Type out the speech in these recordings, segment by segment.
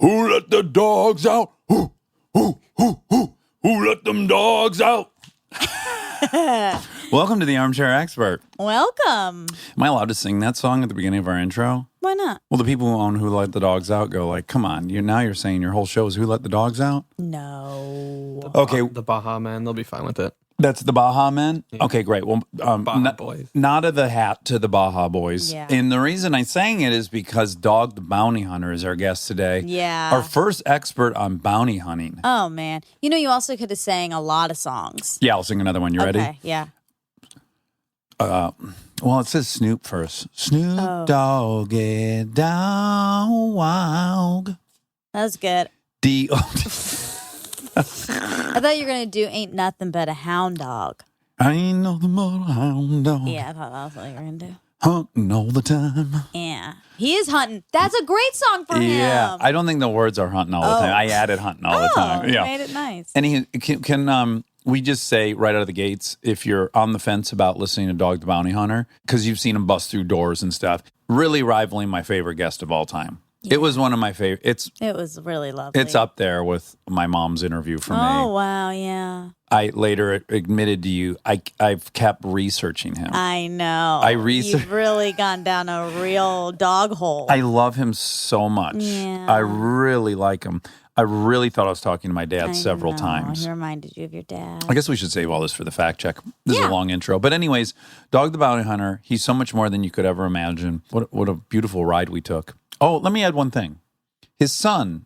Who let the dogs out? Who let them dogs out? Welcome to the Armchair Expert. Welcome. Am I allowed to sing that song at the beginning of our intro? Why not? Well, the people who own Who Let the Dogs Out go like, come on, you're saying your whole show is Who Let the Dogs Out? No. Okay. The Baja Men, they'll be fine with it. That's the Baja Men? Yeah. Okay, great. Well, Baja Boys. Nod of the hat to the Baja Boys. Yeah. And the reason I sang it is because Dog the Bounty Hunter is our guest today. Yeah. Our first expert on bounty hunting. Oh, man. You know, you also could have sang a lot of songs. Yeah, I'll sing another one. You ready? Okay, yeah. Well, it says Snoop first. Snoop Doggy Dogg. That was good. I thought you were going to do Ain't Nothing But a Hound Dog. I ain't nothing but a hound dog. Yeah, I thought that was what you were going to do. Hunting all the time. Yeah. He is hunting. That's a great song for him. Yeah, I don't think the words are hunting all the time. I added hunting all the time. You Yeah, made it nice. And he can we just say right out of the gates, if you're on the fence about listening to Dog the Bounty Hunter, because you've seen him bust through doors and stuff, really rivaling my favorite guest of all time. Yeah. It was one of my favorite. It was really lovely. It's up there with my mom's interview for me. Oh, wow, yeah. I later admitted to you, I've kept researching him. I know. You've really gone down a real dog hole. I love him so much. Yeah. I really like him. I really thought I was talking to my dad several times. He reminded you of your dad. I guess we should save all this for the fact check. This is a long intro. But anyways, Dog the Bounty Hunter, he's so much more than you could ever imagine. What a beautiful ride we took. Oh, let me add one thing. His son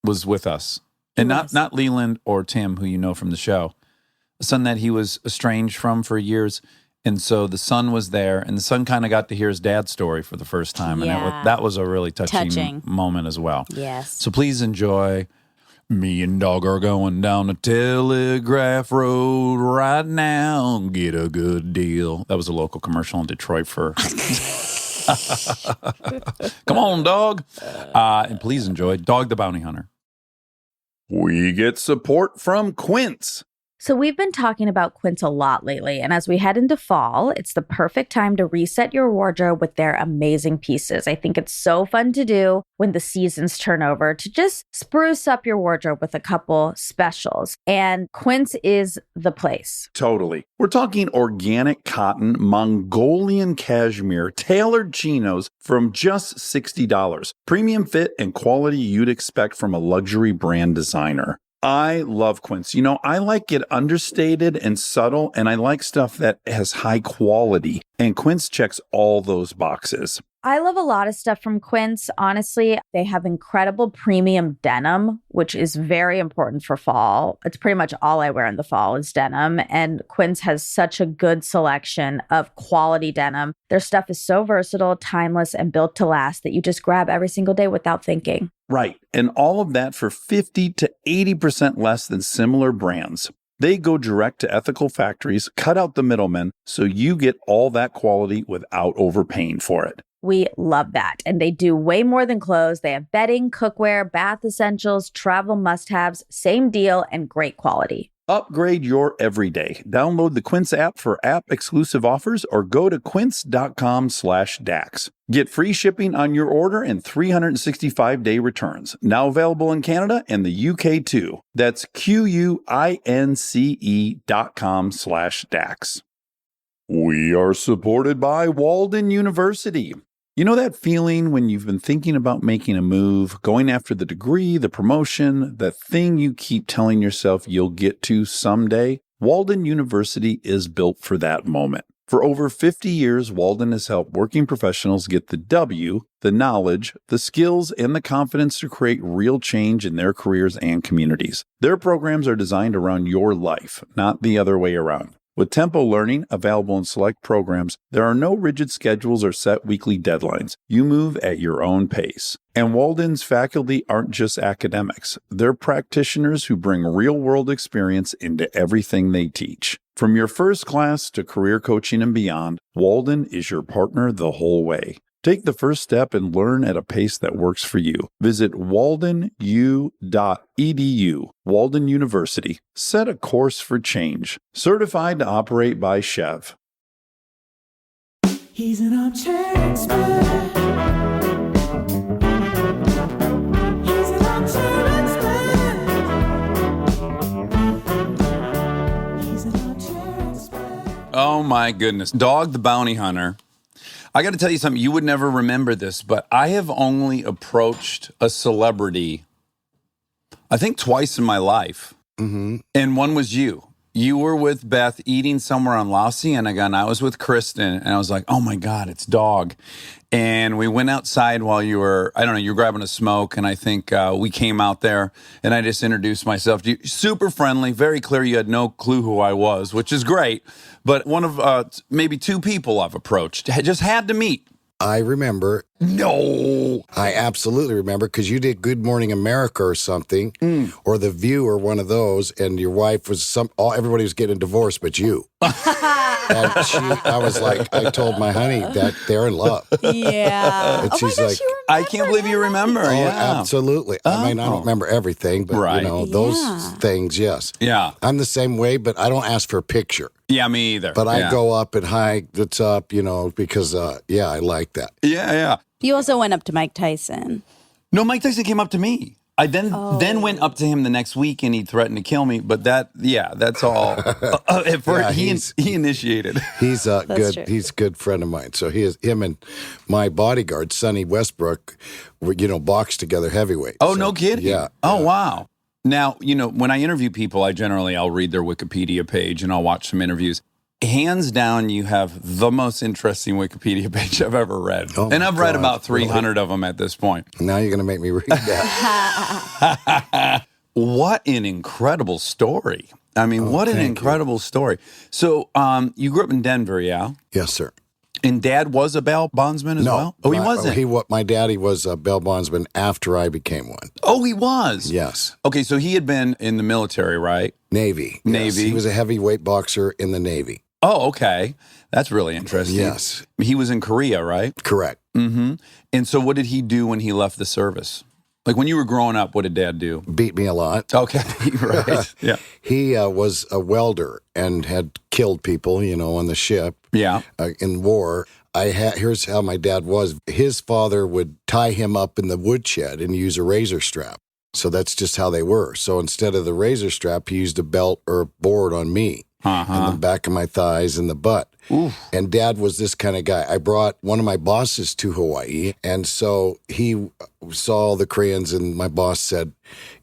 was with us. And not Leland or Tim, who you know from the show. A son that he was estranged from for years. And so the son was there, and the son kind of got to hear his dad's story for the first time. And that was a really touching moment as well. Yes. So please enjoy. Me and Dog are going down the Telegraph Road right now. Get a good deal. That was a local commercial in Detroit for... Come on, Dog. And please enjoy Dog the Bounty Hunter. We get support from Quince. So we've been talking about Quince a lot lately, and as we head into fall, it's the perfect time to reset your wardrobe with their amazing pieces. I think it's so fun to do when the seasons turn over to just spruce up your wardrobe with a couple specials, and Quince is the place. Totally. We're talking organic cotton, Mongolian cashmere, tailored chinos from just $60. Premium fit and quality you'd expect from a luxury brand designer. I love Quince. You know, I like it understated and subtle, and I like stuff that has high quality. And Quince checks all those boxes. I love a lot of stuff from Quince. Honestly, they have incredible premium denim, which is very important for fall. It's pretty much all I wear in the fall is denim. And Quince has such a good selection of quality denim. Their stuff is so versatile, timeless, and built to last that you just grab every single day without thinking. Right. And all of that for 50 to 80% less than similar brands. They go direct to ethical factories, cut out the middlemen, so you get all that quality without overpaying for it. We love that. And they do way more than clothes. They have bedding, cookware, bath essentials, travel must-haves, same deal, and great quality. Upgrade your everyday. Download the Quince app for app-exclusive offers or go to quince.com/Dax. Get free shipping on your order and 365-day returns. Now available in Canada and the UK too. That's QUINCE.com/Dax. We are supported by Walden University. You know that feeling when you've been thinking about making a move, going after the degree, the promotion, the thing you keep telling yourself you'll get to someday? Walden University is built for that moment. For over 50 years, Walden has helped working professionals get the W, the knowledge, the skills, and the confidence to create real change in their careers and communities. Their programs are designed around your life, not the other way around. With Tempo Learning available in select programs, there are no rigid schedules or set weekly deadlines. You move at your own pace. And Walden's faculty aren't just academics. They're practitioners who bring real-world experience into everything they teach. From your first class to career coaching and beyond, Walden is your partner the whole way. Take the first step and learn at a pace that works for you. Visit waldenu.edu. Walden University. Set a course for change. Certified to operate by Chev. He's an armchair expert. He's an my goodness. Dog the Bounty Hunter. I got to tell you something. You would never remember this, but I have only approached a celebrity, I think, twice in my life. Mm-hmm. And one was you. You were with Beth eating somewhere on La Cienega, and I was with Kristen, and I was like, oh my God, it's Dog. And we went outside while you were, I don't know, you were grabbing a smoke, and I think we came out there, and I just introduced myself to you. Super friendly, very clear you had no clue who I was, which is great. But one of maybe two people I've approached, just had to meet. I remember. No. I absolutely remember, because you did Good Morning America or something, or The View or one of those, and your wife was everybody was getting a divorce but you. And I was like, I told my honey that they're in love. Yeah. And she's like, I can't believe you remember. oh, Yeah. absolutely. I mean, I don't remember everything, but Right. those Yeah. things, yes. Yeah. I'm the same way, but I don't ask for a picture. Yeah, me either. But I Yeah. go up and hi, what's up, because, I like that. Yeah. You also went up to Mike Tyson. No, Mike Tyson came up to me. I then went up to him the next week, and he threatened to kill me. But that's all. He initiated. He's good. true. He's a good friend of mine. So him and my bodyguard, Sonny Westbrook, were, boxed together heavyweight. Oh, So, no kidding. Yeah. Oh, wow. Now, when I interview people, I'll read their Wikipedia page and I'll watch some interviews. Hands down, you have the most interesting Wikipedia page I've ever read. Oh, and I've read God, about 300 of them at this point. Now you're going to make me read that. What an incredible story. I mean, what an thank incredible story. So you grew up in Denver, yeah? Yes, sir. And Dad was a bail bondsman as well? Oh, he wasn't? My daddy was a bail bondsman after I became one. Oh, he was? Yes. Okay, so he had been in the military, right? Navy. Navy. Yes. He was a heavyweight boxer in the Navy. Oh, okay. That's really interesting. Yes. He was in Korea, right? Correct. Mm-hmm. And so what did he do when he left the service? Like when you were growing up, what did Dad do? Beat me a lot. Okay, right. Yeah. He was a welder and had killed people, on the ship. Yeah. In war. Here's how my dad was. His father would tie him up in the woodshed and use a razor strap. So that's just how they were. So instead of the razor strap, he used a belt or a board on me. And the back of my thighs and the butt. Oof. And Dad was this kind of guy. I brought one of my bosses to Hawaii, and so he saw the Koreans, and my boss said,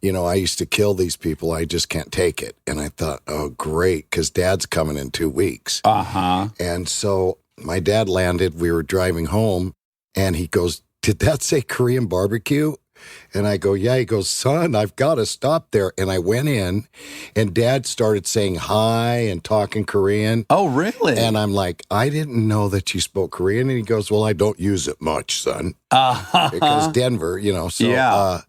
I used to kill these people. I just can't take it. And I thought, oh, great, because Dad's coming in 2 weeks. Uh-huh. And so my dad landed. We were driving home, and he goes, did that say Korean barbecue? And I go, yeah. He goes, son, I've got to stop there. And I went in, and Dad started saying hi and talking Korean. Oh, really? And I'm like, I didn't know that you spoke Korean. And he goes, well, I don't use it much, son. Because Denver, So Yeah.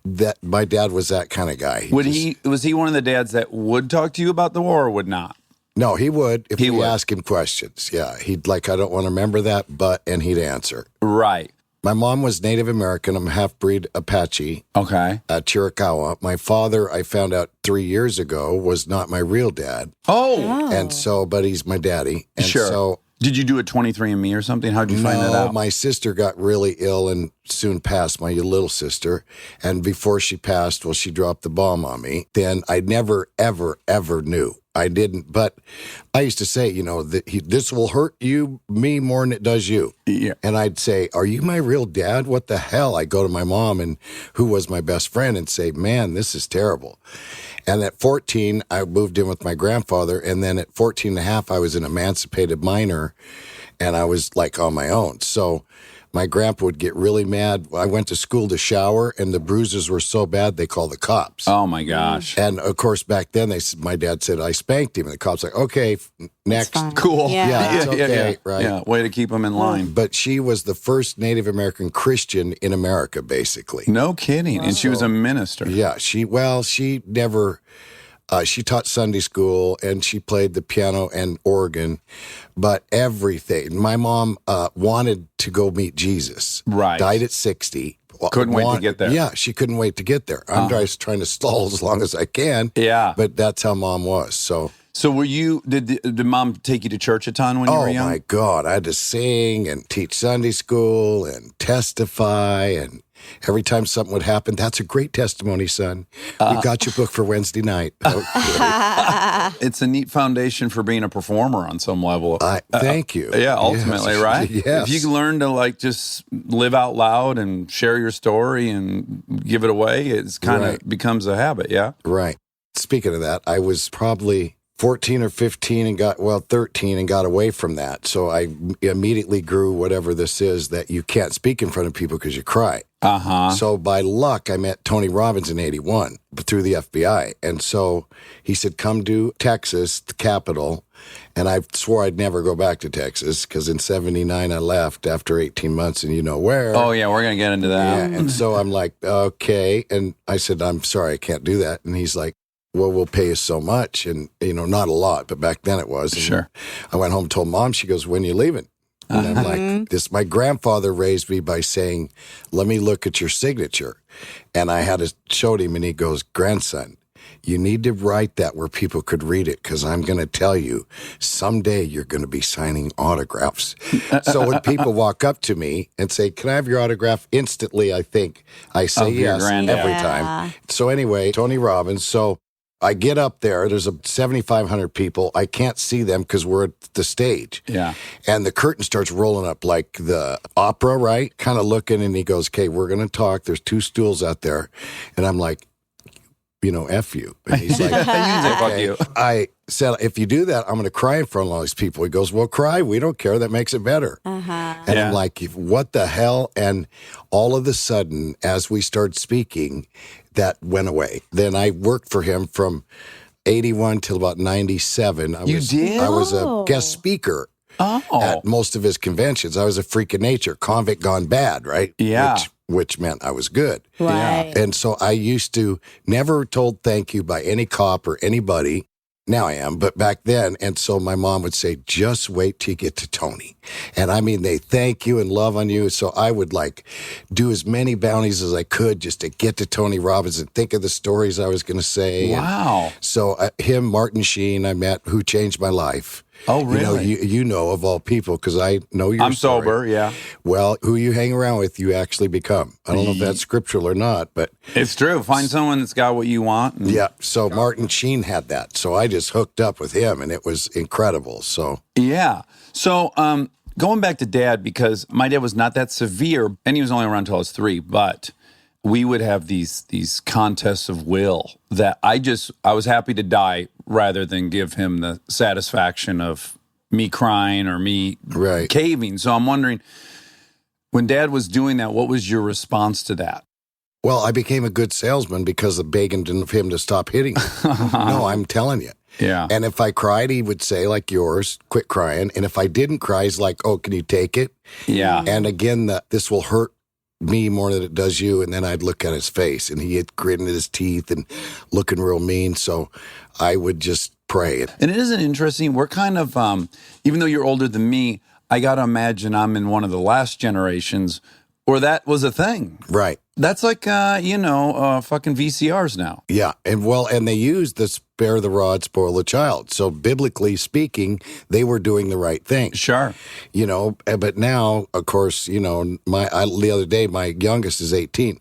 that my dad was that kind of guy. Was he one of the dads that would talk to you about the war or would not? No, he would if He we would. ask him questions. Yeah, he'd like, I don't want to remember that, and he'd answer. Right. My mom was Native American. I'm half-breed Apache, Okay. Chiricahua. My father, I found out 3 years ago, was not my real dad. Oh. And so, but he's my daddy. And Sure. so, Did you do a 23andMe or something? How'd you find that out? my sister got really ill and soon passed, my little sister. And before she passed, she dropped the bomb on me. Then I never, ever, ever knew. I didn't, but I used to say, this will hurt me more than it does you. Yeah. And I'd say, are you my real dad? What the hell? I go to my mom, and who was my best friend, and say, man, this is terrible. And at 14, I moved in with my grandfather. And then at 14 and a half, I was an emancipated minor, and I was like on my own. So my grandpa would get really mad. I went to school to shower, and the bruises were so bad, they called the cops. Oh, my gosh. And of course, back then, my dad said, I spanked him. And the cops like, okay, next. fine. Cool. Yeah. Yeah, it's okay, right? Yeah, way to keep him in line. But she was the first Native American Christian in America, basically. No kidding. And she was a minister. Yeah, she never, she taught Sunday school, and she played the piano and organ, but everything. My mom wanted to go meet Jesus. Right. Died at 60. Couldn't wait to get there. Yeah, she couldn't wait to get there. I'm just trying to stall as long as I can. Yeah. But that's how Mom was, So did Mom take you to church a ton when you were young? Oh, my God. I had to sing and teach Sunday school and testify. And every time something would happen, that's a great testimony, son. We got your book for Wednesday night. It's a neat foundation for being a performer on some level. Thank you. Yeah, ultimately, yes. right? Yes. If you can learn to like just live out loud and share your story and give it away, it's kind of becomes a habit, yeah? Right. Speaking of that, I was probably 14 or 15 and 13 and got away from that. So I immediately grew whatever this is that you can't speak in front of people because you cry. So by luck, I met Tony Robbins in 81 through the FBI. And so he said, come to Texas, the capital. And I swore I'd never go back to Texas because in 79 I left after 18 months and you know where. Oh, yeah, we're going to get into that. Yeah, and so I'm like, okay. And I said, I'm sorry, I can't do that. And he's like, well, we'll pay you so much. And, not a lot, but back then it was. And sure. I went home and told Mom, she goes, when are you leaving? And I'm like, my grandfather raised me by saying, let me look at your signature. And I showed him and he goes, grandson, you need to write that where people could read it because I'm going to tell you someday you're going to be signing autographs. So when people walk up to me and say, can I have your autograph? Instantly, I think I say yes every time. So anyway, Tony Robbins. So I get up there. There's 7,500 people. I can't see them because we're at the stage. Yeah. And the curtain starts rolling up like the opera, right? Kind of looking. And he goes, okay, we're going to talk. There's 2 stools out there. And I'm like, F you. And he's like, fuck you. I said, if you do that, I'm going to cry in front of all these people. He goes, well, cry. We don't care. That makes it better. And I'm like, what the hell? And all of a sudden, as we started speaking, that went away. Then I worked for him from 81 till about 97. I was a guest speaker at most of his conventions. I was a freak of nature, convict gone bad, right? Yeah. Which meant I was good. Right. And so I used to never told thank you by any cop or anybody. Now I am, but back then. And so my mom would say, just wait till you get to Tony. And I mean, they thank you and love on you. So I would like do as many bounties as I could just to get to Tony Robbins and think of the stories I was going to say. Wow. And so him, Martin Sheen, I met, who changed my life. Oh, really? You know of all people because I know your I'm story. sober, yeah. Well, who you hang around with, you actually become. I don't know if that's scriptural or not, but it's true. Find someone that's got what you want. Yeah. So Martin Sheen had that. So I just hooked up with him and it was incredible. So yeah. So going back to Dad, because my dad was not that severe and he was only around until I was 3, but we would have these contests of will that I was happy to die rather than give him the satisfaction of me crying or me caving. So I'm wondering, when Dad was doing that, what was your response to that? Well, I became a good salesman because of begging him to stop hitting me. No, I'm telling you. Yeah. And if I cried, he would say, like yours, quit crying. And if I didn't cry, he's like, oh, can you take it? Yeah. And again, this will hurt me more than it does you. And then I'd look at his face and he had gritting his teeth and looking real mean. So I would just pray. And it isn't interesting. We're kind of, even though you're older than me, I got to imagine I'm in one of the last generations where that was a thing. Right. That's like, fucking VCRs now. Yeah. And they used the spare the rod, spoil the child. So biblically speaking, they were doing the right thing. Sure. But now, of course, the other day, my youngest is 18.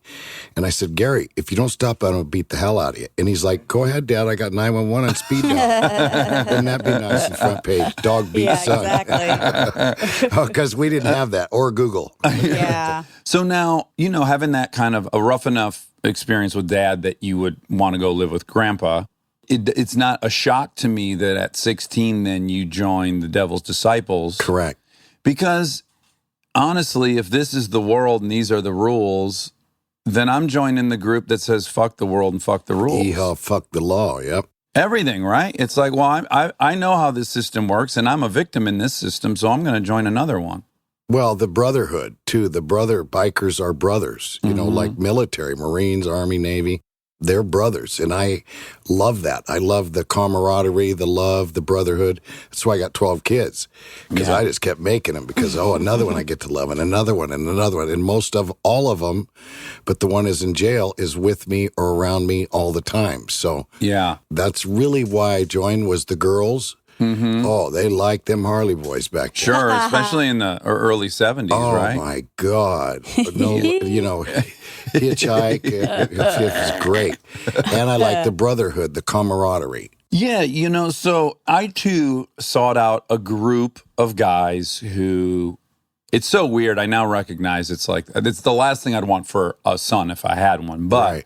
And I said, Gary, if you don't stop, I'm going to beat the hell out of you. And he's like, go ahead, Dad. I got 911 on speed dial. Wouldn't that be nice in front page? Dog beat son. Exactly. Because we didn't have that. Or Google. Yeah. So now, having that kind of a rough enough experience with Dad that you would want to go live with Grandpa, it's not a shock to me that at 16 then you joined the Devil's Disciples. Correct. Because honestly, if this is the world and these are the rules, then I'm joining the group that says fuck the world and fuck the rules. Fuck the law, yep. Everything, right? It's like, well, I know how this system works and I'm a victim in this system, so I'm going to join another one. Well, the brotherhood, too. The bikers are brothers, like military, Marines, Army, Navy. They're brothers, and I love that. I love the camaraderie, the love, the brotherhood. That's why I got 12 kids, because I just kept making them because, another one I get to love, and another one, and another one. And all of them, but the one is in jail, is with me or around me all the time. So yeah, that's really why I joined, was the girls, Oh, they liked them Harley boys back then. Sure, especially in the early 70s, right? Oh, my God. No, hitchhike, it was great. And I like the brotherhood, the camaraderie. Yeah, so I too sought out a group of guys who, it's so weird. I now recognize it's the last thing I'd want for a son if I had one. But Right.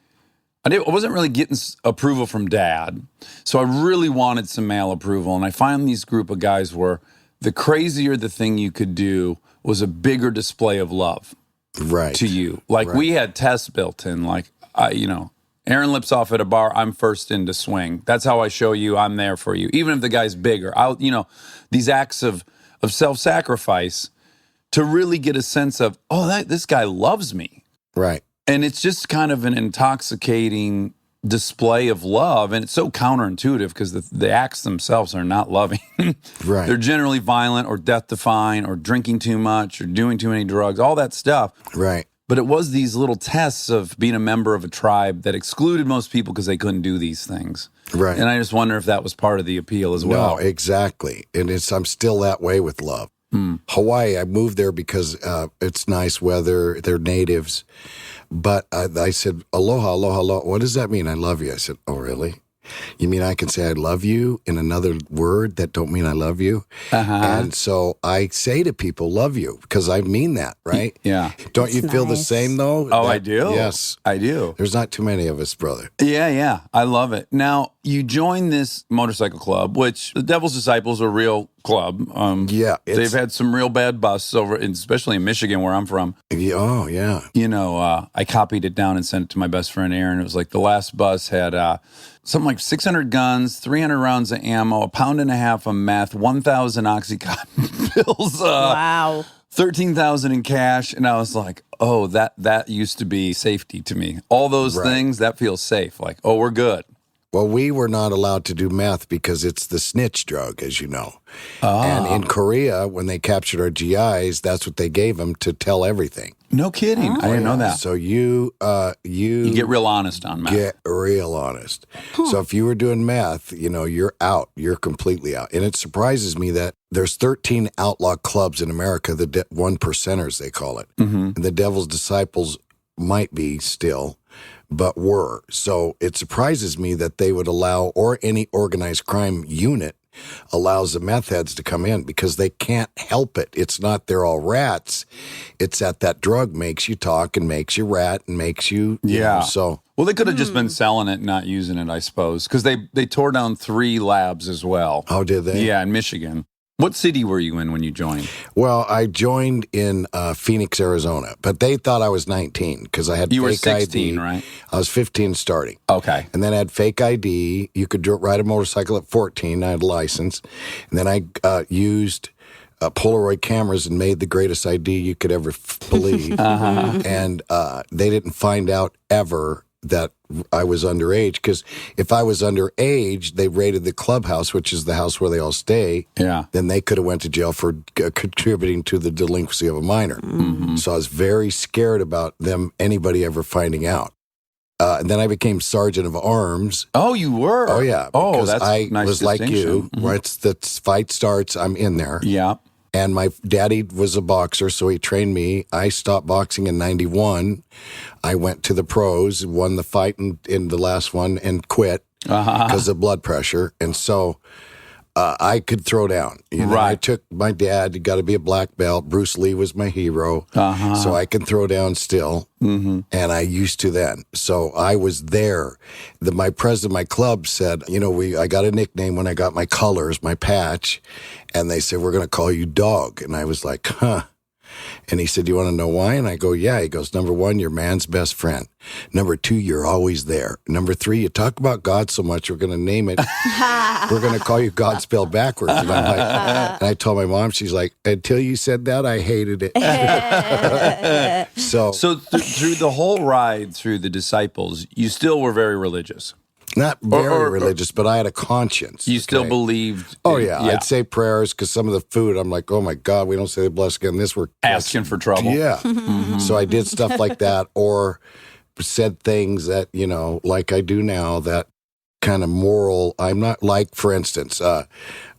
I wasn't really getting approval from Dad. So I really wanted some male approval. And I found these group of guys where the crazier the thing you could do was a bigger display of love Right. to you. Like we had tests built in, Aaron lips off at a bar, I'm first in to swing. That's how I show you I'm there for you. Even if the guy's bigger, these acts of self-sacrifice to really get a sense of, this guy loves me. Right. And it's just kind of an intoxicating display of love. And it's so counterintuitive because the acts themselves are not loving. Right. They're generally violent or death-defying or drinking too much or doing too many drugs, all that stuff. Right. But it was these little tests of being a member of a tribe that excluded most people because they couldn't do these things. Right. And I just wonder if that was part of the appeal as well. No, exactly. And I'm still that way with love. Hawaii, I moved there because it's nice weather. They're natives. But I said, aloha, aloha, aloha. What does that mean? I love you. I said, oh, really? You mean I can say I love you in another word that don't mean I love you? And so I say to people, love you, because I mean that, right? Yeah. Don't you feel the nice. same, though? Oh, I do? Yes. I do. There's not too many of us, brother. Yeah. I love it. Now, you joined this motorcycle club, which the Devil's Disciples are a real club. Yeah. They've had some real bad busts especially in Michigan, where I'm from. Oh, yeah. I copied it down and sent it to my best friend, Aaron. It was like the last bus had something like 600 guns, 300 rounds of ammo, 1.5 pounds of meth, 1,000 Oxycontin pills. Wow. 13,000 in cash. And I was like, oh, that used to be safety to me. All those things, that feels safe. Like, oh, we're good. Well, we were not allowed to do meth because it's the snitch drug, as you know. And in Korea, when they captured our GIs, that's what they gave them to tell everything. No kidding. I didn't know that. So you get real honest on meth. get real honest. So if you were doing meth, you're out. You're completely out. And it surprises me that there's 13 outlaw clubs in America, the one percenters, they call it. And the Devil's Disciples might be still, but were. So it surprises me that they would allow, or any organized crime unit allows the meth heads to come in, because they can't help it. It's not they're all rats. It's that drug makes you talk and makes you rat and makes you, so. Well, they could have just been selling it and not using it, I suppose, because they tore down 3 labs as well. Oh, did they? Yeah, in Michigan. What city were you in when you joined? Well, I joined in Phoenix, Arizona, but they thought I was 19 because I had You fake were 16, ID. right? I was 15 starting. Okay. And then I had fake ID. You could ride a motorcycle at 14. I had a license. And then I used Polaroid cameras and made the greatest ID you could ever believe. And they didn't find out ever that I was underage, because if I was underage, they raided the clubhouse, which is the house where they all stay. Yeah. Then they could have went to jail for contributing to the delinquency of a minor. So I was very scared about anybody ever finding out. And then I became sergeant of arms. Oh, you were? Oh, yeah. Oh, because that's I nice was like you. Once the fight starts, I'm in there. Yeah. And my daddy was a boxer, so he trained me. I stopped boxing in 91. I went to the pros, won the fight in the last one, and quit because of blood pressure. And so I could throw down. I took my dad, you got to be a black belt. Bruce Lee was my hero. So I can throw down still. And I used to then. So I was there. My president of my club said, I got a nickname when I got my colors, my patch. And they said, we're going to call you Dog. And I was like, huh. And he said, do you want to know why? And I go, yeah. He goes, number 1, you're man's best friend. Number 2, you're always there. Number 3, you talk about God so much, we're going to name it. We're going to call you God spelled backwards. And I'm like, and I told my mom, she's like, until you said that, I hated it. So through the whole ride through the Disciples, you still were very religious. not very religious, but I had a conscience. You still believed? Oh, yeah. I'd say prayers because some of the food, I'm like, oh, my God, we don't say the blessed again. This we're asking for trouble. Yeah. So I did stuff like that, or said things that, like I do now, that kind of moral. I'm not like, for instance,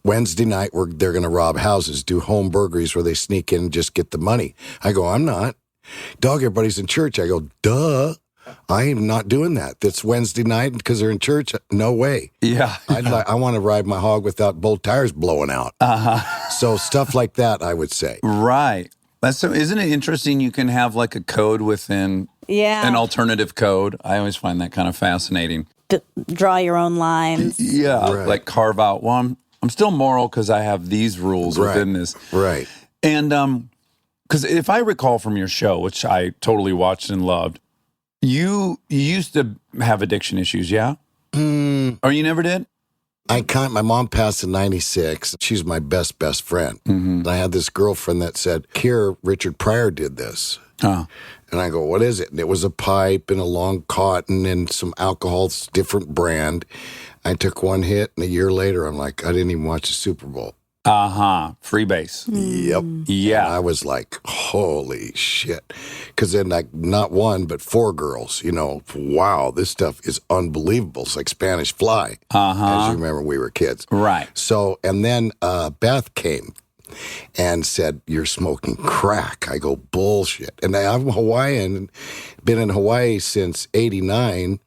Wednesday night they're going to rob houses, do home burglaries where they sneak in and just get the money. I go, I'm not. Dog, everybody's in church. I go, duh. I am not doing that. That's Wednesday night because they're in church. No way. Yeah. I want to ride my hog without both tires blowing out. So stuff like that, I would say. Right. Isn't it interesting? You can have like a code within an alternative code. I always find that kind of fascinating. Draw your own lines. Yeah. Right. Like carve out one. I'm still moral because I have these rules within this. Right. And because if I recall from your show, which I totally watched and loved, you used to have addiction issues, yeah? Or you never did? My mom passed in 96. She's my best friend. And I had this girlfriend that said, here, Richard Pryor did this. Oh. And I go, what is it? And it was a pipe and a long cotton and some alcohol, different brand. I took one hit, and a year later, I'm like, I didn't even watch the Super Bowl. Freebase. Yep. Yeah. And I was like, holy shit. Because then, like, not one, but 4 girls, wow, this stuff is unbelievable. It's like Spanish Fly. As you remember, we were kids. Right. So, and then Beth came and said, you're smoking crack. I go, bullshit. And I'm Hawaiian, been in Hawaii since 89.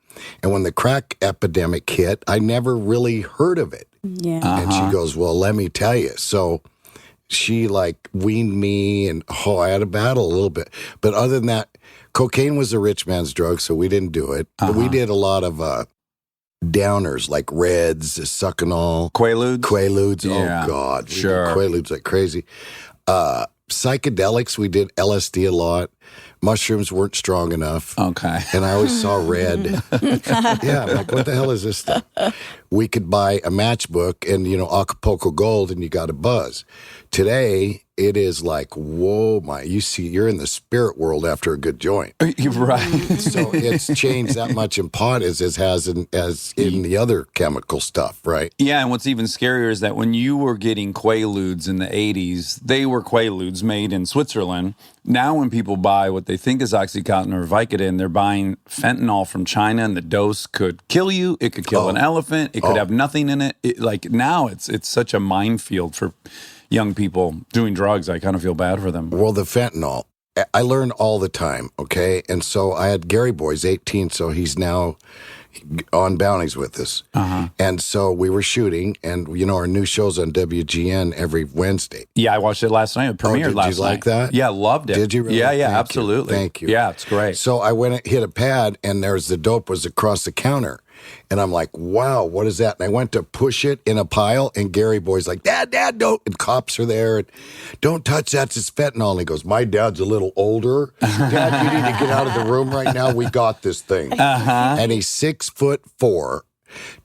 And when the crack epidemic hit, I never really heard of it. Yeah. And she goes, well, let me tell you. So she like weaned me and I had a battle a little bit. But other than that, cocaine was a rich man's drug, so we didn't do it. But we did a lot of downers like Reds, Succinol. Quaaludes? Yeah. Oh, God. Sure. We did Quaaludes like crazy. Psychedelics, we did LSD a lot. Mushrooms weren't strong enough. Okay. And I always saw red. Yeah, I'm like, what the hell is this stuff? We could buy a matchbook and, Acapulco Gold and you got a buzz. Today, it is like, whoa, you're in the spirit world after a good joint. You're right. So it's changed that much in pot as in the other chemical stuff, right? Yeah, and what's even scarier is that when you were getting Quaaludes in the 80s, they were Quaaludes made in Switzerland. Now when people buy what they think is Oxycontin or Vicodin, they're buying fentanyl from China, and the dose could kill you. It could kill an elephant. It could have nothing in it. Now it's such a minefield for young people doing drugs. I kind of feel bad for them. Well, the fentanyl, I learn all the time, okay? And so I had Gary Boy's 18, so he's now on bounties with us. And so we were shooting, and, our new show's on WGN every Wednesday. Yeah, I watched it last night. It premiered last night. Did you like that? Yeah, loved it. Did you really? Yeah, Thank you. absolutely. Thank you. Yeah, it's great. So I went and hit a pad, and the dope was across the counter. And I'm like, wow, what is that? And I went to push it in a pile, and Gary Boy's like, Dad, don't. And cops are there. And, don't touch that. It's fentanyl. And he goes, my dad's a little older. Dad, you need to get out of the room right now. We got this thing. And he's 6'4",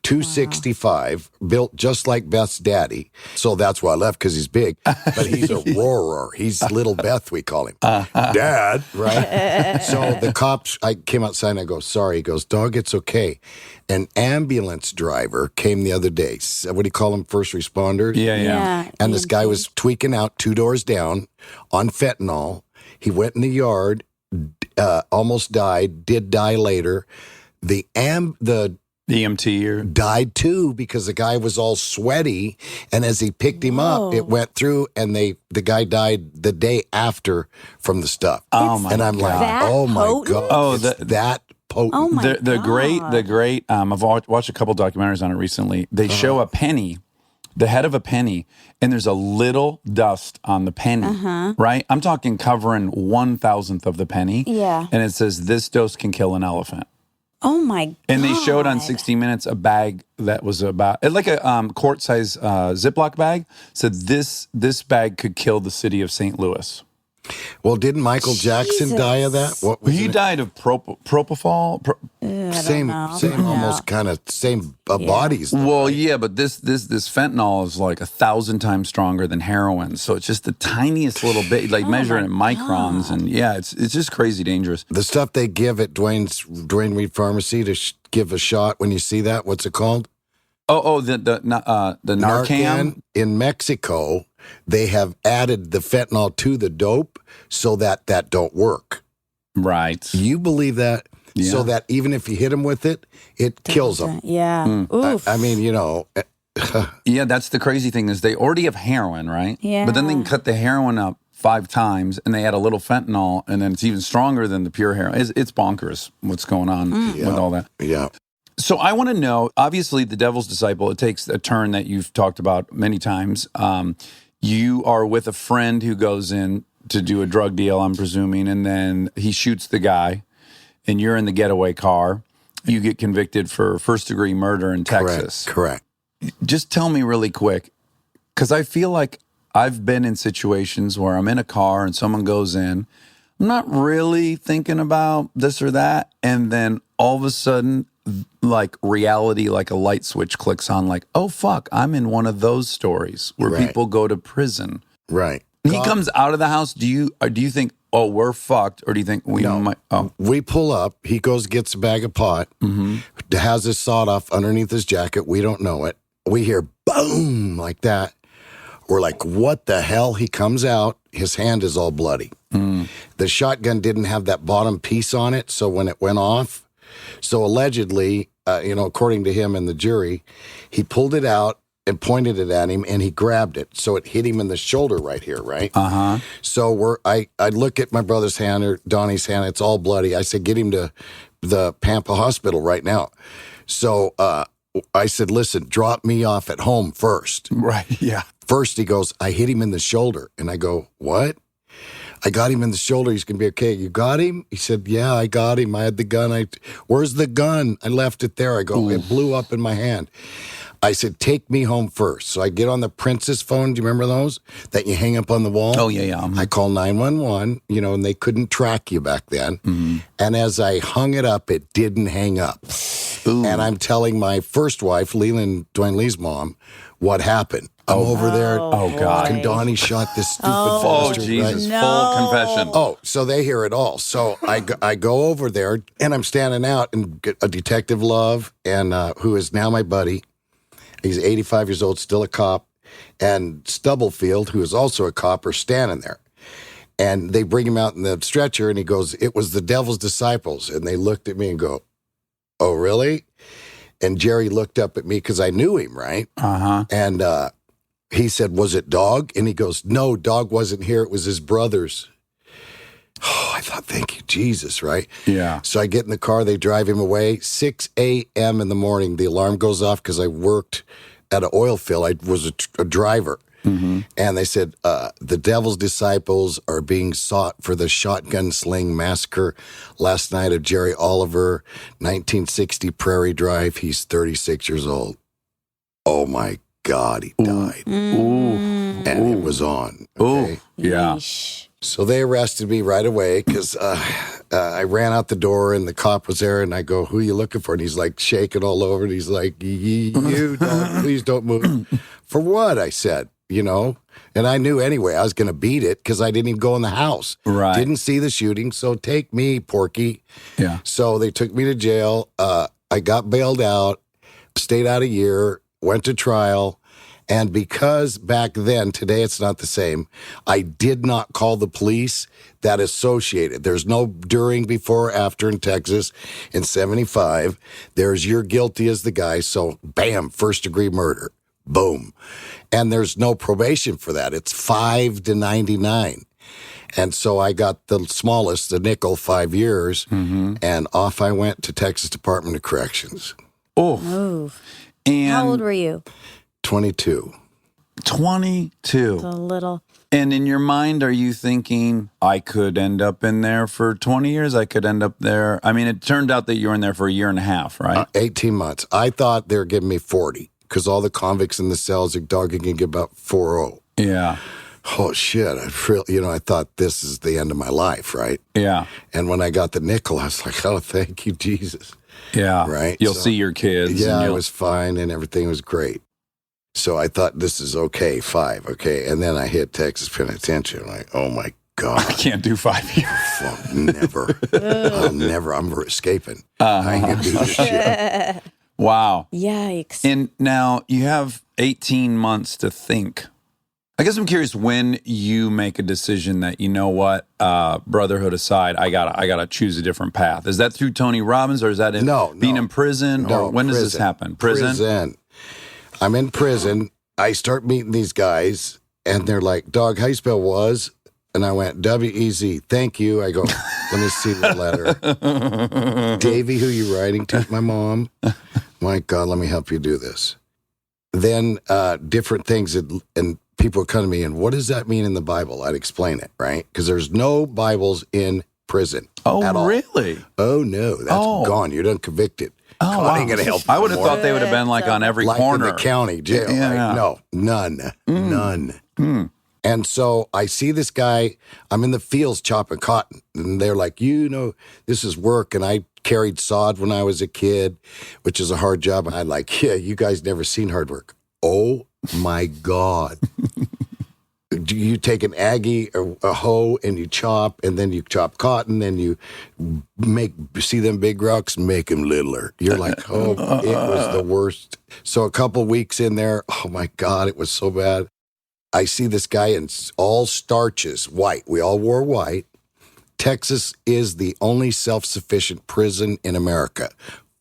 265, built just like Beth's daddy. So that's why I left, because he's big. But he's a roarer. He's little Beth, we call him. Dad, right? So the cops, I came outside and I go, sorry. He goes, dog, it's okay. An ambulance driver came the other day. What do you call them? First responders? Yeah. And this guy was tweaking out 2 doors down on fentanyl. He went in the yard, almost died, did die later. The EMT died too, because the guy was all sweaty, and as he picked him up, it went through, and the guy died the day after from the stuff. Oh my! And I'm like, that oh my potent? God! Oh, that potent. Oh my the God. great. I've watched a couple documentaries on it recently. They show a penny, the head of a penny, and there's a little dust on the penny. Right? I'm talking covering 1/1000th of the penny. Yeah. And it says this dose can kill an elephant. Oh my God. And they showed on 60 Minutes a bag that was about like a quart size Ziploc bag. Said this bag could kill the city of St. Louis. Well, didn't Michael Jackson die of that? What was He it? died of propofol. Same, almost kind of same bodies. Well, yeah, but this fentanyl is like 1,000 times stronger than heroin. So it's just the tiniest little bit, like measuring in microns, and yeah, it's just crazy dangerous. The stuff they give at Duane Reed Pharmacy to give a shot when you see that, what's it called? The Narcan. In Mexico, they have added the fentanyl to the dope so that don't work. Right. You believe that? so that even if you hit them with it, it kills them. Yeah. Oof. I mean, Yeah, that's the crazy thing is they already have heroin, right? Yeah. But then they can cut the heroin up 5 times and they add a little fentanyl and then it's even stronger than the pure heroin. It's bonkers what's going on with all that. Yeah. So I want to know, obviously the devil's disciple, it takes a turn that you've talked about many times. You are with a friend who goes in to do a drug deal, I'm presuming, and then he shoots the guy and you're in the getaway car. You get convicted for first-degree murder in Texas. Correct. Just tell me really quick, because I feel like I've been in situations where I'm in a car and someone goes in. I'm not really thinking about this or that. And then all of a sudden, like reality, like a light switch clicks on, like, oh, fuck, I'm in one of those stories where people go to prison. Right. He comes out of the house. Do you think, oh, we're fucked? Or do you think we might? Oh, We pull up. He goes, gets a bag of pot, has his sawed off underneath his jacket. We don't know it. We hear boom like that. We're like, what the hell? He comes out. His hand is all bloody. The shotgun didn't have that bottom piece on it. So when it went off, so allegedly, according to him and the jury, he pulled it out and pointed it at him and he grabbed it. So it hit him in the shoulder right here, right? So I look at my brother's hand or Donnie's hand. It's all bloody. I said, get him to the Pampa Hospital right now. So I said, listen, drop me off at home first. right. Yeah. First, he goes, I hit him in the shoulder. And I go, what? I got him in the shoulder. He's going to be okay. You got him? He said, yeah, I got him. I had the gun. Where's the gun? I left it there. I go, it blew up in my hand. I said, take me home first. So I get on the Princess phone. Do you remember those that you hang up on the wall? Oh, yeah. I call 911, and they couldn't track you back then. And as I hung it up, it didn't hang up. And I'm telling my first wife, Leland, Duane Lee's mom, what happened. I'm over there. Oh, God. And Donnie shot this stupid Oh, bastard. Jesus. Right? Full confession. Oh, so they hear it all. So I go over there, and I'm standing out, and a Detective Love, and who is now my buddy. He's 85 years old, still a cop, and Stubblefield, who is also a cop, are standing there. And they bring him out in the stretcher, and he goes, it was the devil's disciples. And they looked at me and go, oh, really? And Jerry looked up at me because I knew him, right? And he said, was it Dog? And he goes, no, Dog wasn't here. It was his brothers. Oh, I thought, thank you, Jesus, right? Yeah. So I get in the car. They drive him away. 6 a.m. in the morning, the alarm goes off because I worked at an oil field. I was a driver. And they said, the devil's disciples are being sought for the shotgun sling massacre last night of Jerry Oliver, 1960 Prairie Drive. He's 36 years old. Oh, my God, he died. And it was on. Okay? Yeah. Yeesh. So they arrested me right away because I ran out the door and the cop was there and I go, who are you looking for? And he's like shaking all over and he's like, you don't, please don't move. For what? I said, and I knew anyway I was going to beat it because I didn't even go in the house. Right. Didn't see the shooting. So take me, Porky. Yeah. So they took me to jail. I got bailed out, stayed out a year, went to trial. And because back then, today it's not the same, I did not call the police that associated. There's no during, before, after in Texas in 75. There's you're guilty as the guy. So bam, first degree murder. Boom. And there's no probation for that. It's 5 to 99. And so I got the smallest, the nickel, 5 years. And off I went to Texas Department of Corrections. Ooh. And How old were you? 22. 22. A little. And in your mind, are you thinking, I could end up in there for 20 years? I could end up there. I mean, it turned out that you were in there for a year and a half, right? 18 months. I thought they were giving me 40 because all the convicts in the cells, a dog can get about 4-0. Yeah. Oh, shit. I thought this is the end of my life, right? Yeah. And when I got the nickel, I was like, oh, thank you, Jesus. Yeah. Right? You'll So, see your kids. Yeah, and I was fine and everything was great. So I thought this is okay, 5, okay. And then I hit Texas Penitentiary. I'm like, oh, my God. I can't do 5 years. Fuck, never. I'm escaping. I ain't going to do this shit. Wow. Yikes. And now you have 18 months to think. I guess I'm curious when you make a decision that, you know what, brotherhood aside, I gotta choose a different path. Is that through Tony Robbins or is that being in prison? No, or when does this happen? Prison? I'm in prison. I start meeting these guys and they're like, dog, how you spell was? And I went, W-E-Z. Thank you. I go, let me see the letter. Davey, who you writing to? My mom. My God, let me help you do this. Then different things and people would come to me and what does that mean in the Bible? I'd explain it, right? Because there's no Bibles in prison at all. Really? Oh, no. That's gone. You're done convicted. Oh, God ain't gonna help I would have anymore. thought they would have been like on every like corner. in the county jail. Yeah. Right? No, none. And so I see this guy, I'm in the fields chopping cotton, and they're like, this is work. And I carried sod when I was a kid, which is a hard job. And I'm like, yeah, you guys never seen hard work. Oh my God. You take an Aggie, a hoe, and you chop, and then you chop cotton, and you see them big rocks, make them littler. You're like, oh, it was the worst. So a couple weeks in there, oh my God, it was so bad. I see this guy in all starches, white. We all wore white. Texas is the only self-sufficient prison in America.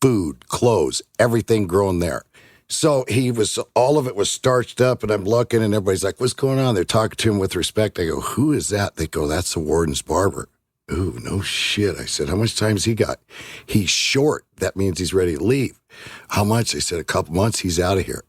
Food, clothes, everything grown there. So all of it was starched up, and I'm looking, and everybody's like, what's going on? They're talking to him with respect. I go, who is that? They go, that's the warden's barber. Ooh, no shit. I said, how much time's he got? He's short. That means he's ready to leave. How much? They said, a couple months, he's out of here.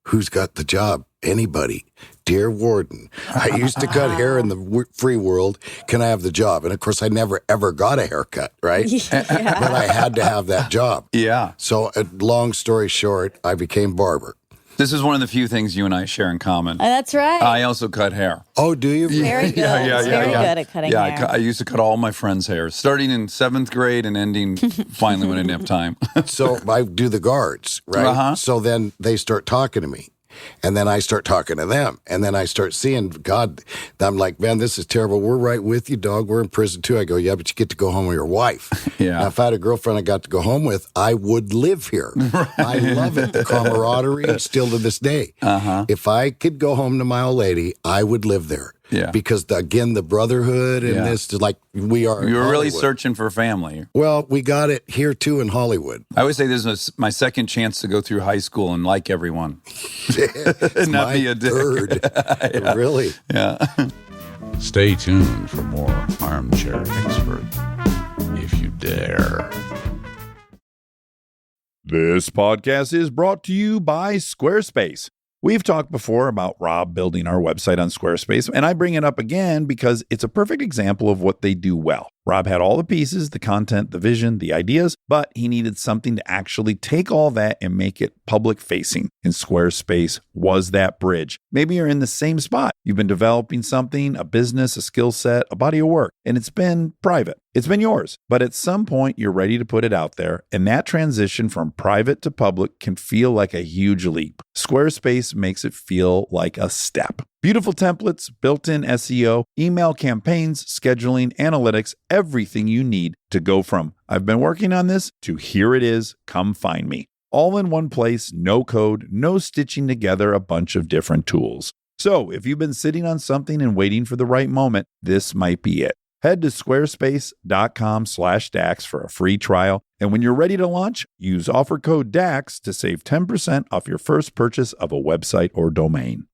Who's got the job? Anybody. Dear warden, I used to cut hair in the free world. Can I have the job? And of course, I never, ever got a haircut, right? Yeah. But I had to have that job. Yeah. So long story short, I became barber. This is one of the few things you and I share in common. That's right. I also cut hair. Oh, do you? Very good. Very good at cutting hair. I used to cut all my friends' hair, starting in 7th grade and ending finally when I didn't have time. So I do the guards, right? Uh-huh. So then they start talking to me. And then I start talking to them. And then I start seeing, God, I'm like, man, this is terrible. We're right with you, dog. We're in prison too. I go, yeah, but you get to go home with your wife. Yeah. Now, if I had a girlfriend I got to go home with, I would live here. Right. I love it. The camaraderie, still to this day. Uh-huh. If I could go home to my old lady, I would live there. Yeah. Because, again, the brotherhood and this, like we are. You were really searching for family. Well, we got it here, too, in Hollywood. I always say this is my second chance to go through high school and like everyone. And not be a dick. Third. Yeah. Really? Yeah. Stay tuned for more Armchair Expert, if you dare. This podcast is brought to you by Squarespace. We've talked before about Rob building our website on Squarespace, and I bring it up again because it's a perfect example of what they do well. Rob had all the pieces, the content, the vision, the ideas, but he needed something to actually take all that and make it public facing. And Squarespace was that bridge. Maybe you're in the same spot. You've been developing something, a business, a skill set, a body of work, and it's been private. It's been yours, but at some point you're ready to put it out there, and that transition from private to public can feel like a huge leap. Squarespace makes it feel like a step. Beautiful templates, built-in SEO, email campaigns, scheduling, analytics, everything you need to go from I've been working on this to here it is, come find me. All in one place, no code, no stitching together a bunch of different tools. So if you've been sitting on something and waiting for the right moment, this might be it. Head to squarespace.com/DAX for a free trial. And when you're ready to launch, use offer code DAX to save 10% off your first purchase of a website or domain.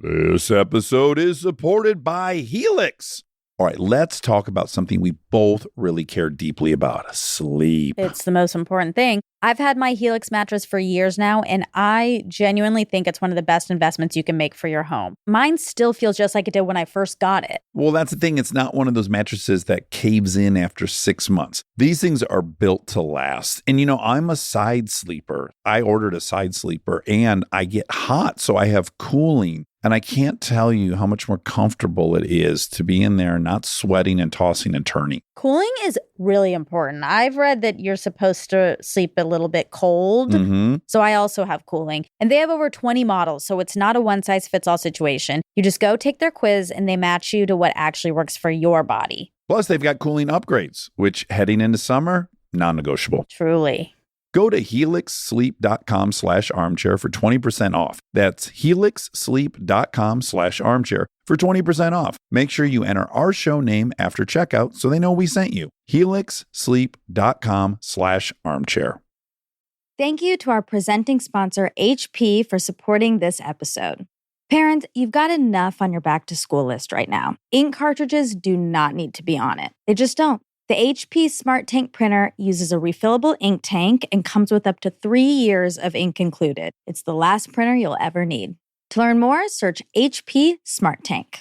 This episode is supported by Helix. All right, let's talk about something we both really care deeply about, sleep. It's the most important thing. I've had my Helix mattress for years now, and I genuinely think it's one of the best investments you can make for your home. Mine still feels just like it did when I first got it. Well, that's the thing. It's not one of those mattresses that caves in after 6 months. These things are built to last. And, I'm a side sleeper. I ordered a side sleeper, and I get hot, so I have cooling. And I can't tell you how much more comfortable it is to be in there not sweating and tossing and turning. Cooling is really important. I've read that you're supposed to sleep a little bit cold. Mm-hmm. So I also have cooling. And they have over 20 models. So it's not a one-size-fits-all situation. You just go take their quiz and they match you to what actually works for your body. Plus, they've got cooling upgrades, which heading into summer, non-negotiable. Truly. Go to helixsleep.com/armchair for 20% off. That's helixsleep.com/armchair for 20% off. Make sure you enter our show name after checkout so they know we sent you. helixsleep.com/armchair. Thank you to our presenting sponsor, HP, for supporting this episode. Parents, you've got enough on your back-to-school list right now. Ink cartridges do not need to be on it. They just don't. The HP Smart Tank printer uses a refillable ink tank and comes with up to 3 years of ink included. It's the last printer you'll ever need. To learn more, search HP Smart Tank.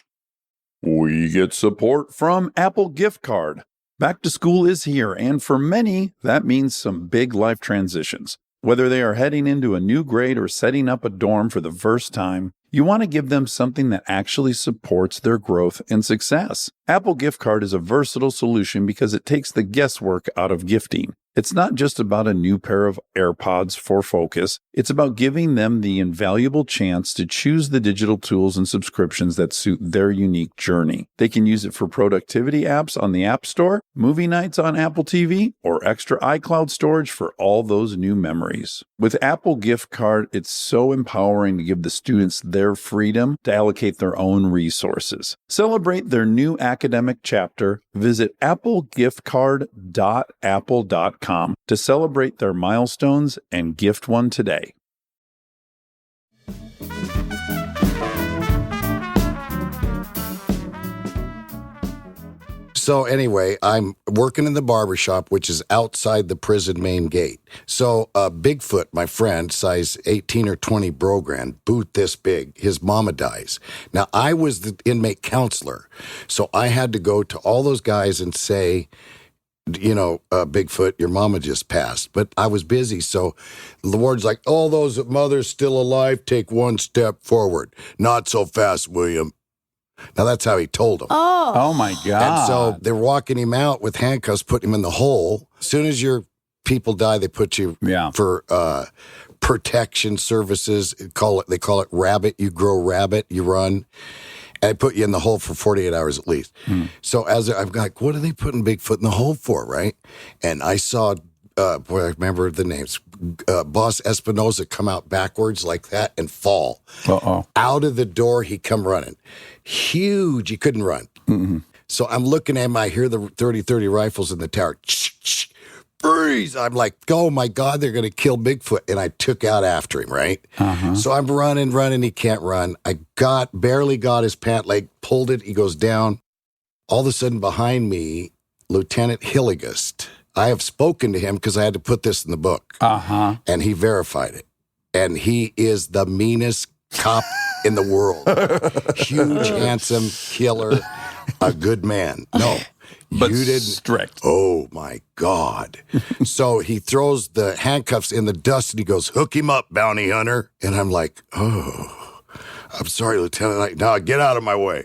We get support from Apple Gift Card. Back to school is here, and for many, that means some big life transitions. Whether they are heading into a new grade or setting up a dorm for the first time, you want to give them something that actually supports their growth and success. Apple Gift Card is a versatile solution because it takes the guesswork out of gifting. It's not just about a new pair of AirPods for focus. It's about giving them the invaluable chance to choose the digital tools and subscriptions that suit their unique journey. They can use it for productivity apps on the App Store, movie nights on Apple TV, or extra iCloud storage for all those new memories. With Apple Gift Card, it's so empowering to give the students their freedom to allocate their own resources. Celebrate their new academic chapter. Visit applegiftcard.apple.com to celebrate their milestones and gift one today. So anyway, I'm working in the barbershop, which is outside the prison main gate. So Bigfoot, my friend, size 18 or 20 Brogran, boot this big, his mama dies. Now, I was the inmate counselor, so I had to go to all those guys and say, Bigfoot, your mama just passed. But I was busy, so the ward's like, all those mothers still alive, take one step forward. Not so fast, William. Now, that's how he told him. Oh my God. And so they're walking him out with handcuffs, putting him in the hole. As soon as your people die, they put you for protection services. They call it rabbit. You grow rabbit, you run. And I put you in the hole for 48 hours at least. So as I'm like, what are they putting Bigfoot in the hole for, right? And I saw, I remember the names, Boss Espinosa come out backwards like that and fall. Out of the door, he come running. Huge, he couldn't run. So I'm looking at him, I hear the 30-30 rifles in the tower. Freeze! I'm like, oh my God, they're going to kill Bigfoot. And I took out after him, right? So I'm running, he can't run. I barely got his pant leg, pulled it, he goes down. All of a sudden behind me, Lieutenant Hilligast. I have spoken to him because I had to put this in the book. And he verified it. And he is the meanest cop in the world. Huge, handsome, killer, a good man. No. But you didn't. Strict. Oh, my God. So he throws the handcuffs in the dust and he goes, hook him up, bounty hunter. And I'm like, oh, I'm sorry, Lieutenant. Like, no, get out of my way.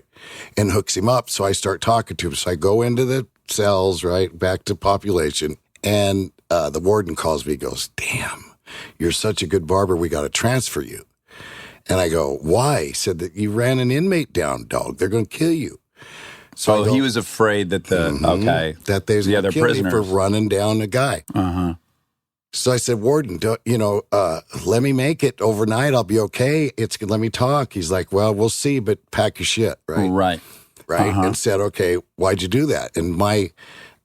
And hooks him up. So I start talking to him. So I go into the cells, right, back to population. And the warden calls me, goes, damn, you're such a good barber. We got to transfer you. And I go, why? He said that you ran an inmate down, dog. They're going to kill you. So he was afraid that that they're going to kill me for running down a guy. So I said, warden, let me make it overnight. I'll be okay. Let me talk. He's like, well, we'll see, but pack your shit, right? Right. And said, okay, why'd you do that? And my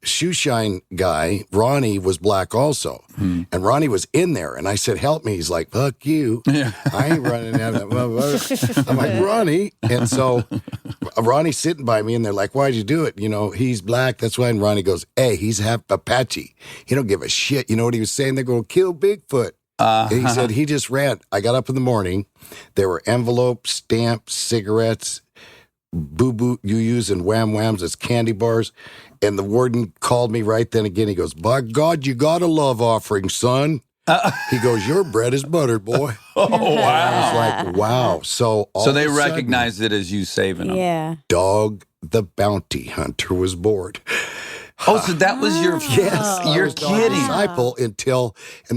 shoe shine guy, Ronnie, was black also. And Ronnie was in there. And I said, help me. He's like, fuck you. I ain't running out of that motherfucker. I'm like, Ronnie. And so Ronnie's sitting by me and they're like, why'd you do it? He's black. That's why. And Ronnie goes, hey, he's half Apache. He don't give a shit. You know what he was saying? They're going to kill Bigfoot. He said he just ran. I got up in the morning. There were envelopes, stamps, cigarettes, boo-boo you-yous and wham-whams as candy bars. And the warden called me right then again. He goes, by God, you got a love offering, son. He goes, your bread is buttered, boy. Wow. I was like, wow. So they recognized it as you saving them. Yeah. Dog the bounty hunter was bored. Oh, so that was your... Yes. You're kidding. Disciple and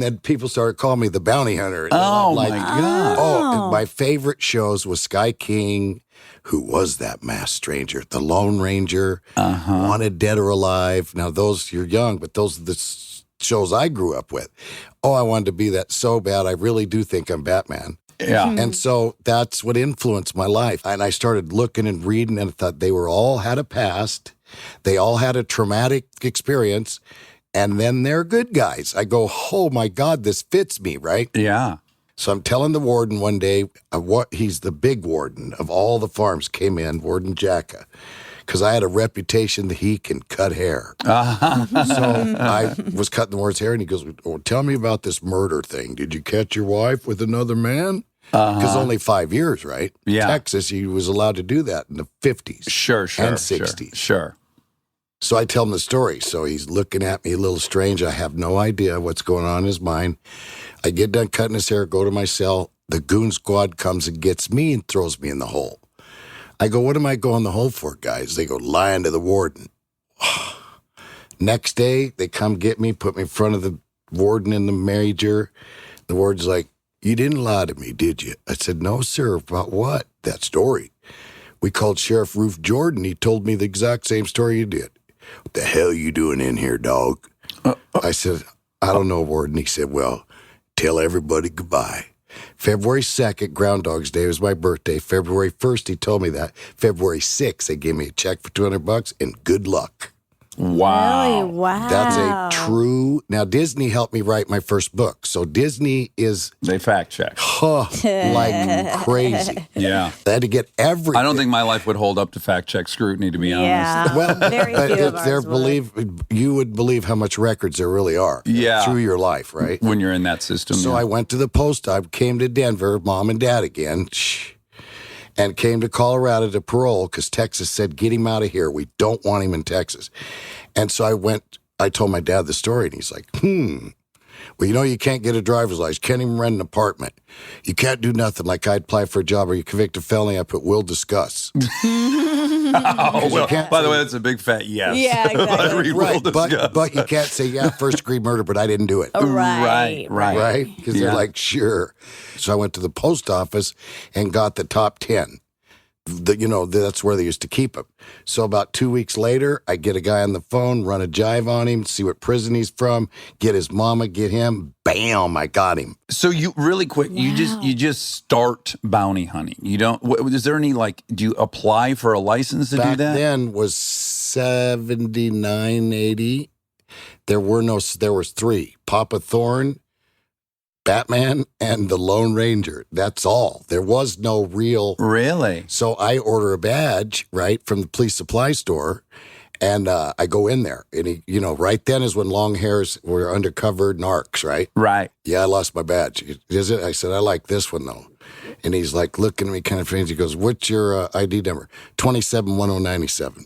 then people started calling me the bounty hunter. And Oh, my God. Oh, and my favorite shows was Sky King. Who was that masked stranger? The Lone Ranger, Wanted Dead or Alive. Now, those, you're young, but those are the shows I grew up with. Oh, I wanted to be that so bad. I really do think I'm Batman. Yeah. And so that's what influenced my life. And I started looking and reading and I thought they were all had a past. They all had a traumatic experience. And then they're good guys. I go, oh my God, this fits me, right? Yeah. So I'm telling the warden one day, he's the big warden of all the farms came in, Warden Jacka, because I had a reputation that he can cut hair. So I was cutting the warden's hair and he goes, oh, tell me about this murder thing. Did you catch your wife with another man? Because only 5 years, right? Yeah. Texas, he was allowed to do that in the 50s. Sure. And 60s. Sure. So I tell him the story. So he's looking at me a little strange. I have no idea what's going on in his mind. I get done cutting his hair, go to my cell. The goon squad comes and gets me and throws me in the hole. I go, what am I going in the hole for, guys? They go, lying to the warden. Next day, they come get me, put me in front of the warden and the major. The warden's like, you didn't lie to me, did you? I said, no, sir. About what? That story. We called Sheriff Roof Jordan. He told me the exact same story you did. What the hell you doing in here, dog? I said, I don't know, warden. He said, well, tell everybody goodbye. February 2nd, Groundhog's Day, was my birthday. February 1st, he told me that. February 6th, they gave me a check for $200 and good luck. Wow. Really? Wow. That's a true. Now, Disney helped me write my first book. So Disney is They fact check. like crazy. Yeah. I had to get everything. I don't think my life would hold up to fact check scrutiny, to be honest. Yeah. Well, Very but few of it's their ours would. you would believe how much records there really are. Yeah. Through your life, right? When you're in that system. So yeah. I went to the post. I came to Denver, mom and dad again, and came to Colorado to parole because Texas said, get him out of here. We don't want him in Texas. And so I told my dad the story, and he's like, well, you know, you can't get a driver's license. Can't even rent an apartment. You can't do nothing. Like I'd apply for a job or you convict a felony, I put will discuss. Oh, well, by the way, that's a big fat yes. Yeah, exactly. I read will discuss. But you can't say, yeah, first degree murder, but I didn't do it. Right. Right? Because they're like, sure. So I went to the post office and got the top 10. That's where they used to keep him. So about 2 weeks later, I get a guy on the phone, run a jive on him, see what prison he's from, get his mama, get him. Bam, I got him. So you really quick, you just start bounty hunting. You don't. Is there any do you apply for a license to do that? Back then was 79, 80. There was three: Papa Thorn, Batman, and the Lone Ranger. That's all. There was no real. Really? So I order a badge, right, from the police supply store, and I go in there. And he, right then is when long hairs were undercover narcs, right? Right. Yeah, I lost my badge. Is it? I said, I like this one, though. And he's like looking at me kind of strange. He goes, what's your ID number? 271097.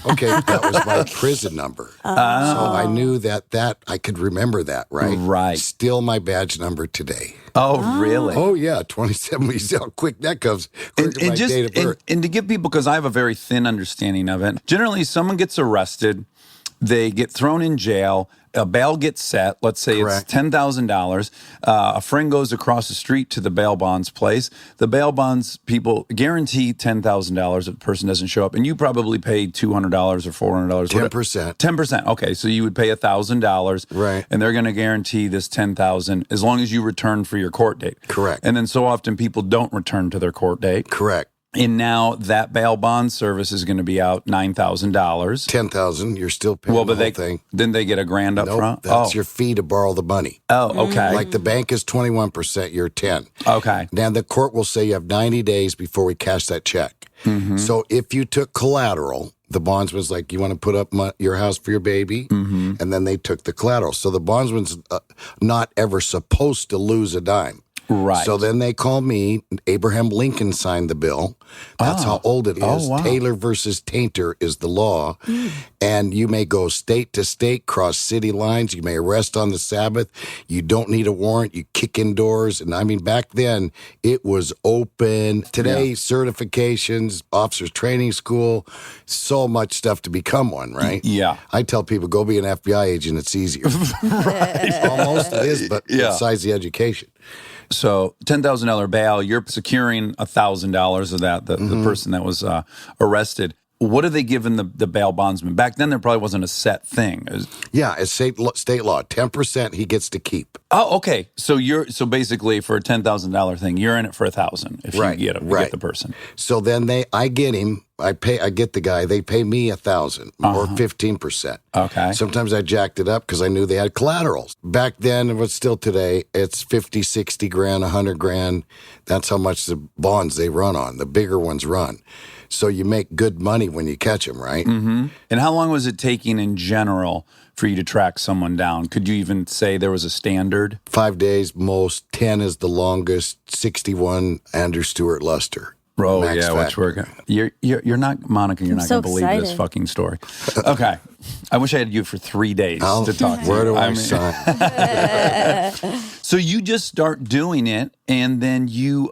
Okay, that was my prison number. So I knew that I could remember that, right? Right. Still my badge number today. Oh, really? Oh, yeah, 27. You see how quick that comes. Quicker than my date of birth. And to give people, because I have a very thin understanding of it, generally someone gets arrested, they get thrown in jail, a bail gets set, let's say Correct. it's $10,000. A friend goes across the street to the bail bonds place. The bail bonds people guarantee $10,000 if the person doesn't show up. And you probably paid $200 or $400. 10%. 10%. Okay, so you would pay $1,000. Right. And they're going to guarantee this $10,000 as long as you return for your court date. Correct. And then so often people don't return to their court date. Correct. And now that bail bond service is going to be out $9,000. $10,000. You're still paying the whole thing. Then they get a grand up Nope, front? that's your fee to borrow the money. Oh, okay. Like the bank is 21%, you're 10. Okay. Now the court will say you have 90 days before we cash that check. Mm-hmm. So if you took collateral, the bondsman's like, you want to put up your house for your baby? Mm-hmm. And then they took the collateral. So the bondsman's not ever supposed to lose a dime. Right. So then they call me. Abraham Lincoln signed the bill. That's how old it is. Oh, wow. Taylor versus Tainter is the law. And you may go state to state, cross city lines. You may arrest on the Sabbath. You don't need a warrant. You kick in doors. And I mean, back then, it was open. Today, certifications, officers training school, so much stuff to become one, right? Yeah. I tell people, go be an FBI agent. It's easier. Right. Almost it is, but besides the education. So $10,000 bail, you're securing $1,000 of that, the person that was arrested. what are they giving the bail bondsman? Back then, there probably wasn't a set thing. Yeah, it's state law. 10% he gets to keep. Oh, okay. So basically for a $10,000 thing, you're in it for $1,000 if you get the person. So then I get him. I get the guy. They pay me $1,000 or 15%. Okay. Sometimes I jacked it up because I knew they had collaterals. Back then, and what's still today, it's 50, 60 grand, 100 grand. That's how much the bonds they run on. The bigger ones run. So you make good money when you catch them, right? Mm-hmm. And how long was it taking in general for you to track someone down? Could you even say there was a standard? 5 days most. 10 is the longest. 61, Andrew Stewart Luster. Oh, Max yeah, which we're going You're not, Monica, you're not so going to believe this excited. fucking story. Okay. I wish I had you for 3 days to talk to Where you. do I sign? So you just start doing it, and then you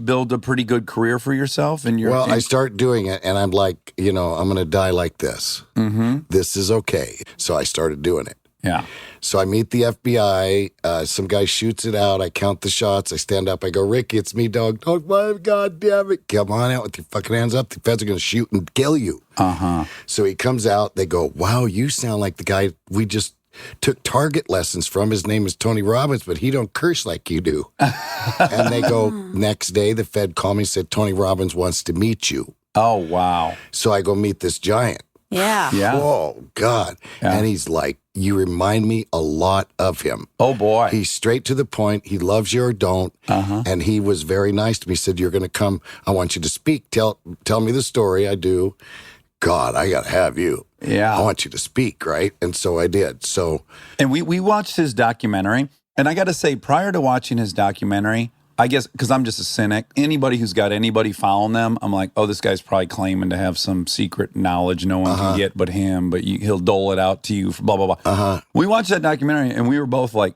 build a pretty good career for yourself. And I start doing it, and I'm like, I'm going to die like this. Mm-hmm. This is okay. So I started doing it. Yeah. So I meet the FBI. Some guy shoots it out. I count the shots. I stand up. I go, Ricky, it's me, dog. Dog, my God damn it. Come on out with your fucking hands up. The feds are going to shoot and kill you. Uh-huh. So he comes out. They go, wow, you sound like the guy we just took target lessons from. His name is Tony Robbins, but he don't curse like you do. And they go, next day, the Fed called me and said, Tony Robbins wants to meet you. Oh, wow. So I go meet this giant. Yeah. Yeah. Oh, God. Yeah. And he's like, you remind me a lot of him. Oh, boy. He's straight to the point. He loves you or don't. Uh-huh. And he was very nice to me. He said, you're going to come. I want you to speak. Tell me the story. I do. God, I got to have you. Yeah. I want you to speak, right? And so I did. So, And we watched his documentary. And I got to say, prior to watching his documentary, I guess, because I'm just a cynic, anybody who's got anybody following them, I'm like, oh, this guy's probably claiming to have some secret knowledge no one can get but him, but he'll dole it out to you, blah, blah, blah. Uh-huh. We watched that documentary, and we were both like,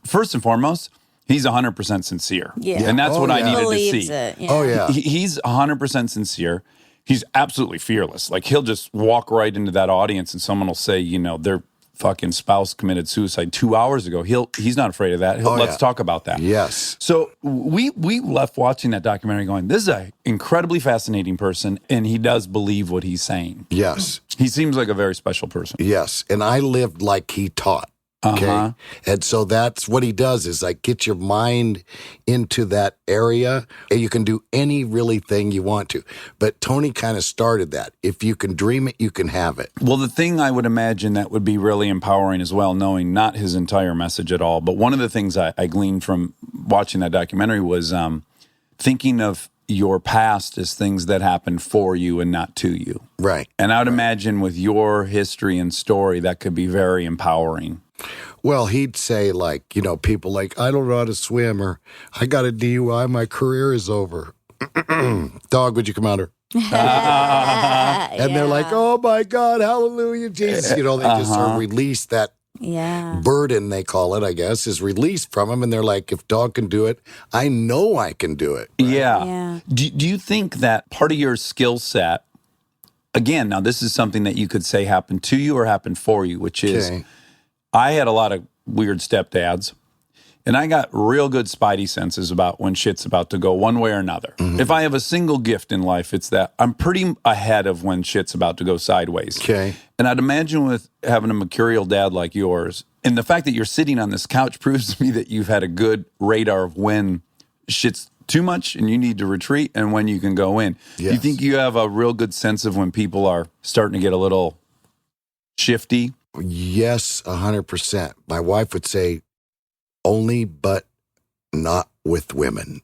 first and foremost, he's 100% sincere. Yeah. And that's what I needed to Believes see. it. Yeah. oh, yeah. He's 100% sincere. He's absolutely fearless. Like, he'll just walk right into that audience, and someone will say, their fucking spouse committed suicide 2 hours ago. He's not afraid of that. Let's talk about that. Yes. So we left watching that documentary going, this is an incredibly fascinating person, and he does believe what he's saying. Yes. He seems like a very special person. Yes. And I lived like he taught. Okay. Uh-huh. And so that's what he does is like get your mind into that area and you can do any really thing you want to. But Tony kind of started that. If you can dream it, you can have it. Well, the thing I would imagine that would be really empowering as well, knowing not his entire message at all, but one of the things I gleaned from watching that documentary was thinking of your past as things that happened for you and not to you. Right. And I would imagine with your history and story, that could be very empowering. Well, he'd say like, people like, I don't know how to swim or I got a DUI, my career is over. Dog, would you come out here? And they're like, oh my God, hallelujah, Jesus. They just sort of release that burden, they call it, I guess, is released from them. And they're like, if dog can do it, I know I can do it. Right? Yeah. Do you think that part of your skill set, again, now this is something that you could say happened to you or happened for you, which is, I had a lot of weird stepdads, and I got real good spidey senses about when shit's about to go one way or another. Mm-hmm. If I have a single gift in life, it's that I'm pretty ahead of when shit's about to go sideways. Okay. And I'd imagine with having a mercurial dad like yours, and the fact that you're sitting on this couch proves to me that you've had a good radar of when shit's too much and you need to retreat and when you can go in. Yes. You think you have a real good sense of when people are starting to get a little shifty? Yes, 100%. My wife would say, only but not with women.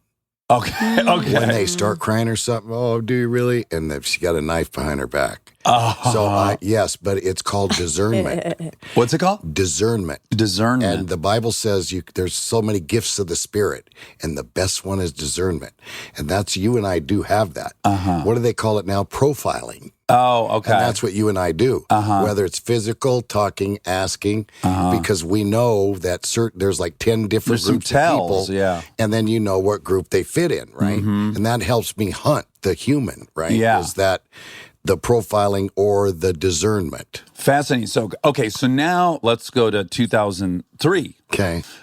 Okay. When they start crying or something, oh, do you really? And then she got a knife behind her back. So, yes, but it's called discernment. What's it called? Discernment. Discernment. And the Bible says there's so many gifts of the Spirit, and the best one is discernment. And that's, you and I do have that. What do they call it now? Profiling. Oh, okay. And that's what you and I do, whether it's physical, talking, asking, because we know that there's like 10 different There's some groups tells, of people, and then you know what group they fit in, right? And that helps me hunt the human, right? Yeah. Is that the profiling or the discernment? Fascinating. So now let's go to 2003.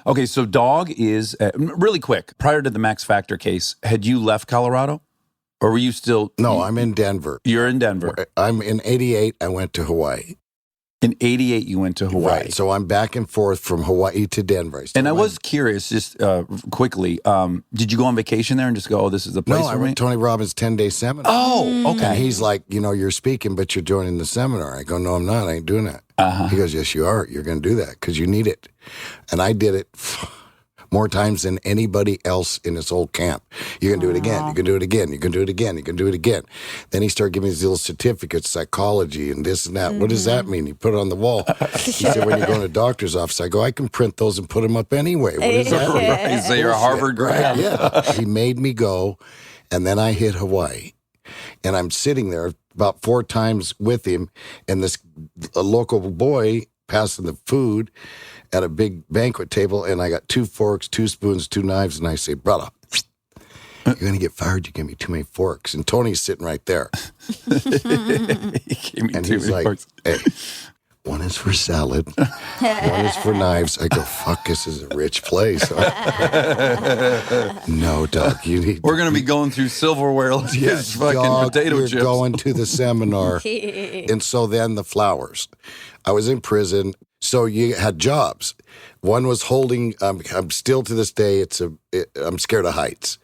Okay, so Dog is, really quick, prior to the Max Factor case, had you left Colorado? Or were you still? No, I'm in Denver. You're in Denver. I'm in 88. I went to Hawaii. In 88, you went to Hawaii. Right. So I'm back and forth from Hawaii to Denver. And I was curious, just quickly, did you go on vacation there and just go, oh, this is the place No, I for me? went to Tony Robbins' 10-day seminar. Oh, okay. And he's like, you're speaking, but you're joining the seminar. I go, no, I'm not. I ain't doing that. He goes, yes, you are. You're going to do that because you need it. And I did it more times than anybody else in this whole camp. You can do it again. You can do it again. You can do it again. You can do it again. Then he started giving me these little certificates, psychology and this and that. What does that mean? He put it on the wall. He said, when you go in a doctor's office, I go, I can print those and put them up anyway. What does that mean? Right. So you're a Harvard grad. Yeah. He made me go, and then I hit Hawaii. And I'm sitting there about 4 times with him, and a local boy passing the food at a big banquet table, and I got 2 forks, 2 spoons, 2 knives, and I say, brother, you're going to get fired. You give me too many forks. And Tony's sitting right there. He gave me And too he's many like, forks. hey, one is for salad, one is for knives. I go, fuck, this is a rich place. No, Doug, you need We're going to be going through silverware like this fucking Dog, potato you're chips. going to the seminar. And so then the flowers. I was in prison, so you had jobs. One was holding, I'm still to this day, I'm scared of heights.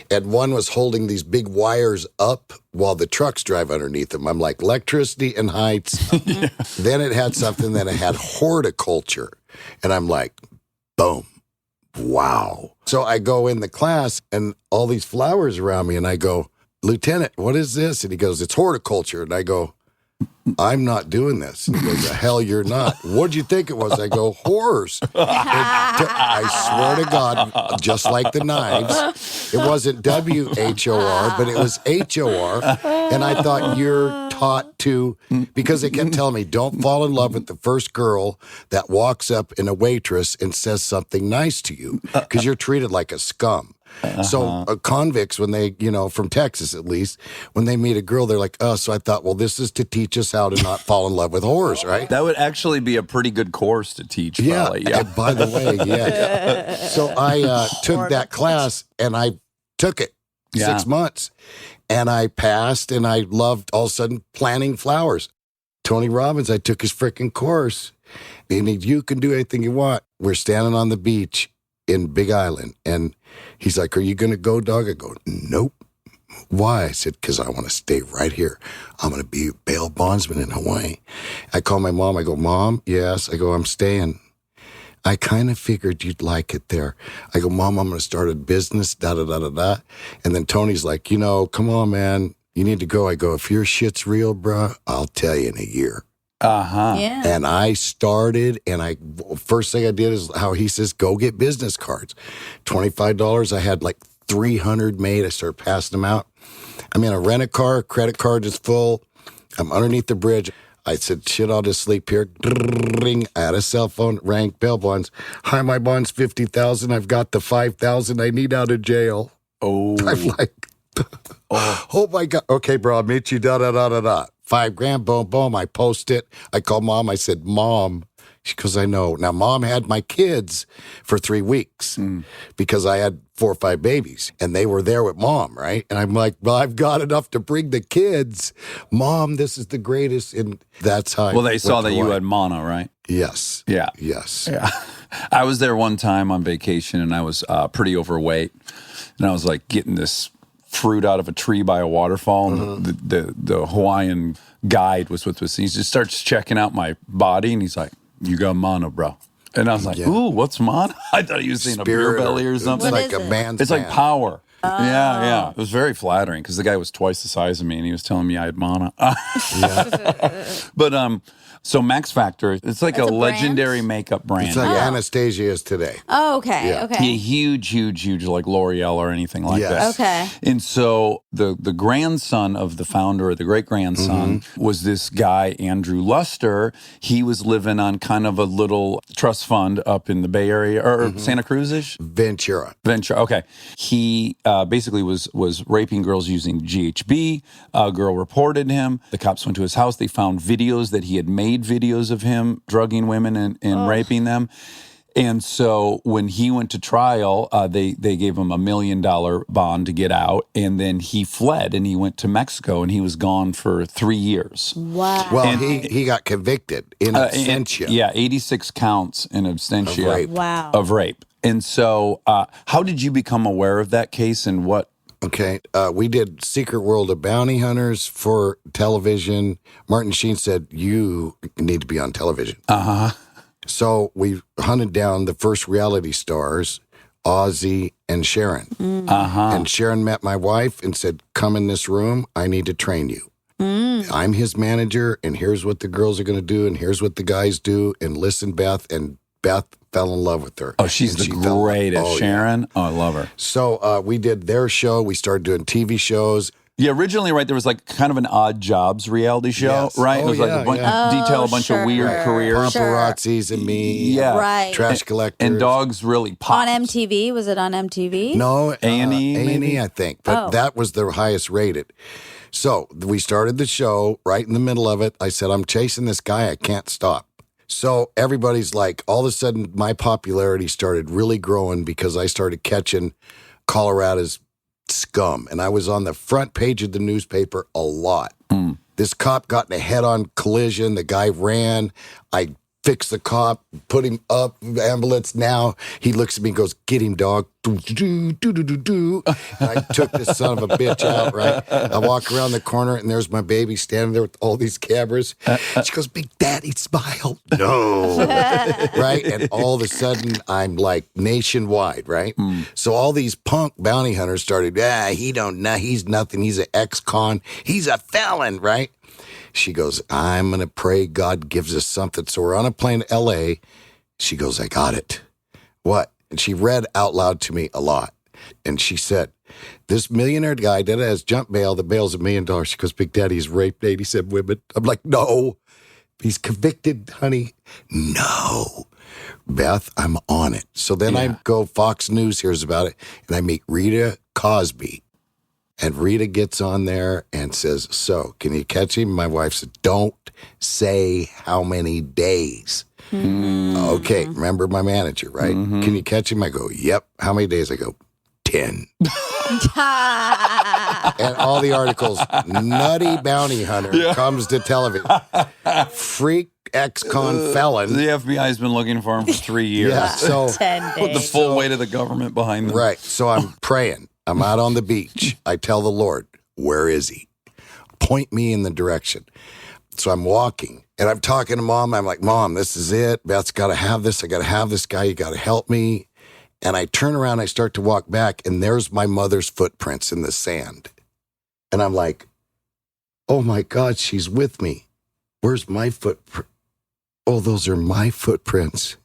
And one was holding these big wires up while the trucks drive underneath them. I'm like, electricity and heights. Yeah. Then it had something that it had horticulture. And I'm like, boom. Wow. So I go in the class and all these flowers around me, and I go, Lieutenant, what is this? And he goes, it's horticulture. And I go, I'm not doing this. And he goes, the hell you're not. What'd you think it was? I go, horrors. I swear to God, just like the knives, it wasn't W-H-O-R, but it was H-O-R. And I thought you're taught to, because they kept telling me, don't fall in love with the first girl that walks up in a waitress and says something nice to you, because you're treated like a scum. So convicts, when they, from Texas at least, when they meet a girl, they're like, oh, so I thought, well, this is to teach us how to not fall in love with whores, right? That would actually be a pretty good course to teach. Yeah. Probably. Yeah. And by the way, yeah. So I took that class, and I took it 6 months, and I passed, and I loved all of a sudden planting flowers. Tony Robbins, I took his freaking course, and you can do anything you want. We're standing on the beach in Big Island, and he's like, are you going to go, dog? I go, nope. Why? I said, because I want to stay right here. I'm going to be a bail bondsman in Hawaii. I call my mom. I go, Mom, yes. I go, I'm staying. I kind of figured you'd like it there. I go, Mom, I'm going to start a business, da-da-da-da-da. And then Tony's like, come on, man. You need to go. I go, if your shit's real, bruh, I'll tell you in a year. Yeah. And I started, and first thing I did is how he says, go get business cards. $25. I had like 300 made. I started passing them out. I'm in a rent-a-car. Credit card is full. I'm underneath the bridge. I said, shit, I'll just sleep here. Ring. I had a cell phone. Rang. Bail bonds. Hi, my bond's $50,000. I've got the $5,000 I need out of jail. Oh. I'm like, oh my God. Okay, bro, I'll meet you, da-da-da-da-da. $5,000, boom, boom. I post it. I called Mom. I said, Mom. She goes, I know. Now, Mom had my kids for 3 weeks because I had 4 or 5 babies, and they were there with Mom, right? And I'm like, well, I've got enough to bring the kids. Mom, this is the greatest. And that's how Well, they saw that you had mono, right? Yes. Yeah. Yes. Yeah. I was there one time on vacation, and I was pretty overweight, and I was like getting this fruit out of a tree by a waterfall, and the Hawaiian guide was with us. He just starts checking out my body, and he's like, you got mono, bro. And I was like, ooh, what's mono? I thought he was saying a beer belly or something. It's like a man's It's like man. power. Yeah. It was very flattering because the guy was twice the size of me, and he was telling me I had mono. But so Max Factor, it's like That's a a legendary makeup brand. It's like Anastasia is today. Oh, okay. Yeah. Okay. Yeah, huge, like L'Oreal or anything like Yes. that. Okay. And so the grandson of the founder, or the great-grandson, was this guy, Andrew Luster. He was living on kind of a little trust fund up in the Bay Area, or Santa Cruz-ish? Ventura. Okay. He basically was raping girls using GHB. A girl reported him. The cops went to his house. They found videos that he had made videos of him drugging women and raping them. And so when he went to trial, they gave him $1 million bond to get out. And then he fled and he went to Mexico and he was gone for 3 years. Wow. Well, he got convicted in absentia. 86 counts in absentia Of rape. Wow. of rape. And so how did you become aware of that case and what? Okay, we did Secret World of Bounty Hunters for television. Martin Sheen said, you need to be on television. Uh-huh. So we hunted down the first reality stars, Ozzy and Sharon. Uh-huh. And Sharon met my wife and said, come in this room. I need to train you. I'm his manager, and here's what the girls are going to do, and here's what the guys do. And listen, Beth. And Beth fell in love with her. Oh, she's And the she fell- greatest. Oh, yeah. Sharon. Oh, I love her. So we did their show. We started doing TV shows. Yeah, originally, right, there was like kind of an Odd Jobs reality show, Yes. right? Oh, it was like yeah, a bunch, yeah. detail a Oh, bunch of sure. weird careers. Sure. Paparazzis and me. Yeah. Right. Trash collectors. And dogs really popped. On MTV? Was it on MTV? No, A&E, maybe? A&E, I think. But that was the highest rated. So we started the show right in the middle of it. I said, I'm chasing this guy. I can't stop. So everybody's like, all of a sudden, my popularity started really growing because I started catching Colorado's scum. And I was on the front page of the newspaper a lot. This cop got in a head-on collision. The guy ran. I fixed the cop, put him up, ambulance. Now he looks at me and goes, get him, dog. And I took this son of a bitch out, right? I walk around the corner, and there's my baby standing there with all these cameras. She goes, Big Daddy, smile. No. Right? And all of a sudden, I'm like nationwide, right? So all these punk bounty hunters started, he don't know. He's nothing. He's an ex-con. He's a felon, right? She goes, I'm going to pray God gives us something. So we're on a plane to L.A. She goes, I got it. What? And she read out loud to me a lot. And she said, this millionaire guy that has jump bail that bails $1 million. She goes, Big Daddy's raped 87 women. I'm like, no. He's convicted, honey. No. Beth, I'm on it. So then I go, Fox News hears about it, and I meet Rita Cosby. And Rita gets on there and says, so, can you catch him? My wife said, don't say how many days. Okay, remember my manager, right? Can you catch him? I go, yep. How many days? I go, 10. And all the articles, nutty bounty hunter comes to television. Freak ex-con felon. The FBI has been looking for him for 3 years. Yeah, so 10 Put the days. full weight of the government behind them. right. So I'm praying. I'm out on the beach. I tell the Lord, where is he? Point me in the direction. So I'm walking and I'm talking to Mom. I'm like, Mom, this is it. Beth's got to have this. I got to have this guy. You got to help me. And I turn around, I start to walk back, and there's my mother's footprints in the sand. And I'm like, oh my God, she's with me. Where's my footprint? Oh, those are my footprints.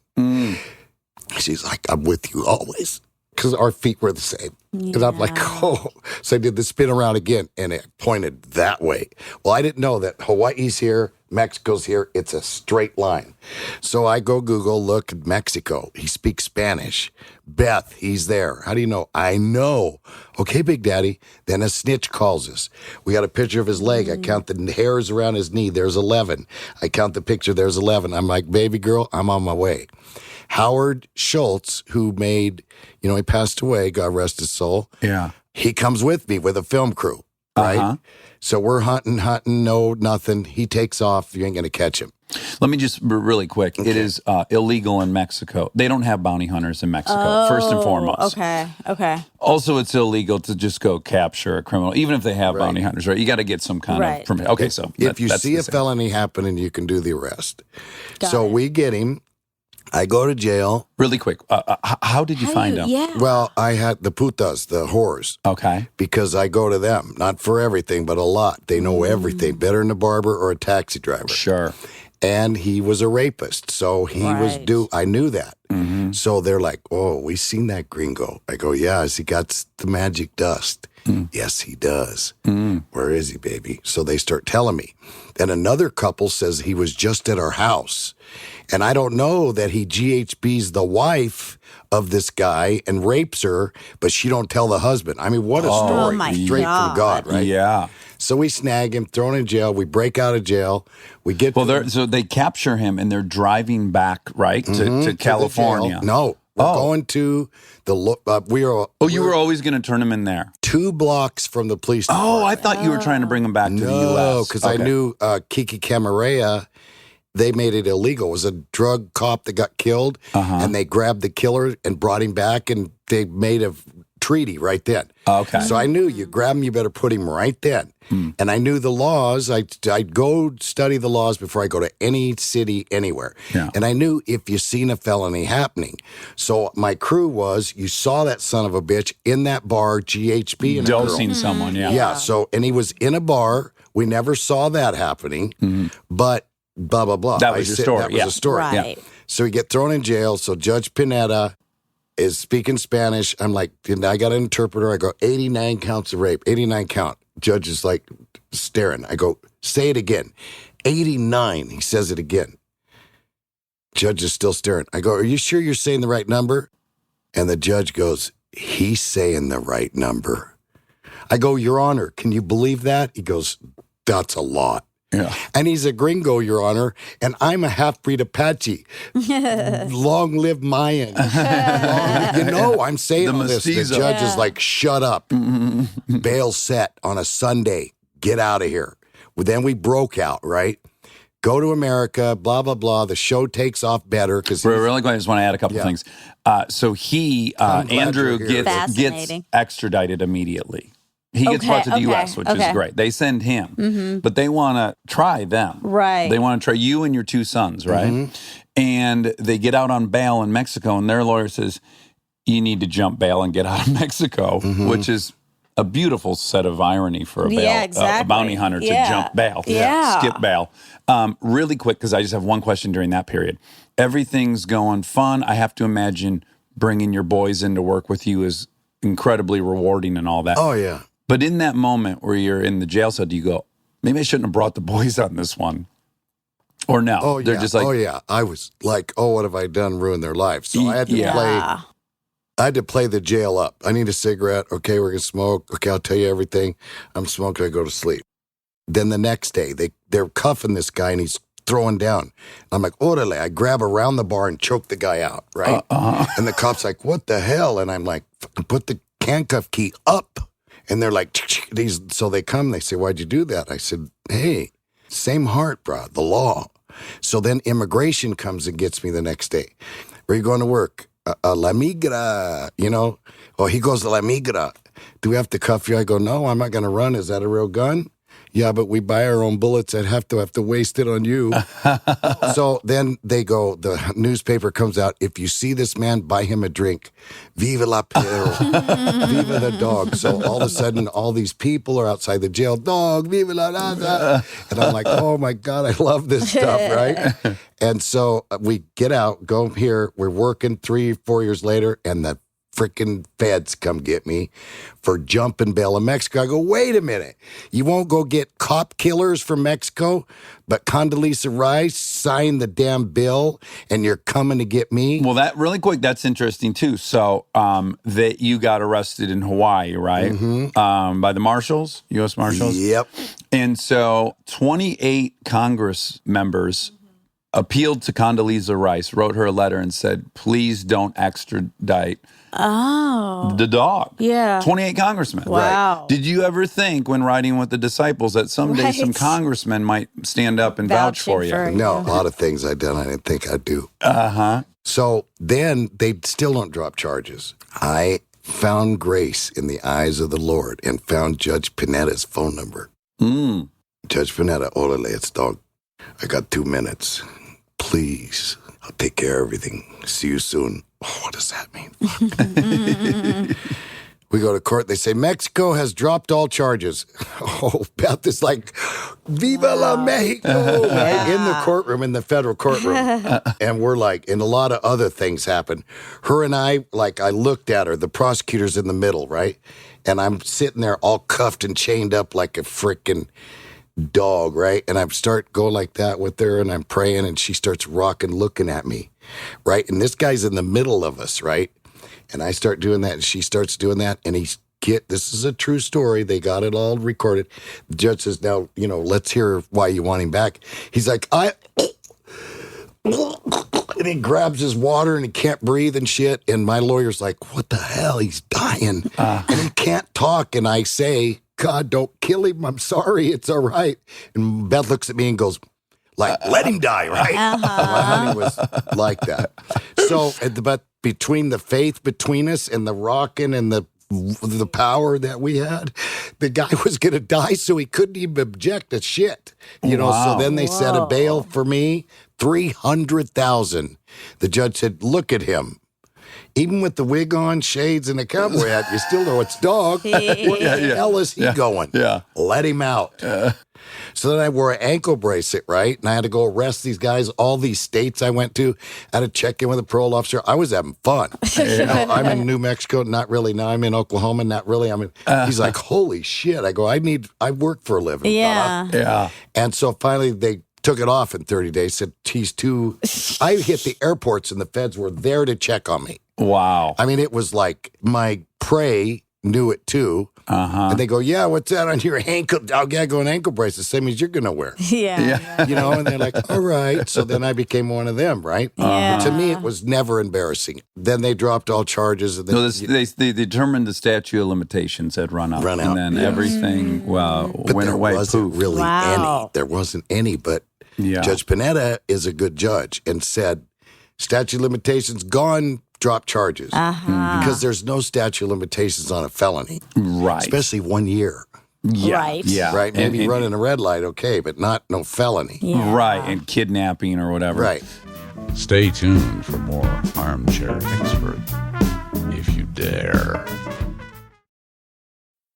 She's like, I'm with you always. Because our feet were the same. Yeah. And I'm like, oh. So I did the spin around again, and it pointed that way. Well, I didn't know that Hawaii's here, Mexico's here. It's a straight line. So I go Google, look at Mexico. He speaks Spanish. Beth, he's there. How do you know? I know. Okay, Big Daddy. Then a snitch calls us. We got a picture of his leg. I count the hairs around his knee. There's 11. I count the picture. There's 11. I'm like, baby girl, I'm on my way. Howard Schultz, who made, he passed away, God rest his soul. Yeah. He comes with me with a film crew, right? Uh-huh. So we're hunting, no, nothing. He takes off. You ain't going to catch him. Let me just really quick. It is illegal in Mexico. They don't have bounty hunters in Mexico, first and foremost. Okay. Also, it's illegal to just go capture a criminal, even if they have bounty hunters, right? You got to get some kind of permit. Okay, so if you that's see the a same. felony happening, you can do the arrest. Got So it. we get him. I go to jail. Really quick, how did you find them? Yeah. Well, I had the putas, the whores, Okay. because I go to them, not for everything, but a lot. They know everything, better than a barber or a taxi driver. Sure. And he was a rapist, so he was Right. due. I knew that. Mm-hmm. So they're like, oh, we seen that gringo. I go, yeah, has he got the magic dust? Yes, he does. Where is he, baby? So they start telling me. Then another couple says he was just at our house. And I don't know that he GHBs the wife of this guy and rapes her, but she don't tell the husband. I mean, what a story. my Straight from God. God, right? Yeah. So we snag him, throw him in jail. We break out of jail. We get so they capture him and they're driving back, right, to California. No, we're going to the you were always going to turn him in there. 2 blocks from the police department. Oh, I thought you were trying to bring him back to the U.S. No, because I knew Kiki Camarena, they made it illegal. It was a drug cop that got killed, and they grabbed the killer and brought him back, and they made a treaty right then. Okay. So I knew you grab him, you better put him right then. And I knew the laws. I'd go study the laws before I go to any city, anywhere. Yeah. And I knew if you seen a felony happening. So my crew was, you saw that son of a bitch in that bar, GHB and dosing someone, Yeah, so, and he was in a bar. We never saw that happening, but blah, blah, blah. That was your story. That was a story. Right. Yeah. So we get thrown in jail. So Judge Pineda is speaking Spanish. I'm like, I got an interpreter. I go, 89 counts of rape, 89 count. Judge is like staring. I go, say it again. 89. He says it again. Judge is still staring. I go, are you sure you're saying the right number? And the judge goes, he's saying the right number. I go, Your Honor, can you believe that? He goes, that's a lot. Yeah. And he's a gringo, Your Honor, and I'm a half-breed Apache. Long live Mayan. I'm saying all this. The judge is like, shut up. Bail set on a Sunday. Get out of here. Well, then we broke out, right? Go to America, blah, blah, blah. The show takes off better. Because really quick, I just want to add a couple things. So Andrew gets extradited immediately. He gets brought to the U.S., which is great. They send him, but they want to try them. Right. They want to try you and your 2 sons, right? And they get out on bail in Mexico, and their lawyer says, you need to jump bail and get out of Mexico, which is a beautiful set of irony for a bounty hunter to jump bail, skip bail. Really quick, because I just have one question during that period. Everything's going fun. I have to imagine bringing your boys in to work with you is incredibly rewarding and all that. Oh, yeah. But in that moment where you're in the jail cell, do you go, maybe I shouldn't have brought the boys on this one? Or no? Oh, They're just like, oh, yeah. I was like, what have I done? Ruined their life. So I had to play the jail up. I need a cigarette. Okay, we're going to smoke. Okay, I'll tell you everything. I'm smoking. I go to sleep. Then the next day, they're cuffing this guy and he's throwing down. I'm like, orale. I grab around the bar and choke the guy out, right? And the cop's like, what the hell? And I'm like, put the handcuff key up. And they're like, so they come, they say, why'd you do that? I said, hey, same heart, bro, the law. So then immigration comes and gets me the next day. Where are you going to work? La Migra, Oh, he goes, La Migra. Do we have to cuff you? I go, no, I'm not going to run. Is that a real gun? Yeah, but we buy our own bullets. I'd have to waste it on you. So then they go, the newspaper comes out. If you see this man, buy him a drink. Viva la perro. Viva the dog. So all of a sudden, all these people are outside the jail. Dog, viva la da. And I'm like, oh my God, I love this stuff, right? And so we get out, go here. We're working 3-4 years later, and the freaking feds come get me for jumping bail in Mexico. I go, wait a minute. You won't go get cop killers from Mexico, but Condoleezza Rice signed the damn bill and you're coming to get me? Well, that really quick, that's interesting too. So that you got arrested in Hawaii, right? By the Marshals, U.S. Marshals? Yep. And so 28 Congress members appealed to Condoleezza Rice, wrote her a letter and said, please don't extradite the dog. Yeah. 28 congressmen. Wow. Right. Did you ever think when riding with the disciples that someday some congressmen might stand up and vouch for you? No, a lot of things I'd done I didn't think I'd do. Uh-huh. So then they still don't drop charges. I found grace in the eyes of the Lord and found Judge Pineda's phone number. Judge Pineda, orale, it's dog. I got 2 minutes. Please, I'll take care of everything. See you soon. Oh, what does that mean? We go to court. They say, Mexico has dropped all charges. Oh, Beth is like, Viva la Mexico! Right? In the courtroom, in the federal courtroom. And we're like, and a lot of other things happen. Her and I looked at her, the prosecutor's in the middle, right? And I'm sitting there all cuffed and chained up like a freaking dog, right? And I start going like that with her and I'm praying and she starts rocking, looking at me, right? And this guy's in the middle of us, right? And I start doing that and she starts doing that and he this is a true story. They got it all recorded. The judge says, now, let's hear why you want him back. He's like, and he grabs his water and he can't breathe and shit. And my lawyer's like, what the hell? He's dying. And he can't talk. And I say, God, don't kill him. I'm sorry. It's all right. And Beth looks at me and goes, let him die, right? My honey was like that. So, but between the faith between us and the rocking and the power that we had, the guy was going to die, so he couldn't even object to shit. So then they set a bail for me, $300,000. The judge said, look at him. Even with the wig on, shades, and a cowboy hat, you still know it's dog. Where the hell is he going? Yeah. Let him out. So then I wore an ankle bracelet, right? And I had to go arrest these guys. All these states I went to, I had to check in with a parole officer. I was having fun. I'm in New Mexico, not really. Now I'm in Oklahoma, not really. He's like, holy shit. I go, I work for a living. Yeah. Yeah. And so finally they took it off in 30 days, said he's too. I hit the airports and the feds were there to check on me. Wow. It was like my prey knew it too. And they go, yeah, what's that on your ankle? Oh, yeah, go an ankle bracelet, same as you're going to wear. Yeah. And they're like, all right. So then I became one of them, right? Yeah. To me, it was never embarrassing. Then they dropped all charges. And They determined the statute of limitations had run out. And then everything but went there away. wasn't really Wow. any. There wasn't any, but Judge Panetta is a good judge and said, statute of limitations gone, drop charges. Because there's no statute of limitations on a felony. Right. Especially 1 year. Yeah. Right. Yeah. Right? Maybe and, running a red light, okay, but no felony. Yeah. Right. And kidnapping or whatever. Right. Stay tuned for more Armchair Expert, if you dare.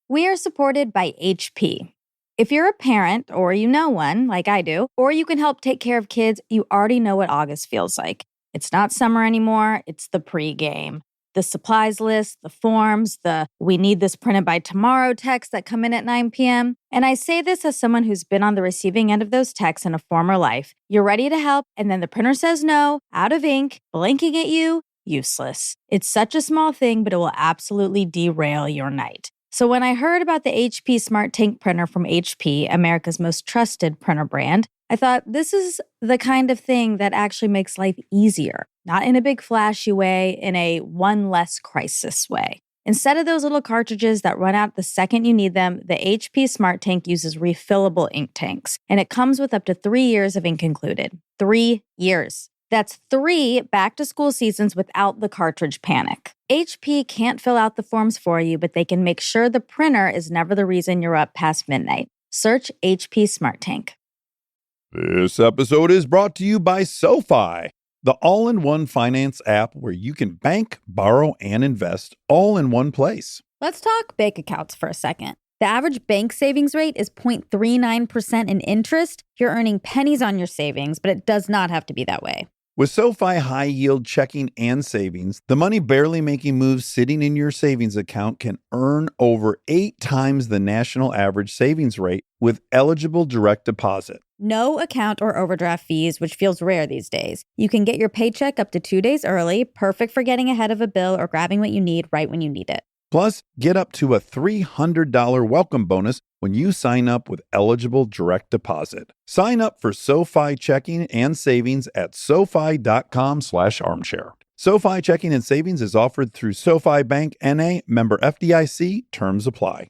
We are supported by HP. If you're a parent or you know one, like I do, or you can help take care of kids, you already know what August feels like. It's not summer anymore, it's the pregame. The supplies list, the forms, the we need this printed by tomorrow texts that come in at 9 p.m. And I say this as someone who's been on the receiving end of those texts in a former life. You're ready to help, and then the printer says no, out of ink, blinking at you, useless. It's such a small thing, but it will absolutely derail your night. So when I heard about the HP Smart Tank printer from HP, America's most trusted printer brand, I thought this is the kind of thing that actually makes life easier, not in a big flashy way, in a one less crisis way. Instead of those little cartridges that run out the second you need them, the HP Smart Tank uses refillable ink tanks, and it comes with up to 3 years of ink included. 3 years. That's 3 back-to-school seasons without the cartridge panic. HP can't fill out the forms for you, but they can make sure the printer is never the reason you're up past midnight. Search HP Smart Tank. This episode is brought to you by SoFi, the all-in-one finance app where you can bank, borrow, and invest all in one place. Let's talk bank accounts for a second. The average bank savings rate is 0.39% in interest. You're earning pennies on your savings, but it does not have to be that way. With SoFi high-yield checking and savings, the money barely making moves sitting in your savings account can earn over 8 times the national average savings rate with eligible direct deposit. No account or overdraft fees, which feels rare these days. You can get your paycheck up to 2 days early, perfect for getting ahead of a bill or grabbing what you need right when you need it. Plus, get up to a $300 welcome bonus when you sign up with eligible direct deposit. Sign up for SoFi checking and savings at SoFi.com/armchair. SoFi checking and savings is offered through SoFi Bank N.A., member FDIC. Terms apply.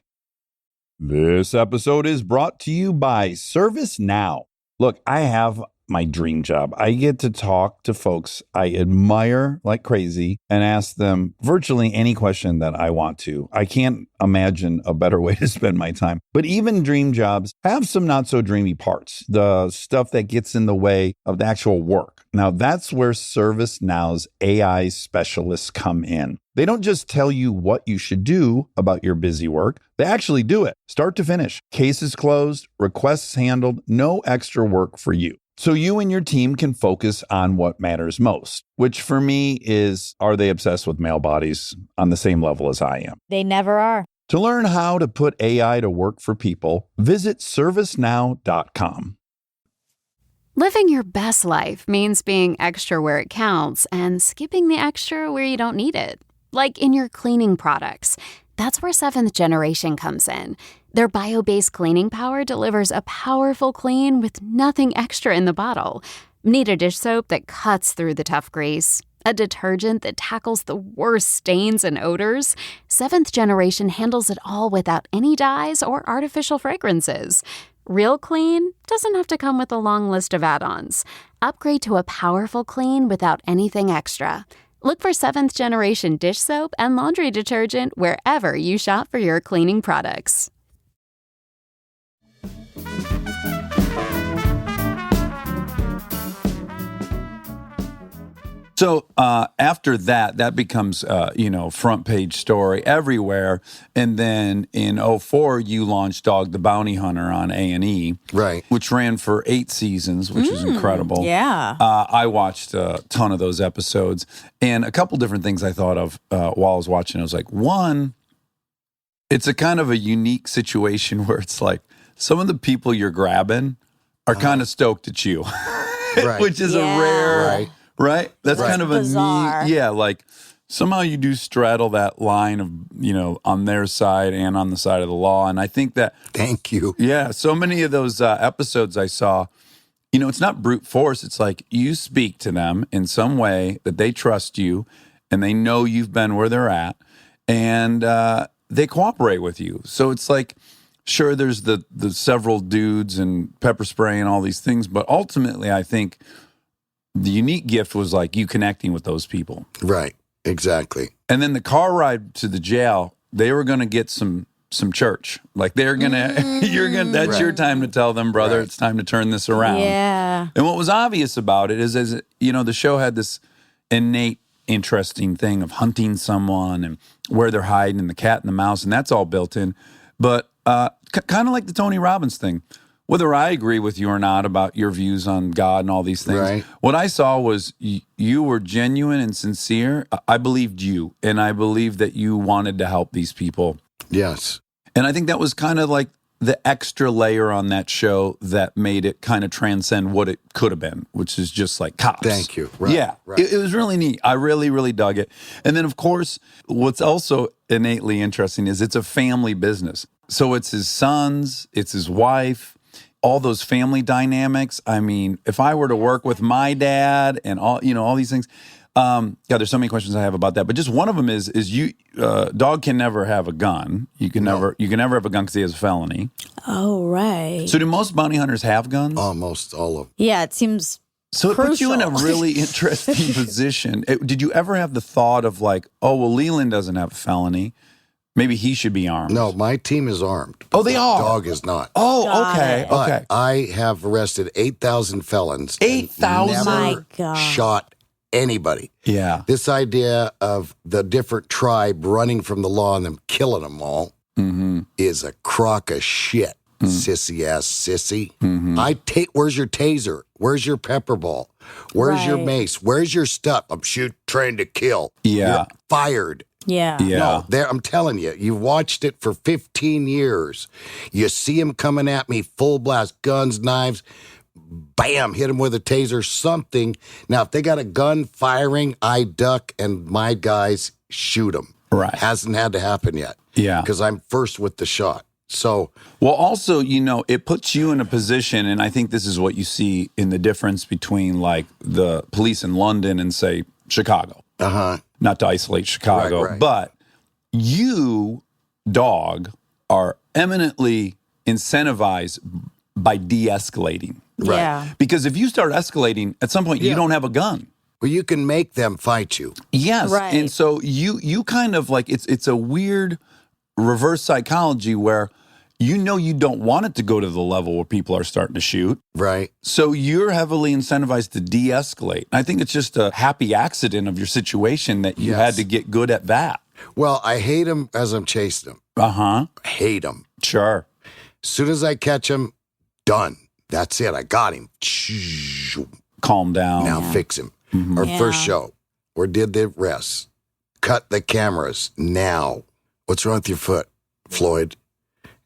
This episode is brought to you by ServiceNow. Look, I have my dream job. I get to talk to folks I admire like crazy and ask them virtually any question that I want to. I can't imagine a better way to spend my time. But even dream jobs have some not so dreamy parts, the stuff that gets in the way of the actual work. Now, that's where ServiceNow's AI specialists come in. They don't just tell you what you should do about your busy work. They actually do it, start to finish. Cases closed, requests handled, no extra work for you. So you and your team can focus on what matters most, which for me is, are they obsessed with male bodies on the same level as I am? They never are. To learn how to put AI to work for people, visit servicenow.com. Living your best life means being extra where it counts and skipping the extra where you don't need it. like in your cleaning products. That's where Seventh Generation comes in. Their bio-based cleaning power delivers a powerful clean with nothing extra in the bottle. Need a dish soap that cuts through the tough grease? A detergent that tackles the worst stains and odors? Seventh Generation handles it all without any dyes or artificial fragrances. Real clean doesn't have to come with a long list of add-ons. Upgrade to a powerful clean without anything extra. Look for Seventh Generation dish soap and laundry detergent wherever you shop for your cleaning products. So after that becomes, front page story everywhere. And then in 2004, you launched Dog the Bounty Hunter on A&E. Right. Which ran for 8 seasons, which was incredible. Yeah. I watched a ton of those episodes. And a couple different things I thought of while I was watching. I was like, one, it's a kind of a unique situation where it's like some of the people you're grabbing are kind of stoked at you. Right. Which is a rare... Right? That's kind of bizarre. a neat, like somehow you do straddle that line of, on their side and on the side of the law. And I think that. Thank you. Yeah. So many of those episodes I saw, it's not brute force. It's like you speak to them in some way that they trust you and they know you've been where they're at and they cooperate with you. So it's like, sure, there's the several dudes and pepper spray and all these things. But ultimately, I think the unique gift was like you connecting with those people. Right. Exactly. And then the car ride to the jail, they were going to get some church. Like they're going to, that's your time to tell them, brother, it's time to turn this around. Yeah. And what was obvious about it is, the show had this innate, interesting thing of hunting someone and where they're hiding and the cat and the mouse. And that's all built in. But kind of like the Tony Robbins thing. Whether I agree with you or not about your views on God and all these things, what I saw was you were genuine and sincere. I believed you, and I believed that you wanted to help these people. Yes. And I think that was kind of like the extra layer on that show that made it kind of transcend what it could have been, which is just like cops. Thank you. Right. Yeah, Right. It was really neat. I really, really dug it. And then, of course, what's also innately interesting is it's a family business. So it's his sons, it's his wife, all those family dynamics. I mean, if I were to work with my dad and all these things, God, there's so many questions I have about that. But just one of them is you, dog can never have a gun. You can never have a gun because he has a felony. Oh, right. So do most bounty hunters have guns? Almost all of them. Yeah, it seems So it puts you in a crucial. really interesting position. Did you ever have the thought of like, oh, well, Leland doesn't have a felony. Maybe he should be armed. No, my team is armed. Oh, they are? Dog is not. Oh, Got okay. it. But Okay. I have arrested 8,000 felons. and 8,000? My Never God. shot anybody. Yeah. This idea of the different tribe running from the law and them killing them all is a crock of shit. Sissy ass sissy. Where's your taser? Where's your pepper ball? Where's your Right. mace? Where's your stuff? I'm trained to kill. Yeah. You're fired. Yeah. Yeah. No, I'm telling you, you've watched it for 15 years. You see him coming at me, full blast, guns, knives, bam, hit him with a taser, something. Now, if they got a gun firing, I duck and my guys shoot them. Right. Hasn't had to happen yet. Yeah. Because I'm first with the shot. So, Well, also, it puts you in a position, and I think this is what you see in the difference between like the police in London and say Chicago. Not to isolate Chicago, Right. but you, dog, are eminently incentivized by de-escalating. Yeah. Because if you start escalating, at some point you don't have a gun. well, you can make them fight you. Yes. Right. And so you kind of like it's a weird reverse psychology where you don't want it to go to the level where people are starting to shoot. Right. So you're heavily incentivized to de-escalate. I think it's just a happy accident of your situation that you had to get good at that. Well, I hate them as I'm chasing them. Uh-huh. Hate them. Sure. As soon as I catch him, done. That's it. I got him. Calm down. Now fix him. Our first show. Or did the rest. Cut the cameras. Now. What's wrong with your foot, Floyd?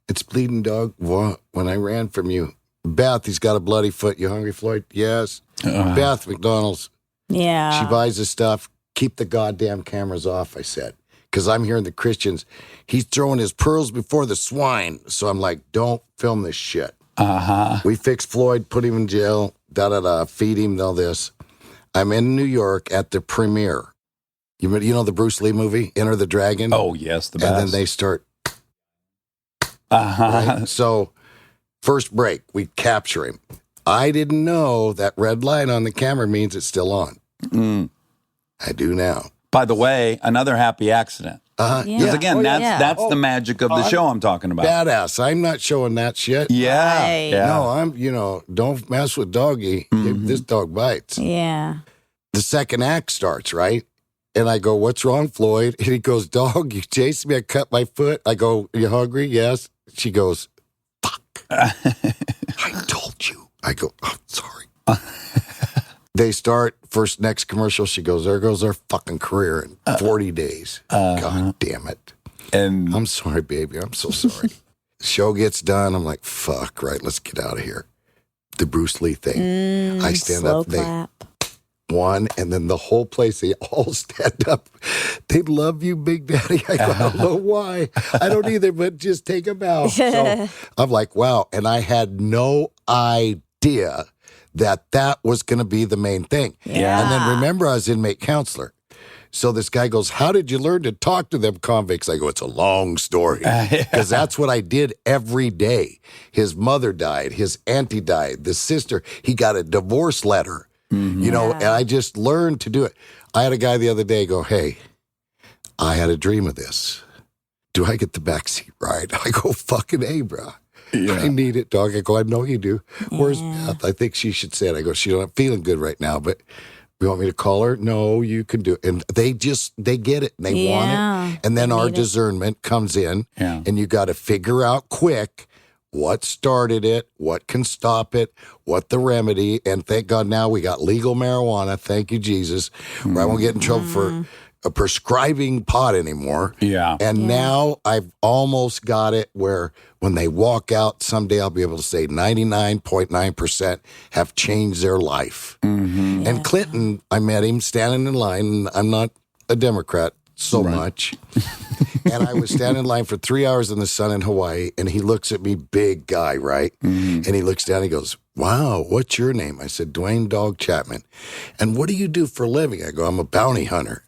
It's bleeding, dog. What? When I ran from you. Beth, he's got a bloody foot. You hungry, Floyd? Yes. Beth, McDonald's. Yeah. She buys the stuff. keep the goddamn cameras off, I said. Because I'm hearing the Christians, he's throwing his pearls before the swine. So I'm like, don't film this shit. We fixed Floyd, put him in jail, feed him, all this. I'm in New York at the premiere. You know the Bruce Lee movie, Enter the Dragon? Oh, yes, the best. And then they start. Right? So first break, we capture him. I didn't know that red light on the camera means it's still on. I do now. By the way, another happy accident. Yeah. Because again, that's the magic of the show I'm talking about. Badass. I'm not showing that shit. Yeah. Right. Yeah. No, don't mess with doggy. This dog bites. Yeah. The second act starts, right? And I go, what's wrong, Floyd? And he goes, dog, you chased me. I cut my foot. I go, you hungry? Yes. She goes, fuck. I told you. I go, I'm sorry. They start, next commercial, she goes, there goes our fucking career in 40 days. God damn it. And I'm sorry, baby. I'm so sorry. Show gets done. I'm like, fuck, right, let's get out of here. The Bruce Lee thing. I stand slow up. clap. One, and then the whole place, they all stand up. They love you, Big Daddy. I go, I don't know why. I don't either, but just take them out. So I'm like, wow. And I had no idea that was going to be the main thing. Yeah. And then remember, I was inmate counselor. So this guy goes, how did you learn to talk to them convicts? I go, it's a long story. Because that's what I did every day. His mother died. His auntie died. The sister, he got a divorce letter. And I just learned to do it. I had a guy the other day go, hey, I had a dream of this. Do I get the backseat ride? I go, fucking A, bro. Yeah. I need it, dog. I go, I know you do. Where's Beth? I think she should say it. I go, she's not feeling good right now, but you want me to call her? No, you can do it. And they get it and they want it. And then our discernment comes in and you got to figure out quick what started it, what can stop it, what the remedy. And thank God now we got legal marijuana. Thank you, Jesus. Where I won't get in trouble for prescribing pot anymore. Yeah. And now I've almost got it where when they walk out, someday I'll be able to say 99.9% have changed their life. And Clinton, I met him standing in line, and I'm not a Democrat so much. And I was standing in line for 3 hours in the sun in Hawaii, and he looks at me, big guy, right? And he looks down, he goes, wow, what's your name? I said, Duane Dog Chapman. And what do you do for a living? I go, I'm a bounty hunter.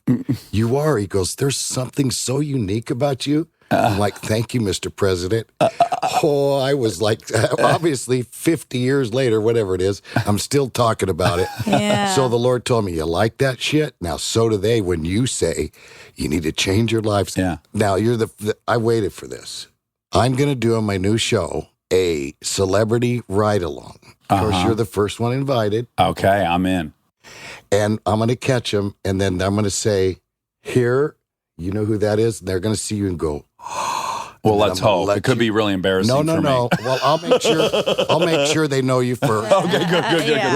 You are? He goes, there's something so unique about you. I'm like, thank you, Mr. President. I was like, obviously 50 years later, whatever it is, I'm still talking about it. So the Lord told me, you like that shit? Now, so do they when you say you need to change your lives. Now, you're I waited for this. I'm going to do on my new show a celebrity ride-along. Of course, you're the first one invited. Okay, I'm in. And I'm going to catch them, and then I'm going to say, here, you know who that is? And they're going to see you and go, well, let's hope. It could be really embarrassing for me. No. Well, I'll make sure they know you first. Okay, good.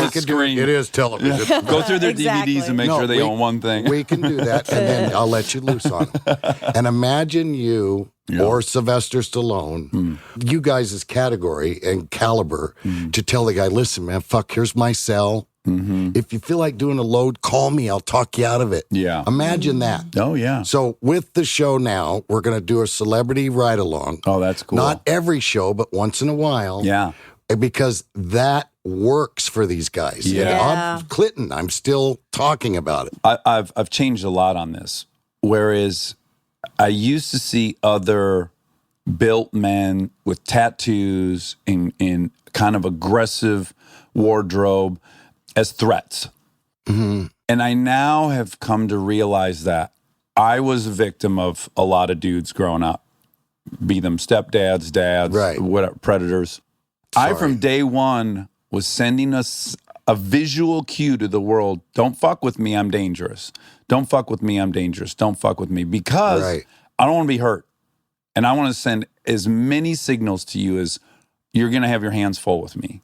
We can do it. It is television. Go through their DVDs and make sure they own one thing. We can do that, and then I'll let you loose on them. And imagine you or Sylvester Stallone, you guys' category and caliber, to tell the guy, listen, man, fuck, here's my cell. If you feel like doing a load, call me. I'll talk you out of it. Yeah. Imagine that. Oh, yeah. So with the show now, we're going to do a celebrity ride-along. Oh, that's cool. Not every show, but once in a while. Yeah. Because that works for these guys. Yeah. Clinton, I'm still talking about it. I've changed a lot on this. Whereas I used to see other built men with tattoos in kind of aggressive wardrobe as threats. And I now have come to realize that I was a victim of a lot of dudes growing up, be them stepdads, dads, whatever, predators. I, from day one, was sending us a visual cue to the world. Don't fuck with me, I'm dangerous. Don't fuck with me, I'm dangerous. Don't fuck with me. Because I don't want to be hurt. And I want to send as many signals to you as you're going to have your hands full with me.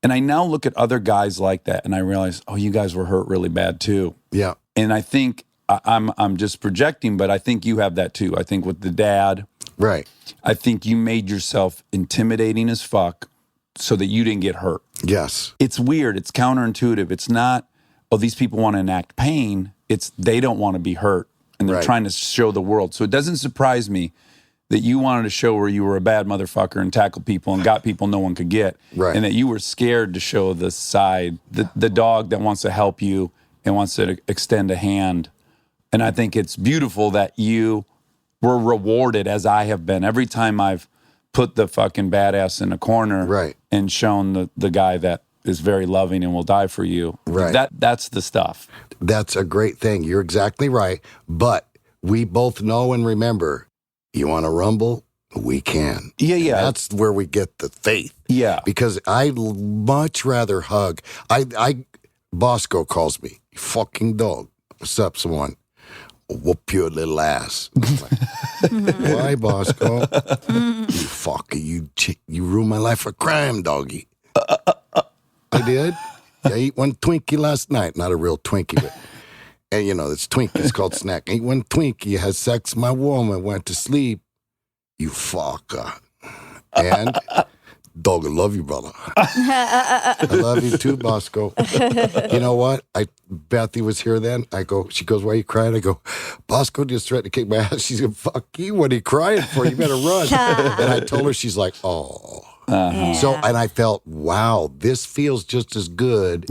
And I now look at other guys like that, and I realize, oh, you guys were hurt really bad too. Yeah. And I think I'm just projecting, but I think you have that too. I think with the dad, I think you made yourself intimidating as fuck so that you didn't get hurt. Yes. It's weird. It's counterintuitive. It's not, oh, these people want to enact pain. It's they don't want to be hurt, and they're trying to show the world. So it doesn't surprise me that you wanted to show where you were a bad motherfucker and tackle people and got people no one could get, and that you were scared to show the side, the dog that wants to help you and wants to extend a hand. And I think it's beautiful that you were rewarded, as I have been, every time I've put the fucking badass in a corner and shown the guy that is very loving and will die for you. That's the stuff. That's a great thing. You're exactly right. But we both know and remember, you want to rumble? We can. Yeah. That's where we get the faith. Yeah. Because I'd much rather hug. Bosco calls me, you fucking dog. What's up, someone? Whoop your little ass. Like, why, Bosco? You fucker, you ruined my life for crime, doggy. I did. I ate one Twinkie last night. Not a real Twinkie, but and it's Twinkie. It's called snack. Ate one Twinkie. Had sex with my woman. Went to sleep. You fucker. And dog, I love you, brother. I love you too, Bosco. You know what? Bethy was here then. She goes, why are you crying? I go, Bosco just threatened to kick my ass. She's like, fuck you. What are you crying for? You better run. And I told her, she's like, oh. So, and I felt, wow, this feels just as good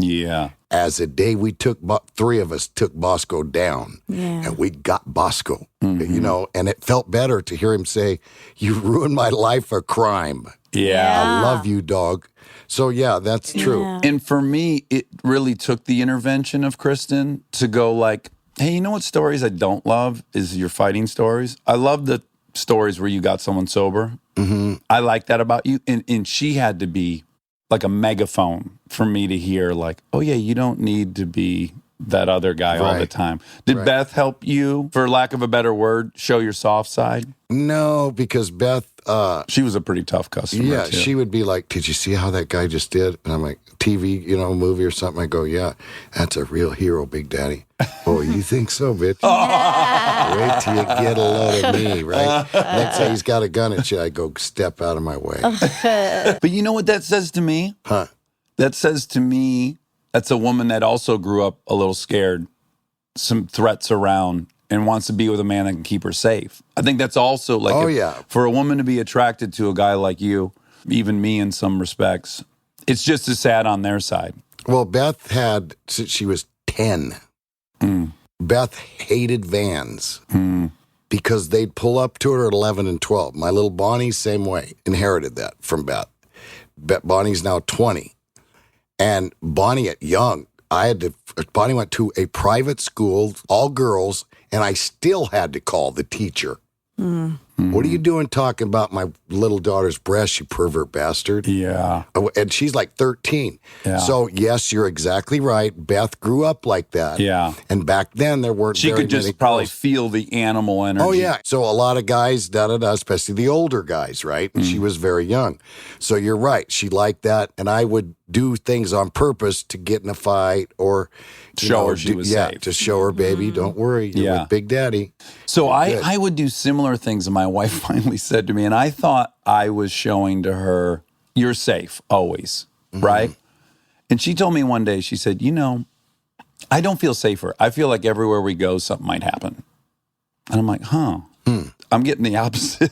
as the day we took, three of us took Bosco down. And we got Bosco, and it felt better to hear him say, you ruined my life for crime. I love you, dog. So, yeah, that's true. And for me, it really took the intervention of Kristen to go like, hey, you know what stories I don't love is your fighting stories. I love the stories where you got someone sober. I like that about you. And she had to be like a megaphone for me to hear like, oh, yeah, you don't need to be that other guy all the time. Did Beth help you, for lack of a better word, show your soft side? No, because Beth... she was a pretty tough customer, yeah, too. She would be like, did you see how that guy just did? And I'm like, TV, movie or something. I go, yeah, that's a real hero, Big Daddy. Oh, you think so, bitch? Wait till you get a load of me, right? Next time he's got a gun at you, I go, step out of my way. But you know what that says to me? That says to me, that's a woman that also grew up a little scared, some threats around, and wants to be with a man that can keep her safe. I think that's also like, for a woman to be attracted to a guy like you, even me in some respects, it's just as sad on their side. Well, Beth had, since she was 10, Beth hated vans because they'd pull up to her at 11 and 12. My little Bonnie, same way, inherited that from Beth. Bonnie's now 20. And Bonnie at young, Bonnie went to a private school, all girls, and I still had to call the teacher. What are you doing talking about my little daughter's breast, you pervert bastard? Yeah. And she's like 13. Yeah. So, yes, you're exactly right. Beth grew up like that. Yeah. And back then, there weren't She could just probably feel the animal energy. Oh, yeah. So, a lot of guys, especially the older guys, right? And she was very young. So, you're right. She liked that. And I would do things on purpose to get in a fight or... show her she was safe. To show her, baby, don't worry. You're with Big Daddy. So I would do similar things, and my wife finally said to me, and I thought I was showing to her, you're safe, always, right? And she told me one day, she said, I don't feel safer. I feel like everywhere we go, something might happen. And I'm like, I'm getting the opposite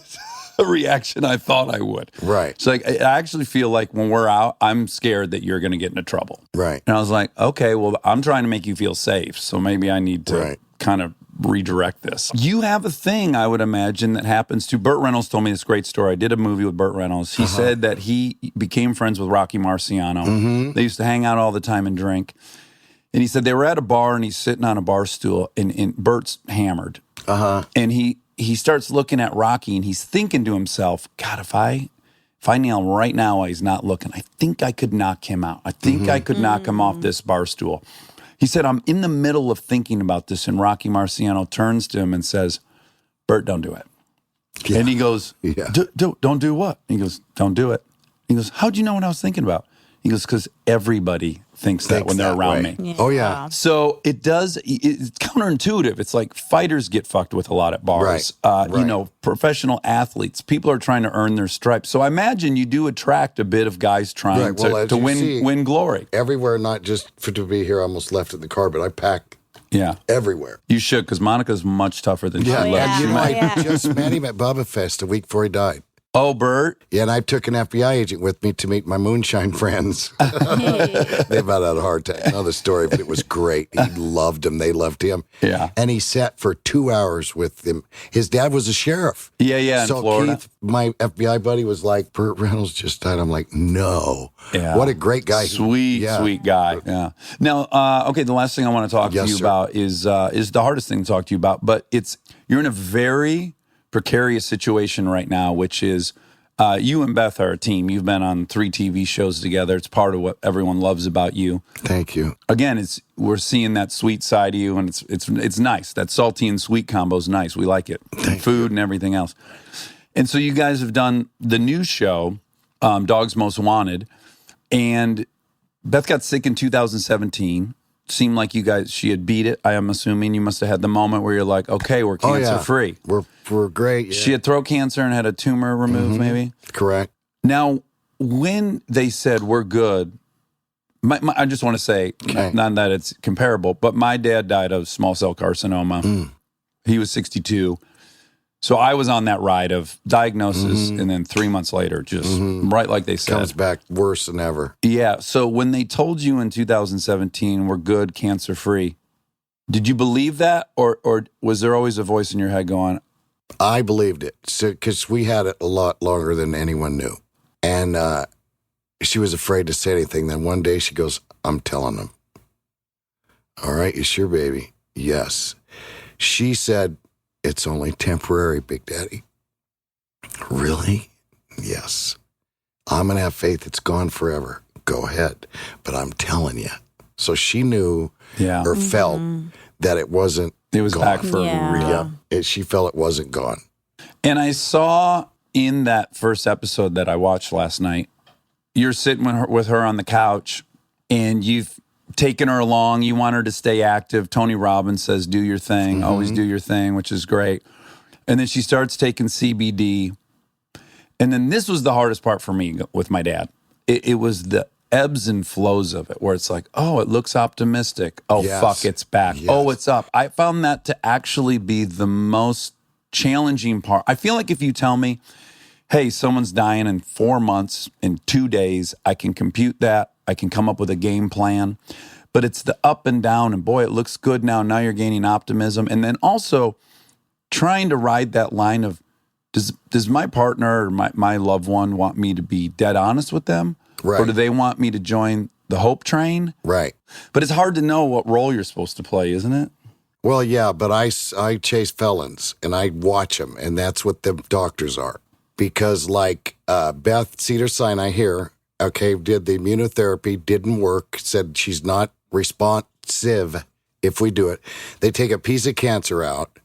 reaction I thought I would. Right. So I actually feel like when we're out, I'm scared that you're going to get into trouble. Right. And I was like, okay, well, I'm trying to make you feel safe. So maybe I need to kind of redirect this. You have a thing, I would imagine, that happens to... Burt Reynolds told me this great story. I did a movie with Burt Reynolds. He said that he became friends with Rocky Marciano. They used to hang out all the time and drink. And he said they were at a bar and he's sitting on a bar stool and Burt's hammered. And he starts looking at Rocky and he's thinking to himself, God, if I nail him right now while he's not looking, I think I could knock him out. I think I could knock him off this bar stool. He said, I'm in the middle of thinking about this, and Rocky Marciano turns to him and says, Burt, don't do it. Yeah. And he goes, don't do what? He goes, don't do it. He goes, how'd you know what I was thinking about? He goes, because everybody thinks that when they're around me. Yeah. Oh, yeah. So it's counterintuitive. It's like fighters get fucked with a lot at bars. Professional athletes, people are trying to earn their stripes. So I imagine you do attract a bit of guys trying to win glory. Everywhere, not just to be here, I almost left it in the car, but I pack Yeah. Everywhere. You should, because Monica's much tougher than she Yeah, looks. and She you know, might- I just met him at Bubba Fest a week before he died. Oh, Bert? Yeah, and I took an FBI agent with me to meet my moonshine friends. They about had a hard time. Another story, but it was great. He loved him. They loved him. Yeah. And he sat for 2 hours with him. His dad was a sheriff. Yeah, in So Florida. Keith, my FBI buddy, was like, Burt Reynolds just died. I'm like, no. Yeah. What a great guy. Sweet guy. Yeah. Now, okay, the last thing I want to talk to you sir. about is the hardest thing to talk to you about, but you're in a very precarious situation right now, which is you and Beth are a team. You've been on 3 TV shows together. It's part of what everyone loves about you. Thank you. Again, we're seeing that sweet side of you, and it's nice. That salty and sweet combo is nice. We like it. Food and everything else. And so you guys have done the new show, Dogs Most Wanted, and Beth got sick in 2017. Seemed like she had beat it. I am assuming you must have had the moment where you're like, okay, we're cancer free. We're great. Yeah. She had throat cancer and had a tumor removed, maybe? Correct. Now, when they said we're good, I just want to say, not that it's comparable, but my dad died of small cell carcinoma. He was 62. So I was on that ride of diagnosis, and then 3 months later, just right like they said. Comes back worse than ever. Yeah. So when they told you in 2017, we're good, cancer-free, did you believe that? Or was there always a voice in your head going, I believed it, because we had it a lot longer than anyone knew. And she was afraid to say anything. Then one day she goes, I'm telling them. All right, you sure, baby? Yes. She said, it's only temporary, Big Daddy. Really? Yes. I'm going to have faith it's gone forever. Go ahead. But I'm telling you. So she knew or felt that it wasn't it was gone. back for real. She felt it wasn't gone. And I saw in that first episode that I watched last night, you're sitting with her on the couch, and you've taken her along. You want her to stay active. Tony Robbins says, do your thing, always do your thing, which is great. And then she starts taking CBD. And then this was the hardest part for me with my dad. It was the ebbs and flows of it, where it's like, oh, it looks optimistic. Oh, fuck, it's back. Yes. Oh, it's up. I found that to actually be the most challenging part. I feel like if you tell me, hey, someone's dying in 4 months, in 2 days, I can compute that. I can come up with a game plan. But it's the up and down, and boy, it looks good now. Now you're gaining optimism. And then also trying to ride that line of, does my partner or my loved one want me to be dead honest with them? Right. Or do they want me to join the hope train? Right. But it's hard to know what role you're supposed to play, isn't it? Well, yeah, but I chase felons, and I watch them, and that's what the doctors are. Because like Beth Cedars-Sinai here, okay, did the immunotherapy, didn't work, said she's not responsive if we do it. They take a piece of cancer out,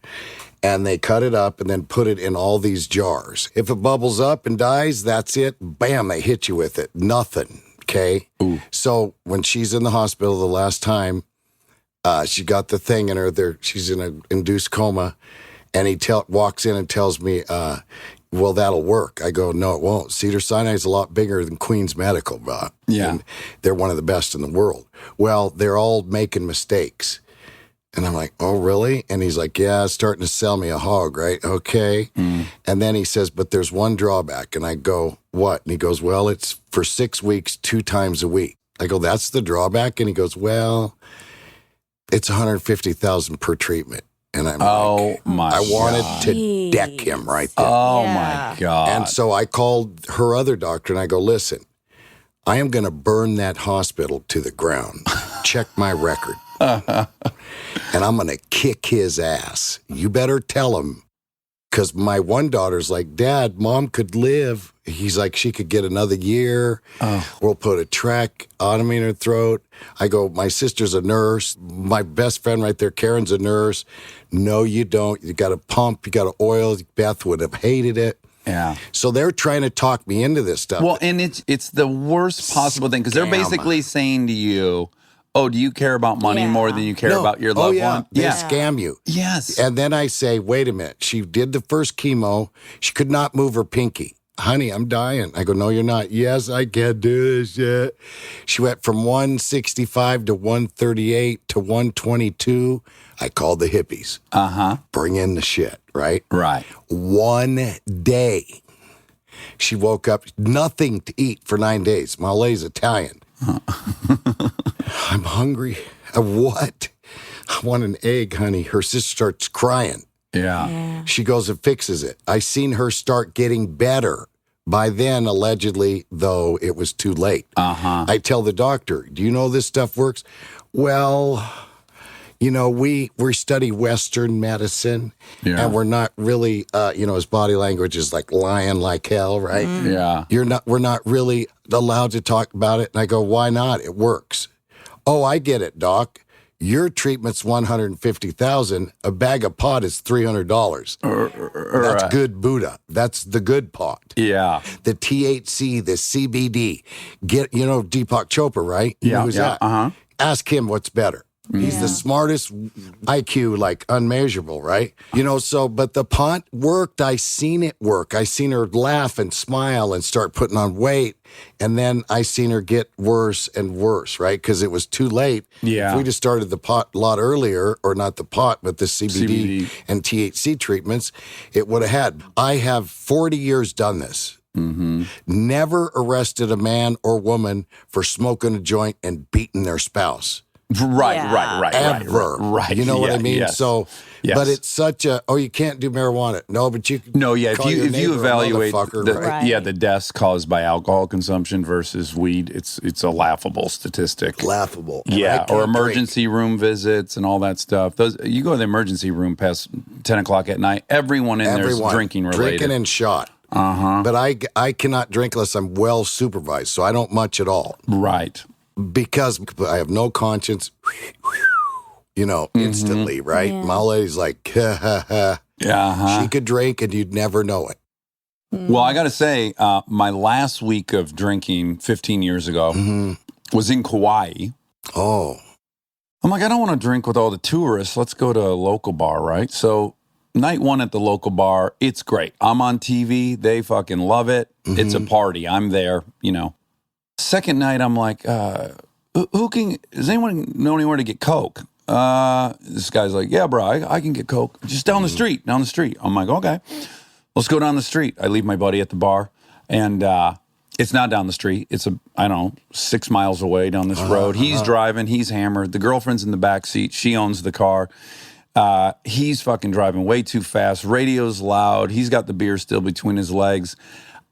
and they cut it up and then put it in all these jars. If it bubbles up and dies, that's it. Bam, they hit you with it. Nothing, okay? Ooh. So when she's in the hospital the last time, she got the thing in her. She's in an induced coma, and he walks in and tells me, well, that'll work. I go, no, it won't. Cedars-Sinai is a lot bigger than Queens Medical, bro. Yeah. And they're one of the best in the world. Well, they're all making mistakes. And I'm like, oh, really? And he's like, yeah, starting to sell me a hog, right? Okay. And then he says, but there's one drawback. And I go, what? And he goes, well, it's for 6 weeks, 2 times a week. I go, that's the drawback? And he goes, well, it's $150,000 per treatment. And I'm like, I wanted to deck him right there. Oh, my God. And so I called her other doctor and I go, listen, I am going to burn that hospital to the ground. Check my record. And I'm going to kick his ass. You better tell him. Because my one daughter's like, Dad, Mom could live. He's like, she could get another year. We'll put a tracheotomy in her throat. I go, my sister's a nurse. My best friend right there, Karen's a nurse. No, you don't. You got to pump. You got to oil. Beth would have hated it. Yeah. So they're trying to talk me into this stuff. Well, and it's the worst possible thing, because they're basically saying to you, oh, do you care about money more than you care about your loved one? They scam you. Yes. And then I say, wait a minute. She did the first chemo. She could not move her pinky. honey, I'm dying. I go, no, you're not. Yes, I can't do this yet. She went from 165 to 138 to 122. I called the hippies. Bring in the shit, right? Right. One day, she woke up, nothing to eat for 9 days. My lady's Italian. I'm hungry. What? I want an egg, honey. Her sister starts crying. Yeah. She goes and fixes it. I seen her start getting better. By then, allegedly, though, it was too late. I tell the doctor, do you know this stuff works? Well, you know, we study Western medicine, and we're not really, his body language is like lying like hell, right? Yeah. We're not really allowed to talk about it. And I go, why not? It works. Oh, I get it, doc. Your treatment's $150,000. A bag of pot is $300. That's good Buddha. That's the good pot. Yeah. The THC, the CBD. Deepak Chopra, right? Yeah. Who's that? Ask him what's better. He's the smartest, IQ, like unmeasurable, right? But the pot worked. I seen it work. I seen her laugh and smile and start putting on weight. And then I seen her get worse and worse, right? Because it was too late. Yeah. If we just started the pot a lot earlier, or not the pot, but the CBD and THC treatments, it would have had. I have 40 years done this. Never arrested a man or woman for smoking a joint and beating their spouse. Right. Ever. Right. You know what I mean? Yes. So, but it's such a, you can't do marijuana. No, but you can. No, yeah. If you evaluate the deaths caused by alcohol consumption versus weed, it's a laughable statistic. Laughable. Yeah. Or emergency room visits and all that stuff. You go to the emergency room past 10 o'clock at night, everyone in there is drinking related. Drinking and shot. But I cannot drink unless I'm well supervised, so I don't much at all. Right. Because I have no conscience, instantly, right? Yeah. My lady's like, she could drink and you'd never know it. Well, I got to say, my last week of drinking 15 years ago was in Kauai. Oh. I'm like, I don't want to drink with all the tourists. Let's go to a local bar, right? So night one at the local bar, it's great. I'm on TV. They fucking love it. It's a party. I'm there, Second night, I'm like, does anyone know anywhere to get Coke? This guy's like, yeah, bro, I can get Coke. Just down the street. I'm like, okay, let's go down the street. I leave my buddy at the bar, and it's not down the street. It's 6 miles away down this road. He's driving. He's hammered. The girlfriend's in the back seat. She owns the car. He's fucking driving way too fast. Radio's loud. He's got the beer still between his legs.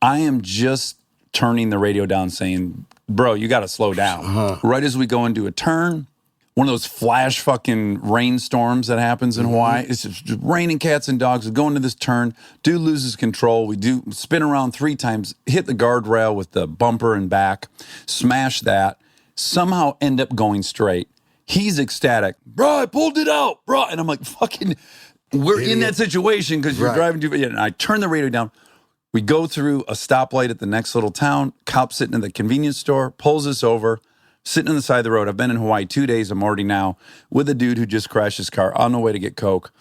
I am just turning the radio down saying, bro, you got to slow down. Right as we go into a turn, one of those flash fucking rainstorms that happens in Hawaii. It's just raining cats and dogs. We go into this turn. Dude loses control. We do spin around 3 times, hit the guardrail with the bumper and back, smash that, somehow end up going straight. He's ecstatic. Bro, I pulled it out, bro. And I'm like, fucking, we're in that situation because you're driving too fast. And I turn the radio down. We go through a stoplight at the next little town. Cop sitting in the convenience store, pulls us over, sitting on the side of the road. I've been in Hawaii 2 days. I'm already now with a dude who just crashed his car on the way to get Coke.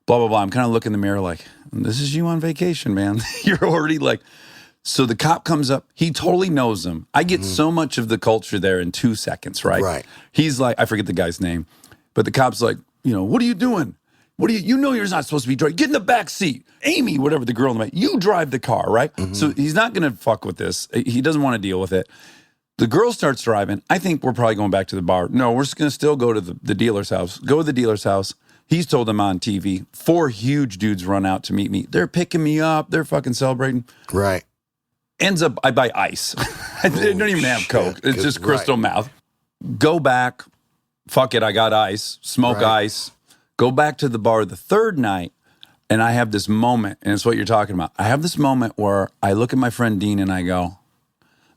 Blah, blah, blah. I'm kind of looking in the mirror like, this is you on vacation, man. You're already like, so the cop comes up. He totally knows him. I get so much of the culture there in 2 seconds, right? Right. He's like, I forget the guy's name, but the cop's like, what are you doing? You're not supposed to be driving. Get in the back seat. Amy, whatever the girl in the back, you drive the car, right? So he's not going to fuck with this. He doesn't want to deal with it. The girl starts driving. I think we're probably going back to the bar. No, we're just going to still go to the dealer's house. Go to the dealer's house. He's told them on TV. 4 huge dudes run out to meet me. They're picking me up. They're fucking celebrating. Right. Ends up, I buy ice. They don't even have Coke. It's just crystal mouth. Go back. Fuck it. I got ice. Smoke ice. Go back to the bar the third night, and I have this moment, and it's what you're talking about. I have this moment where I look at my friend Dean and I go,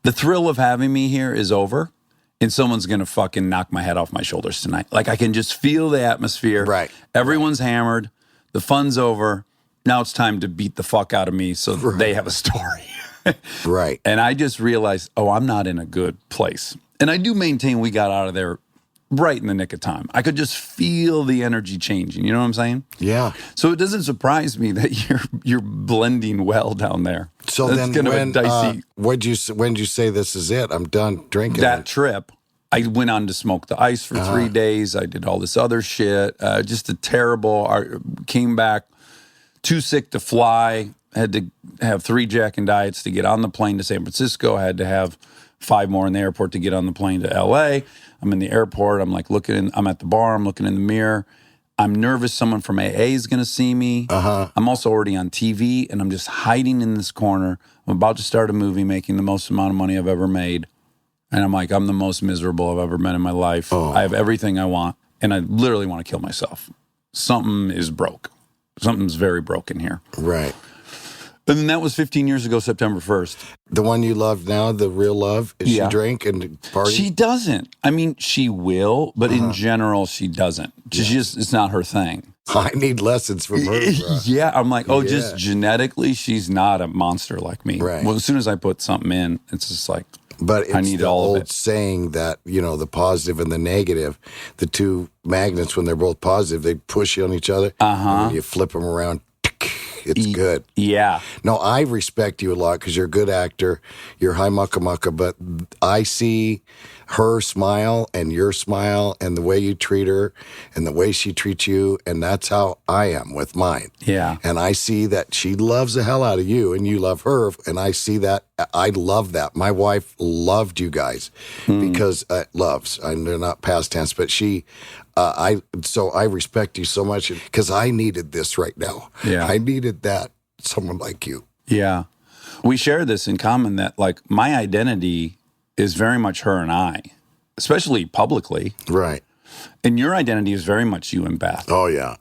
the thrill of having me here is over, and someone's going to fucking knock my head off my shoulders tonight. Like, I can just feel the atmosphere. Right. Everyone's hammered. The fun's over. Now it's time to beat the fuck out of me so they have a story. Right. And I just realized, I'm not in a good place. And I do maintain we got out of there right in the nick of time. I could just feel the energy changing. You know what I'm saying? Yeah. So it doesn't surprise me that you're blending well down there. So That's then kind of a when dicey. when did you say this is it? I'm done drinking. That trip, I went on to smoke the ice for 3 days. I did all this other shit. Just a terrible. Came back too sick to fly. Had to have 3 Jack and Diets to get on the plane to San Francisco. I had to have 5 more in the airport to get on the plane to L.A. I'm in the airport. I'm like I'm at the bar. I'm looking in the mirror. I'm nervous someone from AA is going to see me. I'm also already on TV, and I'm just hiding in this corner. I'm about to start a movie, making the most amount of money I've ever made. And I'm like, I'm the most miserable I've ever been in my life. I have everything I want, and I literally want to kill myself. Something is broke. Something's very broken here. Right. And then that was 15 years ago, September 1st. The one you love now, the real love, is she drink and party? She doesn't. I mean, she will, but in general, she doesn't. It's not her thing. I need lessons from her. Yeah, I'm like, just genetically, she's not a monster like me. Right. Well, as soon as I put something in, it's just like, but it's I need the all old of it. saying that, the positive and the negative, the two magnets, when they're both positive, they push on each other. And when you flip them around, it's good. Yeah. No, I respect you a lot because you're a good actor. You're high mucka, but I see her smile and your smile and the way you treat her and the way she treats you, and that's how I am with mine. Yeah. And I see that she loves the hell out of you and you love her, and I see that. I love that. My wife loved you guys because loves. They're not past tense, but she. So I respect you so much because I needed this right now. Yeah. I needed that. Someone like you. Yeah. We share this in common that, like, my identity is very much her and I, especially publicly. Right. And your identity is very much you and Beth. Oh, yeah.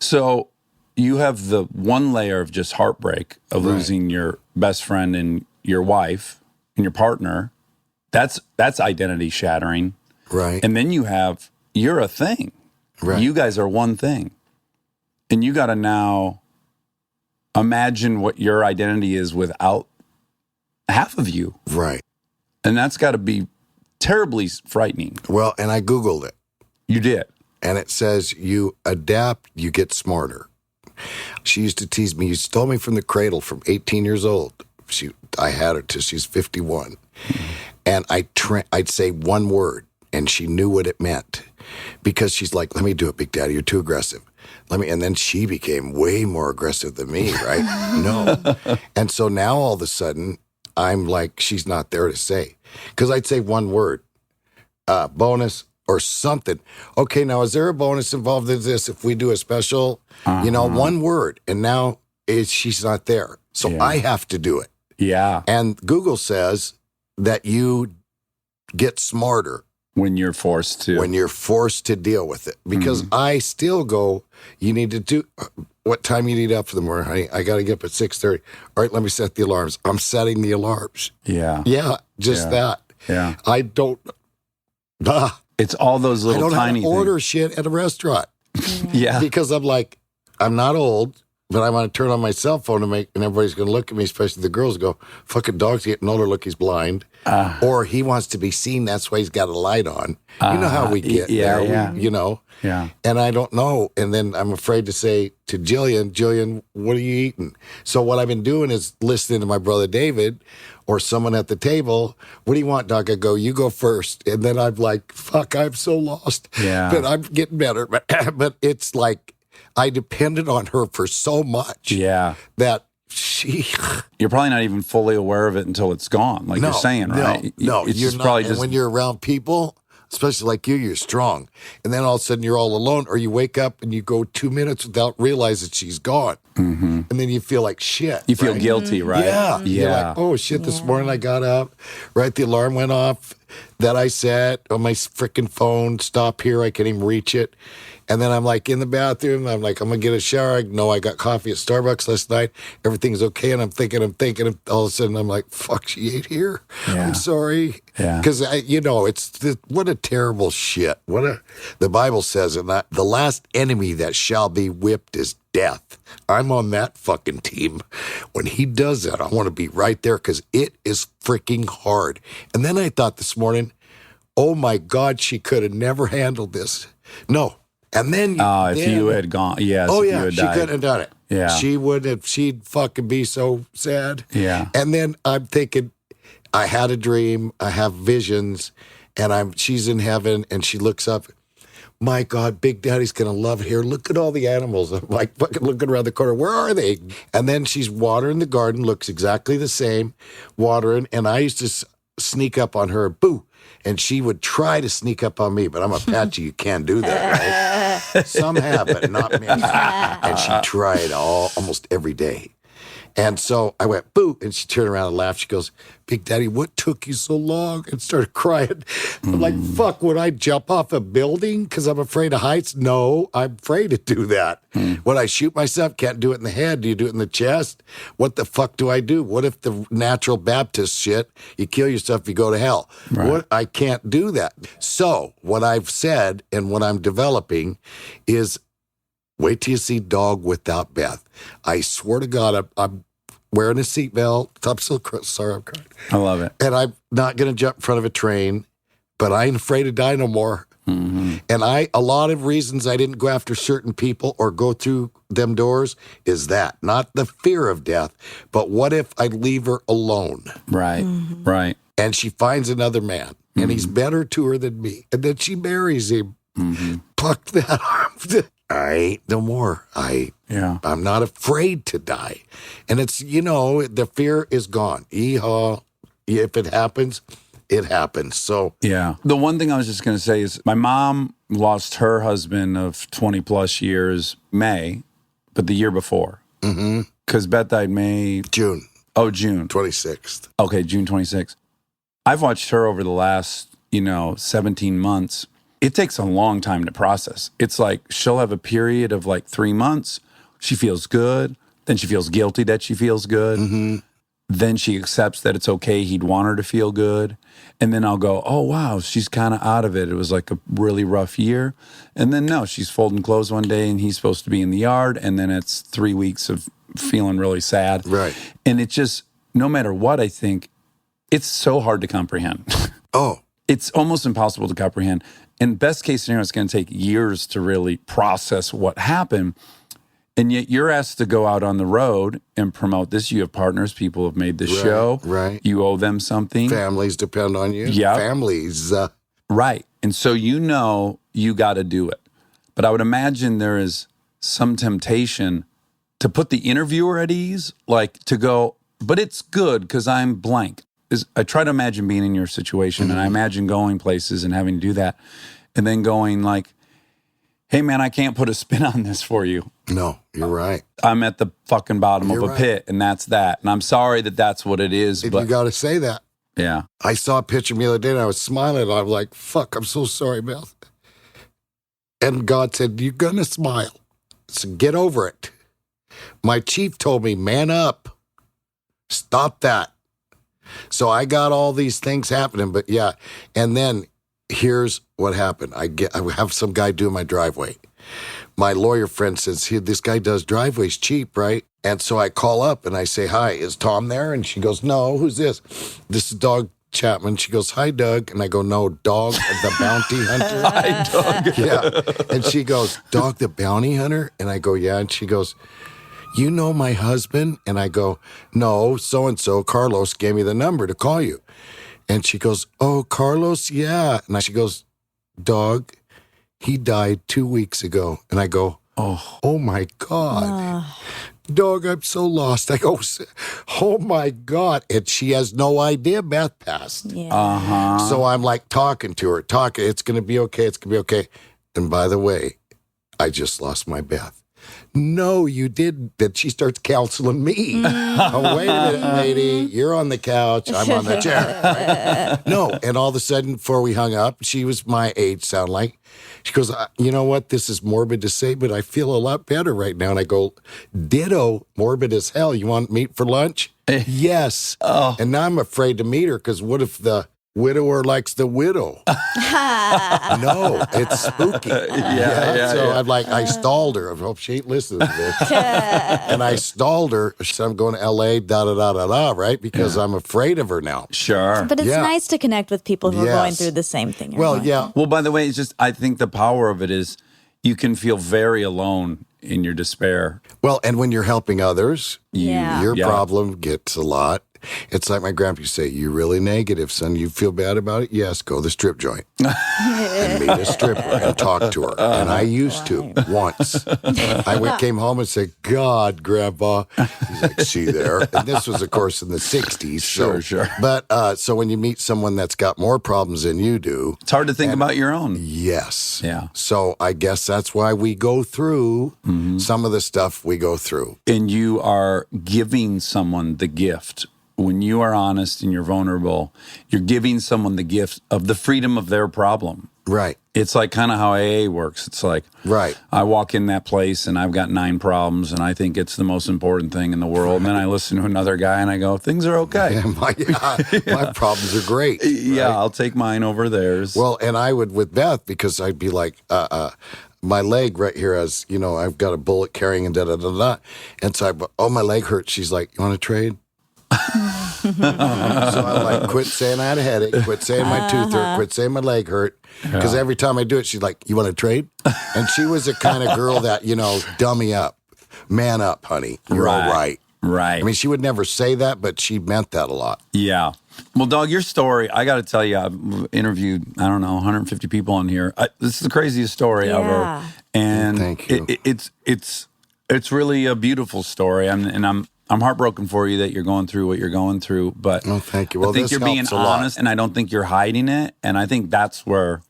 So you have the one layer of just heartbreak of losing your best friend and your wife and your partner. That's identity shattering. Right. And then you're a thing. Right. You guys are one thing. And you got to now imagine what your identity is without half of you. Right. And that's got to be terribly frightening. Well, and I Googled it. You did. And it says you adapt, you get smarter. She used to tease me. You stole me from the cradle from 18 years old. I had her till she's 51. And I'd say one word, and she knew what it meant. Because she's like, let me do it, Big Daddy. You're too aggressive. And then she became way more aggressive than me, right? No. And so now all of a sudden, I'm like, she's not there to say. Because I'd say one word, bonus or something. Okay, now is there a bonus involved in this if we do a special? One word. And now she's not there. So I have to do it. Yeah. And Google says that you get smarter. When you're forced to. When you're forced to deal with it. Because I still go, you need to do, what time you need up for the morning, honey? I got to get up at 6:30. All right, let me set the alarms. I'm setting the alarms. Yeah. Yeah, just that. Yeah. I don't, it's all those little tiny things. I don't order things. shit at a restaurant. Yeah. Because I'm like, I'm not old, but I want to turn on my cell phone and everybody's going to look at me, especially the girls go, fucking dog's getting older, look, he's blind. Or he wants to be seen, that's why he's got a light on. You know how we get there, Yeah. And I don't know. And then I'm afraid to say to Jillian, what are you eating? So what I've been doing is listening to my brother David or someone at the table. What do you want, Doc? I go, you go first. And then I'm like, fuck, I'm so lost. Yeah. But I'm getting better. But it's like I depended on her for so much. Yeah. That you're probably not even fully aware of it until it's gone, like you're saying, right? No, it's you're just not. probably And just when you're around people, especially like you're strong. And then all of a sudden you're all alone, or you wake up and you go 2 minutes without realizing she's gone. Mm-hmm. And then you feel like shit. You feel guilty, right? Yeah. Yeah. You're like, oh shit, this morning I got up, right? The alarm went off that I set on my freaking phone, stop here, I can't even reach it. And then I'm like in the bathroom. I'm like, I'm going to get a shower. I know I got coffee at Starbucks last night. Everything's okay. And I'm thinking. And all of a sudden I'm like, fuck, she ate here. Yeah. I'm sorry. Yeah. Because, what a terrible shit. The Bible says, and the last enemy that shall be whipped is death. I'm on that fucking team. When he does that, I want to be right there because it is freaking hard. And then I thought this morning, oh my God, she could have never handled this. No. And then, if you had gone, yes. oh if yeah, you had she died. couldn't have done it. Yeah. She'd fucking be so sad. Yeah. And then I'm thinking, I had a dream, I have visions, and she's in heaven, and she looks up. My God, Big Daddy's going to love it here. Look at all the animals. I'm like fucking looking around the corner. Where are they? And then she's watering the garden, looks exactly the same, watering. And I used to sneak up on her, boo. And she would try to sneak up on me, but I'm Apache. You can't do that, right? Some have, but not many. And she tried almost every day. And so I went, boo. And she turned around and laughed. She goes, Big Daddy, what took you so long? And started crying. I'm like, fuck, would I jump off a building because I'm afraid of heights? No, I'm afraid to do that. Would I shoot myself? Can't do it in the head. Do you do it in the chest? What the fuck do I do? What if the natural Baptist shit, you kill yourself, you go to hell? Right. I can't do that. So what I've said and what I'm developing is, wait till you see Dog Without Beth. I swear to God, I'm wearing a seatbelt. I'm so sorry, I'm crying. I love it. And I'm not going to jump in front of a train, but I ain't afraid to die no more. Mm-hmm. And a lot of reasons I didn't go after certain people or go through them doors is that. Not the fear of death, but what if I leave her alone? Right, right. And she finds another man, and he's better to her than me. And then she marries him. Fuck that. I ain't no more. I'm not afraid to die. And it's, the fear is gone. Yeehaw. If it happens, it happens. So, yeah. The one thing I was just going to say is my mom lost her husband of 20 plus years May, but the year before. Because Beth died June. Oh, June. 26th. Okay, June 26th. I've watched her over the last, 17 months. It takes a long time to process. It's like she'll have a period of like 3 months. She feels good. Then she feels guilty that she feels good. Then she accepts that it's okay. He'd want her to feel good. And then I'll go, oh, wow, she's kind of out of it. It was like a really rough year. And then no, she's folding clothes one day and he's supposed to be in the yard. And then it's 3 weeks of feeling really sad. Right. And it just, no matter what, I think it's so hard to comprehend. It's almost impossible to comprehend. In best case scenario, it's going to take years to really process what happened. And yet you're asked to go out on the road and promote this. You have partners. People have made this show. Right. You owe them something. Families depend on you. Yeah. Families. Right. And so you got to do it. But I would imagine there is some temptation to put the interviewer at ease, like to go, but it's good because I'm blank. I try to imagine being in your situation, and I imagine going places and having to do that, and then going like, hey, man, I can't put a spin on this for you. No, you're right. I'm at the fucking bottom of a pit, and that's that. And I'm sorry that that's what it is. But you got to say that. Yeah. I saw a picture of me the other day, and I was smiling, and I was like, fuck, I'm so sorry, Beth. And God said, you're going to smile. So get over it. My chief told me, man up. Stop that. So I got all these things happening, but yeah. And then here's what happened. I have some guy doing my driveway. My lawyer friend says, this guy does driveways cheap, right? And so I call up and I say, hi, is Tom there? And she goes, no, who's this? This is Doug Chapman. She goes, hi, Doug. And I go, no, Dog the Bounty Hunter. Hi, Doug. Yeah. And she goes, Dog the Bounty Hunter? And I go, yeah. And she goes, you know my husband? And I go, no, so-and-so, Carlos gave me the number to call you. And she goes, oh, Carlos, yeah. And she goes, Dog, he died 2 weeks ago. And I go, oh my God. Dog, I'm so lost. I go, oh my God. And she has no idea Beth passed. Yeah. So I'm like talking to her, it's going to be okay. It's going to be okay. And by the way, I just lost my Beth. No, you didn't. Then she starts counseling me. Oh, wait a minute, lady. You're on the couch. I'm on the chair. No. And all of a sudden, before we hung up, she was my age, sound like. She goes, you know what? This is morbid to say, but I feel a lot better right now. And I go, ditto, morbid as hell. You want meat for lunch? Yes. And now I'm afraid to meet her because what if the widower likes the widow? No, it's spooky. So I'm like, I stalled her. I hope she ain't listening to this. And I stalled her. She said, I'm going to L.A., right? Because I'm afraid of her now. Sure. But it's nice to connect with people who are going through the same thing. Well, yeah. Well, by the way, it's just, I think the power of it is you can feel very alone in your despair. Well, and when you're helping others, Yeah. your problem gets a lot. It's like my grandpa used to say, "You really negative, son. You feel bad about it? Yes, go to the strip joint and meet a stripper and talk to her." And I used to once. Came home and said, "God, Grandpa." He's like, "See there." And this was, of course, in the 60s. Sure. But so when you meet someone that's got more problems than you do, It's hard to think about your own. yes. Yeah. So I guess that's why we go through some of the stuff we go through. And you are giving someone the gift. When you are honest and you're vulnerable, you're giving someone the gift of the freedom of their problem. Right. It's like kind of how AA works. It's like, Right. I walk in that place and I've got 9 problems and I think it's the most important thing in the world. And then I listen to another guy and I go, things are okay. My problems are great. Yeah, right? I'll take mine over theirs. Well, and I would with Beth, because I'd be like, my leg right here has, I've got a bullet carrying and da-da-da-da. And so my leg hurts. She's like, "You want to trade?" So I'm like, quit saying I had a headache, quit saying my tooth hurt, quit saying my leg hurt. Because every time I do it, she's like, "You want to trade?" And she was the kind of girl that, dummy up, man up, honey. You're all right. Right. I mean, she would never say that, but she meant that a lot. Yeah. Well, dog, your story, I got to tell you, I've interviewed, 150 people on here. This is the craziest story ever. And thank you. It's really a beautiful story. I'm heartbroken for you that you're going through what you're going through, but oh, thank you. Well, I think this you're being helps a lot. honest, and I don't think you're hiding it. And I think that's where,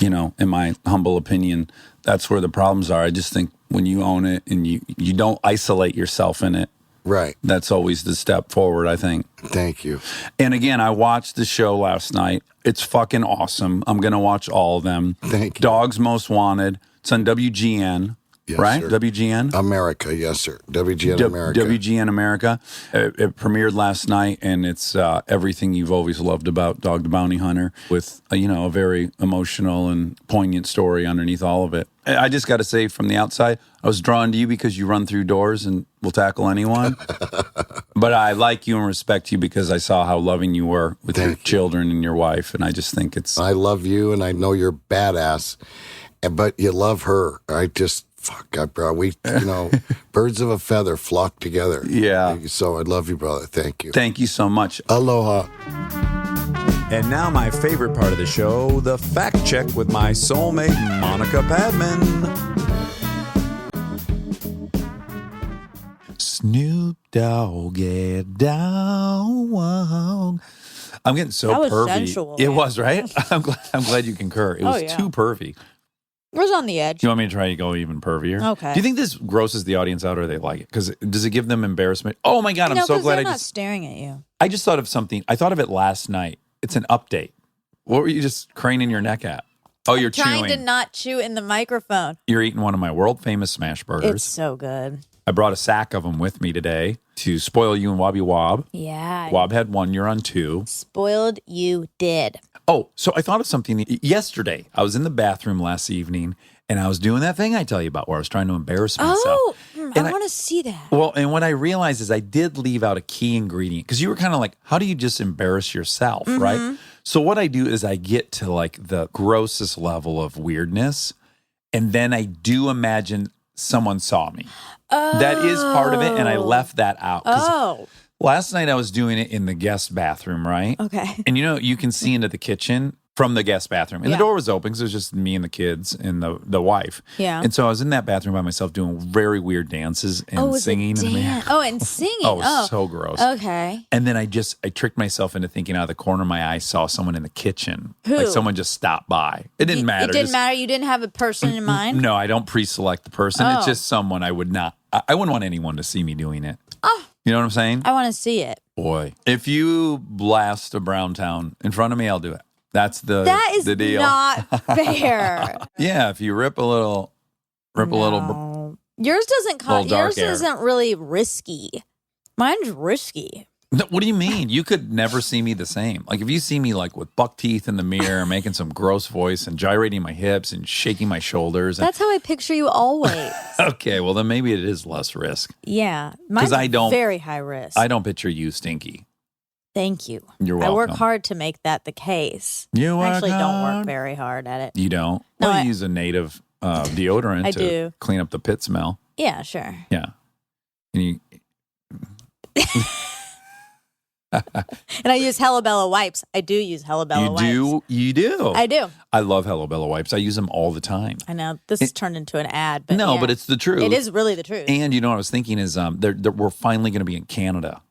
in my humble opinion, that's where the problems are. I just think when you own it and you don't isolate yourself in it, right, that's always the step forward, I think. Thank you. And again, I watched the show last night. It's fucking awesome. I'm going to watch all of them. Thank you. Dogs Most Wanted. It's on WGN. Yes, right? sir. WGN? America, yes, sir. WGN America. WGN America. It premiered last night, and it's everything you've always loved about Dog the Bounty Hunter with, a very emotional and poignant story underneath all of it. I just got to say, from the outside, I was drawn to you because you run through doors and will tackle anyone. But I like you and respect you because I saw how loving you were with your children and your wife, and I just think it's... I love you, and I know you're badass, but you love her. Birds of a feather flock together. Yeah. So I love you, brother. Thank you. Thank you so much. Aloha. And now my favorite part of the show, the fact check with my soulmate, Monica Padman. Snoop Dogg, get down. I'm getting so That was pervy. sensual, It man. was, right? I'm glad you concur. It was too pervy. It was on the edge. Do you want me to try to go even pervier? Okay. Do you think this grosses the audience out or they like it? Because does it give them embarrassment? Oh my God, I'm so glad they're not staring at you. I just thought of something. I thought of it last night. It's an update. What were you just craning your neck at? Oh, you're Trying chewing. to not chew in the microphone. You're eating one of my world famous smash burgers. It's so good. I brought a sack of them with me today to spoil you and Wobby Wob. Yeah. Wob had 1, you're on 2. Spoiled you did. Oh, so I thought of something yesterday. I was in the bathroom last evening and I was doing that thing I tell you about where I was trying to embarrass myself. Oh, And I want to see that. Well, and what I realized is I did leave out a key ingredient because you were kind of like, how do you just embarrass yourself, right? So what I do is I get to like the grossest level of weirdness, and then I do imagine someone saw me. Oh. That is part of it, and I left that out. 'Cause Oh. last night I was doing it in the guest bathroom, right? Okay. And you can see into the kitchen from the guest bathroom. And the door was open because it was just me and the kids and the wife. Yeah. And so I was in that bathroom by myself doing very weird dances and singing. And singing. Oh, so gross. Okay. And then I tricked myself into thinking out of the corner of my eye saw someone in the kitchen. Who? Like someone just stopped by. It didn't matter. It didn't matter. You didn't have a person in mind? No, I don't pre-select the person. It's Oh. just someone I wouldn't want anyone to see me doing it. Oh. You know what I'm saying? I want to see it. Boy, if you blast a brown town in front of me, I'll do it. That's the deal. Not fair. Yeah, if you rip a little. Yours doesn't Little dark yours air. isn't really risky. Mine's risky. No, what do you mean? You could never see me the same. Like if you see me like with buck teeth in the mirror, making some gross voice and gyrating my hips and shaking my shoulders. That's how I picture you always. Okay, well then maybe it is less risk. Yeah. Mine's very high risk. I don't picture you stinky. Thank you. You're welcome. I work hard to make that the case. You I work actually don't hard? work very hard at it. You don't? No, Well, I- you use a native deodorant I to do. clean up the pit smell. Yeah, sure. Yeah. And you, And I use Hello Bella wipes. I do use Hello Bella wipes. You do. I do. I love Hello Bella wipes. I use them all the time. I know this has turned into an ad, but No, yeah. but it's the truth. It is really the truth. And you know what I was thinking is we're finally going to be in Canada.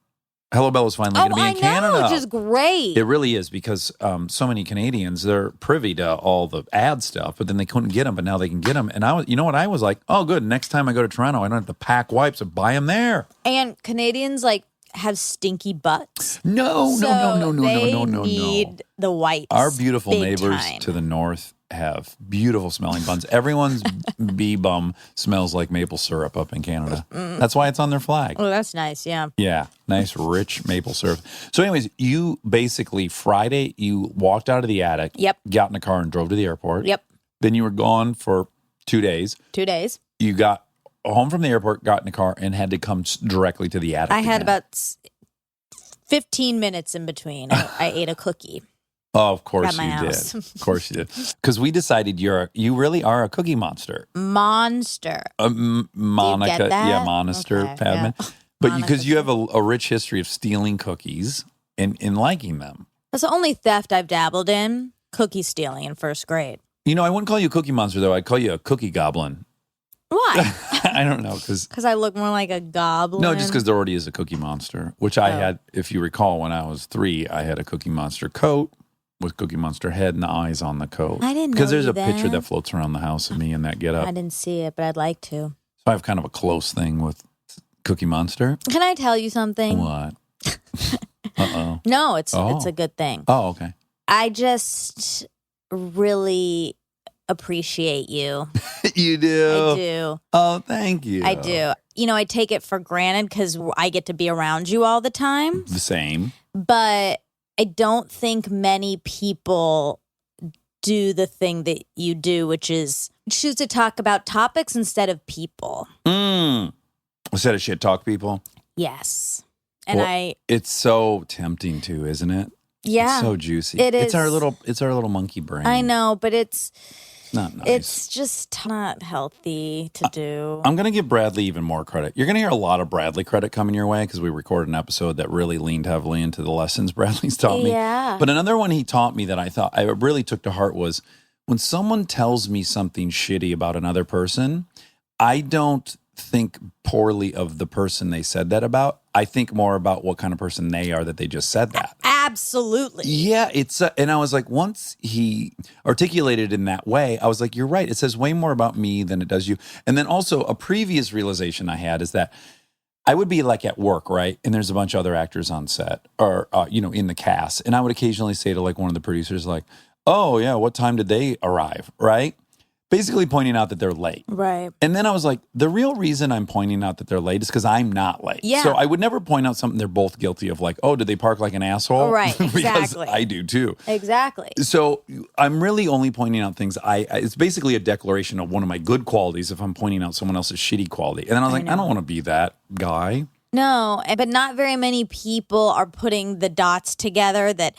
Hello Bella's finally going to be in Canada. Which is great. It really is because so many Canadians, they're privy to all the ad stuff, but then they couldn't get them, but now they can get them. And you know what? I was like, oh, good. Next time I go to Toronto, I don't have to pack wipes and buy them there. And Canadians have stinky butts. No. They need the wipes. Our beautiful big neighbors time. to the north have beautiful smelling buns. Everyone's bee bum smells like maple syrup up in Canada. That's why it's on their flag. Oh, that's nice. Yeah. Yeah, nice, rich maple syrup. So anyways, you basically, Friday, you walked out of the attic. Yep. Got in a car and drove to the airport. Yep. Then you were gone for 2 days. 2 days. You got home from the airport, got in a car, and had to come directly to the attic. I had again. about 15 minutes in between. I ate a cookie. Oh, of course at my you house. did. Of course you did. Because we decided you really are a cookie monster. Monster. Monica, get that? yeah, Monster, Okay, Padman. yeah. But because you have a rich history of stealing cookies and liking them. That's the only theft I've dabbled in. Cookie stealing in first grade. You know, I wouldn't call you a cookie monster, though. I'd call you a cookie goblin. Why? I don't know, because I look more like a goblin. no, just because there already is a cookie monster, which I had. If you recall, when I was 3, I had a cookie monster coat with cookie monster head and the eyes on the coat. I didn't know because there's you a picture then. that floats around the house of me in that getup. I didn't see it, but I'd like to. So I have kind of a close thing with Cookie Monster. Can I tell you something? What? Uh-oh. No, it's a good thing. Oh, okay. I just really appreciate you. You do? I do. Oh, thank you. I do. You know, I take it for granted because I get to be around you all the time. The same. But I don't think many people do the thing that you do, which is choose to talk about topics instead of people. Instead of shit talk people? Yes. And well, it's so tempting to, isn't it? Yeah. It's so juicy. It is. It's our little monkey brain. I know, but it's not nice. It's just not healthy to do. I'm going to give Bradley even more credit. You're going to hear a lot of Bradley credit coming your way because we recorded an episode that really leaned heavily into the lessons Bradley's taught me. Yeah. But another one he taught me that I thought I really took to heart was when someone tells me something shitty about another person, I don't think poorly of the person they said that about. I think more about what kind of person they are that they just said that. Absolutely. Yeah, and I was like, once he articulated in that way, I was like, you're right. It says way more about me than it does you. And then also a previous realization I had is that I would be like at work, right? And there's a bunch of other actors on set or, in the cast. And I would occasionally say to like one of the producers, like, oh yeah, what time did they arrive? Right? Basically pointing out that they're late. Right. And then I was like, the real reason I'm pointing out that they're late is because I'm not late. Yeah. So I would never point out something they're both guilty of, like, oh, did they park like an asshole? Right, Because exactly. I do too. Exactly. So I'm really only pointing out things it's basically a declaration of one of my good qualities if I'm pointing out someone else's shitty quality. And then I was like, I don't want to be that guy. No, but not very many people are putting the dots together that,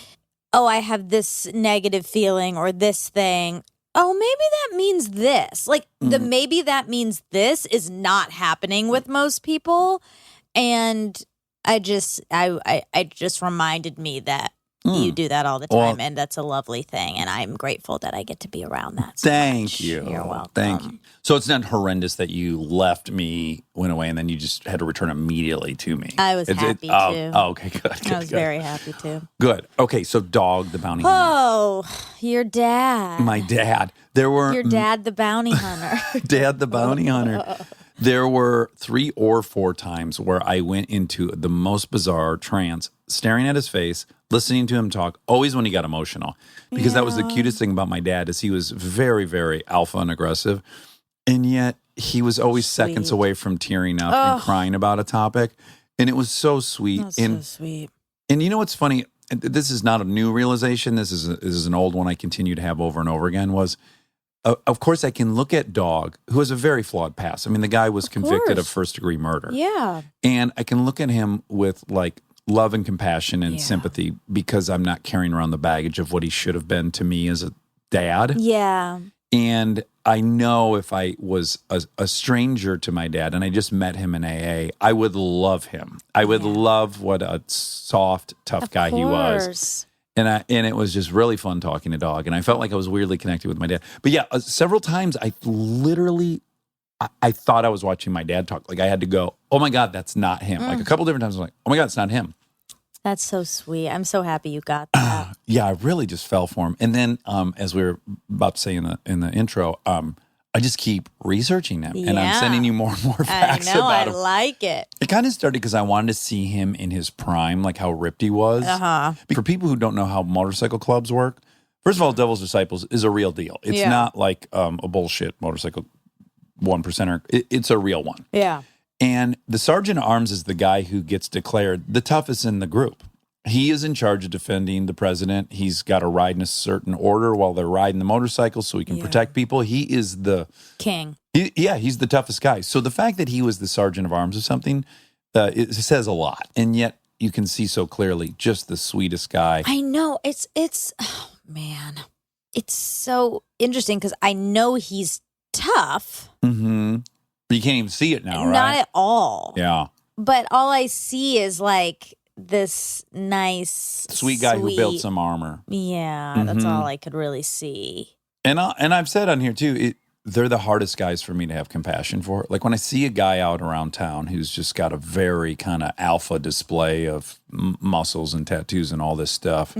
oh, I have this negative feeling or this thing. Oh, maybe that means this. Like the maybe that means this is not happening with most people. And I just reminded me that you do that all the time, and that's a lovely thing. And I'm grateful that I get to be around that. So Thank much. you. You're welcome. Thank you. So it's not horrendous that you left me, went away, and then you just had to return immediately to me. I was happy too. Oh, okay, good. I was very happy too. Good. Okay, so Dog the Bounty Hunter. Oh, your dad. My dad. There were Your dad, the bounty hunter. Dad the Bounty Hunter. There were 3 or 4 times where I went into the most bizarre trance, staring at his face, listening to him talk, always when he got emotional. Because that was the cutest thing about my dad is he was very, very alpha and aggressive. And yet he was always seconds away from tearing up and crying about a topic. And it was so sweet. That's so sweet. And you know what's funny? This is not a new realization. This is an old one I continue to have over and over again was, of course, I can look at Dog, who has a very flawed past. I mean, the guy was convicted of first-degree murder. Yeah. And I can look at him with, like, love and compassion and sympathy because I'm not carrying around the baggage of what he should have been to me as a dad. Yeah. And I know if I was a stranger to my dad and I just met him in AA, I would love him. I would love what a soft, tough guy he was. And it was just really fun talking to Dog. And I felt like I was weirdly connected with my dad. But yeah, several times I literally, I thought I was watching my dad talk. Like I had to go, oh my God, that's not him. Like a couple different times I was like, oh my God, it's not him. That's so sweet. I'm so happy you got that. Yeah, I really just fell for him. And then, as we were about to say in the intro, I just keep researching him, and I'm sending you more and more facts about him. I like it. It kind of started because I wanted to see him in his prime, like how ripped he was. For people who don't know how motorcycle clubs work, first of all, Devil's Disciples is a real deal. It's not like a bullshit motorcycle one percenter. It's a real one. Yeah. And the sergeant at arms is the guy who gets declared the toughest in the group. He is in charge of defending the president. He's got to ride in a certain order while they're riding the motorcycle so he can protect people. He is the king. He's the toughest guy. So the fact that he was the sergeant of arms or something, it says a lot. And yet you can see so clearly just the sweetest guy. I know. It's oh man. It's so interesting because I know he's tough. Mm-hmm. But you can't even see it now, right? Not at all. Yeah. But all I see is like this nice, sweet guy who built some armor. Yeah, that's all I could really see. And I've said on here too, they're the hardest guys for me to have compassion for. Like when I see a guy out around town who's just got a very kind of alpha display of muscles and tattoos and all this stuff,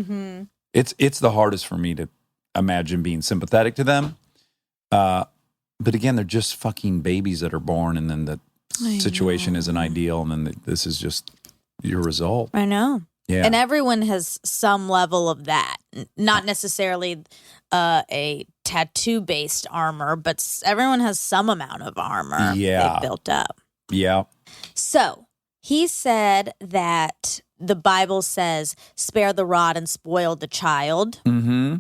it's the hardest for me to imagine being sympathetic to them. But again, they're just fucking babies that are born, and then the situation isn't ideal, and then this is just your result. I know. Yeah. And everyone has some level of that. Not necessarily a tattoo-based armor, but everyone has some amount of armor they've built up. Yeah. So he said that the Bible says, spare the rod and spoil the child. Mm-hmm.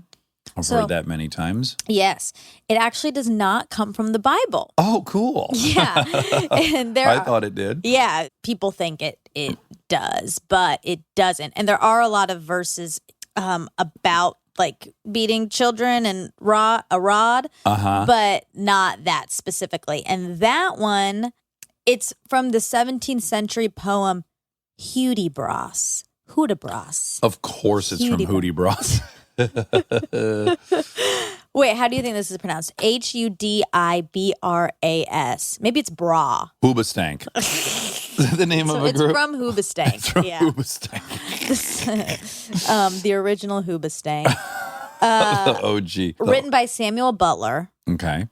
I've heard that many times. Yes. It actually does not come from the Bible. Oh, cool. Yeah. And I thought it did. Yeah. People think it does, but it doesn't. And there are a lot of verses about like beating children and a rod, but not that specifically. And that one, it's from the 17th century poem Hudibras. Of course it's from Hudibras. Wait, how do you think this is pronounced? Hudibras. Maybe it's bra. Hoobastank. Is that the name of a group? It's from Hoobastank. It's from Hoobastank. The original Hoobastank. OG. Written by Samuel Butler. Okay.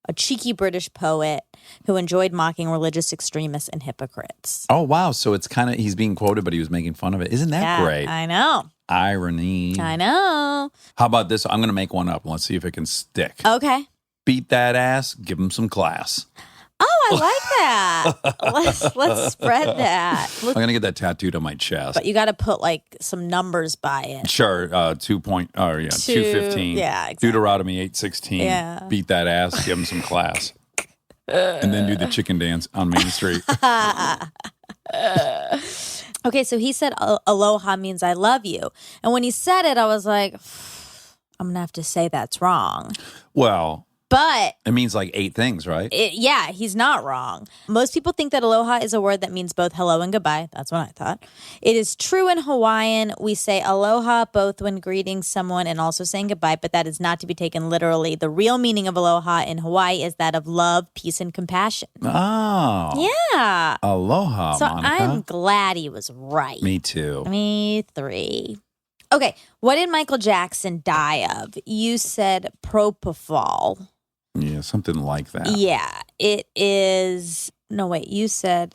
A cheeky British poet who enjoyed mocking religious extremists and hypocrites. Oh, wow. So it's kind of, he's being quoted, but he was making fun of it. Isn't that great? I know. Irony. I know. How about this? I'm going to make one up. Let's see if it can stick. Okay. Beat that ass. Give him some class. Oh, I like that. Let's spread that. I'm going to get that tattooed on my chest. But you got to put like some numbers by it. Sure. 215. Yeah, exactly. Deuteronomy 8:16. Yeah. Beat that ass. Give him some class. And then do the chicken dance on Main Street. Okay, so he said aloha means I love you. And when he said it, I was like, I'm going to have to say that's wrong. Well, but it means like 8 things, right? Yeah, he's not wrong. Most people think that aloha is a word that means both hello and goodbye. That's what I thought. It is true in Hawaiian. We say aloha both when greeting someone and also saying goodbye, but that is not to be taken literally. The real meaning of aloha in Hawaii is that of love, peace, and compassion. Oh. Yeah. Aloha, so Monica. I'm glad he was right. Me too. Me 3. Okay, what did Michael Jackson die of? You said propofol. Yeah, something like that. Yeah, it is. No, wait, you said.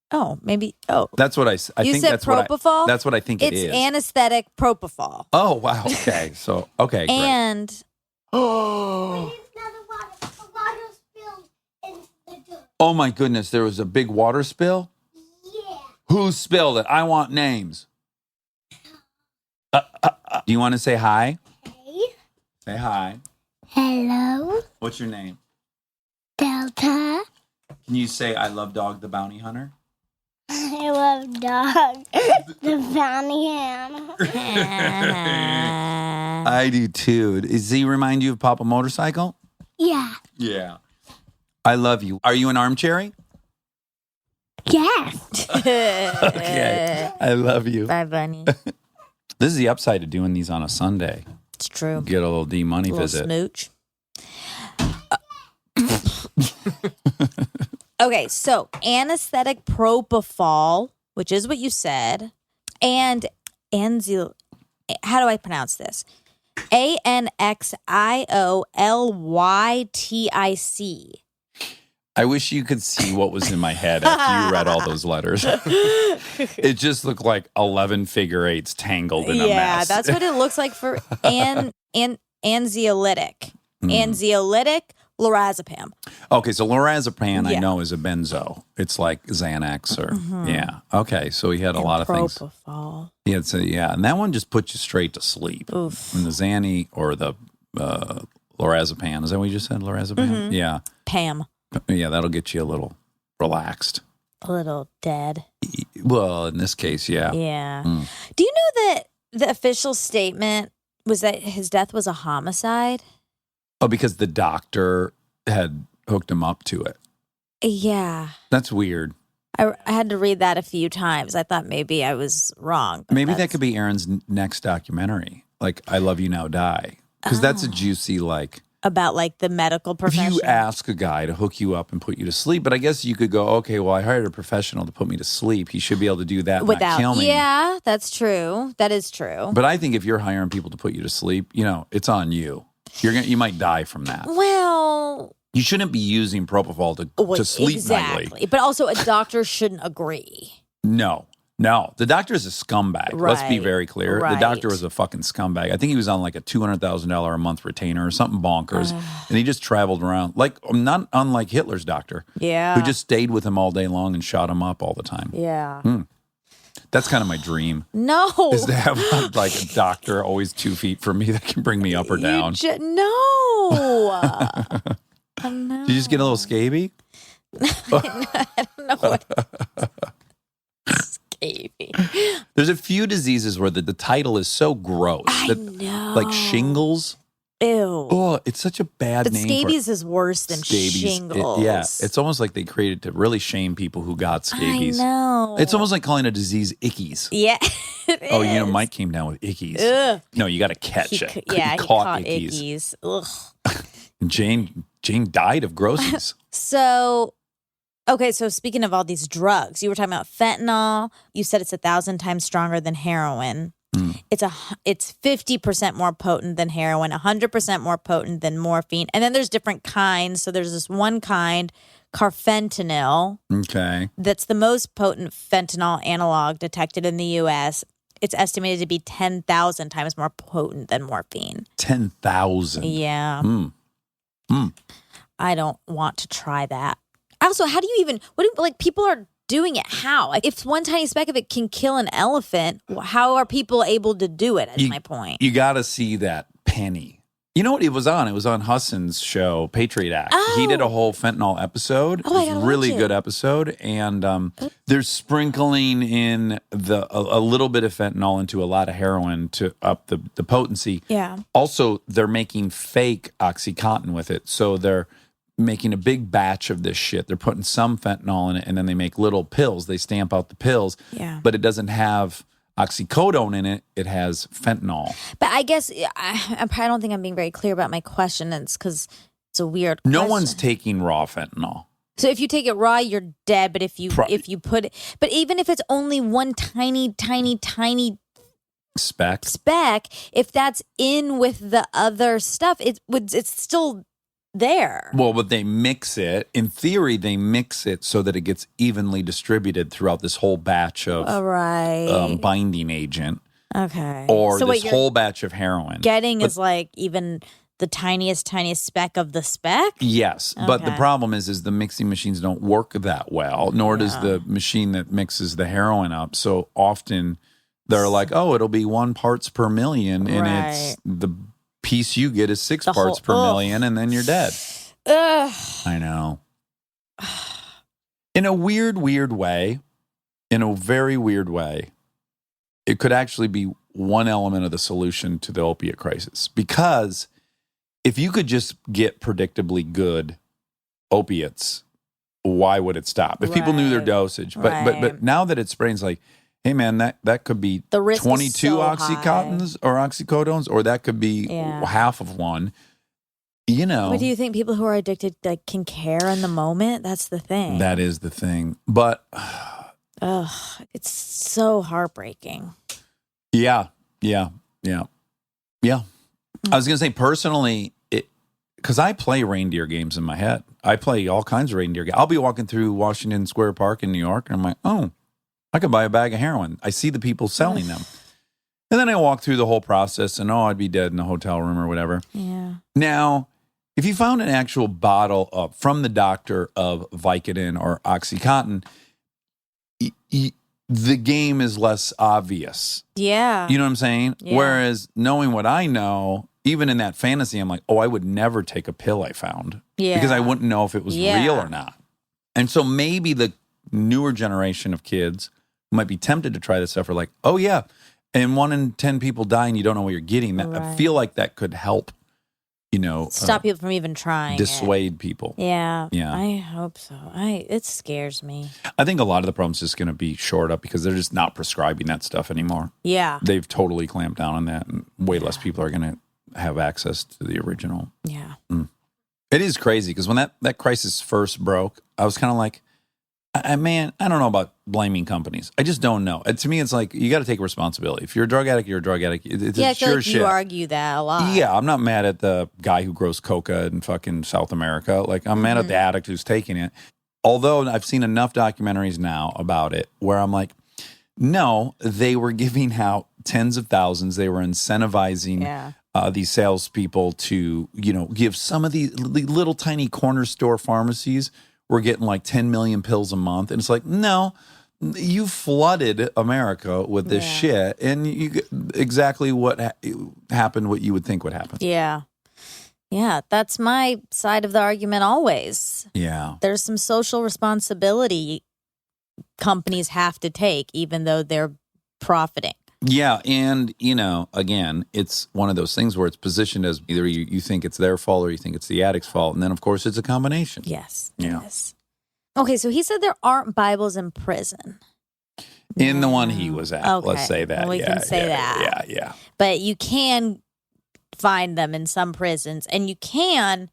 Oh, maybe. Oh, that's what I think. That's propofol. That's what I think it is. It's anesthetic propofol. Oh wow. Okay. So okay. Great. And oh my goodness, there was a big water spill. Yeah. Who spilled it? I want names. Do you want to say hi? Hey. Say hi. Hello. What's your name? Delta. Can you say I love Dog the Bounty Hunter? I love Dog the Bounty Hunter. I do too. Does he remind you of Papa Motorcycle? Yeah. Yeah. I love you. Are you an armchairy? Yes. Okay. I love you. Bye, bunny. This is the upside of doing these on a Sunday. It's true. Get a little D money Little visit. smooch. Okay, so anesthetic propofol, which is what you said, and anxiolytic. How do I pronounce this? ANXIOLYTIC. I wish you could see what was in my head after you read all those letters. It just looked like 11 figure eights tangled in a mess. Yeah, that's what it looks like for anxiolytic. Anxiolytic lorazepam. Okay, so lorazepam I Yeah. know is a benzo. It's like Xanax or yeah. Okay, so he had a lot of things. Propofol. He had and that one just puts you straight to sleep. Oof. And the Xanny or the lorazepam, is that what you just said? Lorazepam? Yeah. Pam. Yeah, that'll get you a little relaxed. A little dead. Well, in this case, yeah. Yeah. Mm. Do you know that the official statement was that his death was a homicide? Oh, because the doctor had hooked him up to it. Yeah. That's weird. I had to read that a few times. I thought maybe I was wrong. but Maybe that that's- could be Aaron's next documentary, like I Love You Now Die. Because that's a juicy, like, about like the medical if profession. you ask a guy to hook you up and put you to sleep, but I guess you could go, okay, well, I hired a professional to put me to sleep. He should be able to do that and not kill me. Yeah, that's true. That is true. But I think if you're hiring people to put you to sleep, it's on you. You might die from that. Well, You shouldn't be using propofol to sleep exactly. nightly. But also, a doctor shouldn't agree. No. The doctor is a scumbag. Let's be Right, very clear. right. The doctor was a fucking scumbag. I think he was on like a $200,000 a month retainer or something bonkers. And he just traveled around, like not unlike Hitler's doctor, Yeah. who just stayed with him all day long and shot him up all the time. Yeah. That's kind of my dream, No. is to have like a doctor always 2 feet from me that can bring me up or down. No. Oh, no. Did you just get a little scaby? I don't know what. Scaby. There's a few diseases where the title is so gross. I know. Like shingles. Ew. Oh, it's such a bad But name. scabies is worse than shingles. Yeah, it's almost like they created to really shame people who got scabies. I know. It's almost like calling a disease ickies. Yeah. Oh, Mike came down with ickies. Ugh. No, you got to catch it. He He caught ickies. Ugh. And Jane died of grossies. So, okay, so speaking of all these drugs, you were talking about fentanyl. You said it's 1,000 times stronger than heroin. It's 50% more potent than heroin, 100% more potent than morphine. And then there's different kinds. So there's this one kind, carfentanil, Okay. that's the most potent fentanyl analog detected in the U.S. It's estimated to be 10,000 times more potent than morphine. 10,000. Yeah. Mm. I don't want to try that. Also, how do you even, people are doing it how? Like, if one tiny speck of it can kill an elephant, how are people able to do it? Is my point. You got to see that penny. You know what it was on? It was on Husson's show, Patriot Act. He did a whole fentanyl episode. Oh, I It was gotta a really watch it. good episode. And they're sprinkling in a little bit of fentanyl into a lot of heroin to up the potency. Yeah. Also, they're making fake OxyContin with it. So they're making a big batch of this shit. They're putting some fentanyl in it, and then they make little pills. They stamp out the pills. Yeah. But it doesn't have oxycodone in it. It has fentanyl. But I guess I don't think I'm being very clear about my question. It's because it's a weird No question. one's taking raw fentanyl. So if you take it raw, you're dead. But if you put it, but even if it's only one tiny Speck. if that's in with the other stuff, it's still there. Well, but they mix it. In theory, they mix it so that it gets evenly distributed throughout this whole batch of All right. binding agent, Okay. or so what this you're whole batch of heroin. getting But- is like even the tiniest speck of the speck. Yes, but the Okay. problem is the mixing machines don't work that well, nor does the machine that mixes the heroin up. So often they're like, oh, it'll be 1 parts per million, and it's the piece you get is 6 The parts per whole- million, and then you're dead. Ugh. I know. In a weird way, in a very weird way, it could actually be one element of the solution to the opiate crisis, because if you could just get predictably good opiates, why would it stop? If people knew their dosage. But now that it's spraying, it's like, hey man, that could be The risk 22 is so oxycontins or oxycodones, or that could be half of one. You know. But do you think people who are addicted can care in the moment? That's the thing. That is the thing. But it's so heartbreaking. Yeah. I was going to say personally, because I play reindeer games in my head. I play all kinds of reindeer games. I'll be walking through Washington Square Park in New York, and I'm like, oh, I could buy a bag of heroin. I see the people selling them. And then I walk through the whole process, and I'd be dead in a hotel room or whatever. Yeah. Now, if you found an actual bottle from the doctor of Vicodin or OxyContin, the game is less obvious. Yeah. You know what I'm saying? Yeah. Whereas knowing what I know, even in that fantasy, I'm like, oh, I would never take a pill I found. Yeah. Because I wouldn't know if it was real or not. And so maybe the newer generation of kids might be tempted to try this stuff are like, oh, yeah, and 1 in 10 people die and you don't know what you're getting. That, I feel like that could help, stop people from even trying. Dissuade people. Yeah. Yeah. I hope so. It scares me. I think a lot of the problem's just going to be shored up because they're just not prescribing that stuff anymore. Yeah. They've totally clamped down on that, and way less people are going to have access to the original. Yeah. It is crazy because when that crisis first broke, I was kind of like, man, I don't know about blaming companies. I just don't know. To me, it's like, you got to take responsibility. If you're a drug addict, you're a drug addict. It's I feel your like shit. you argue that a lot. Yeah, I'm not mad at the guy who grows coca in fucking South America. Like, I'm mad at the addict who's taking it. Although I've seen enough documentaries now about it where I'm like, no, they were giving out tens of thousands. They were incentivizing these salespeople to, give some of these little tiny corner store pharmacies were getting like 10 million pills a month. And it's like, no, you flooded America with this shit. And you exactly what happened, what you would think would happen. Yeah. Yeah. That's my side of the argument always. Yeah. There's some social responsibility companies have to take, even though they're profiting. Yeah, and, again, it's one of those things where it's positioned as either you think it's their fault or you think it's the addict's fault, and then, of course, it's a combination. Yes. Yeah. Yes. Okay, so he said there aren't Bibles in prison. In the one he was at, let's say that. Well, we can say that. Yeah. But you can find them in some prisons, and you can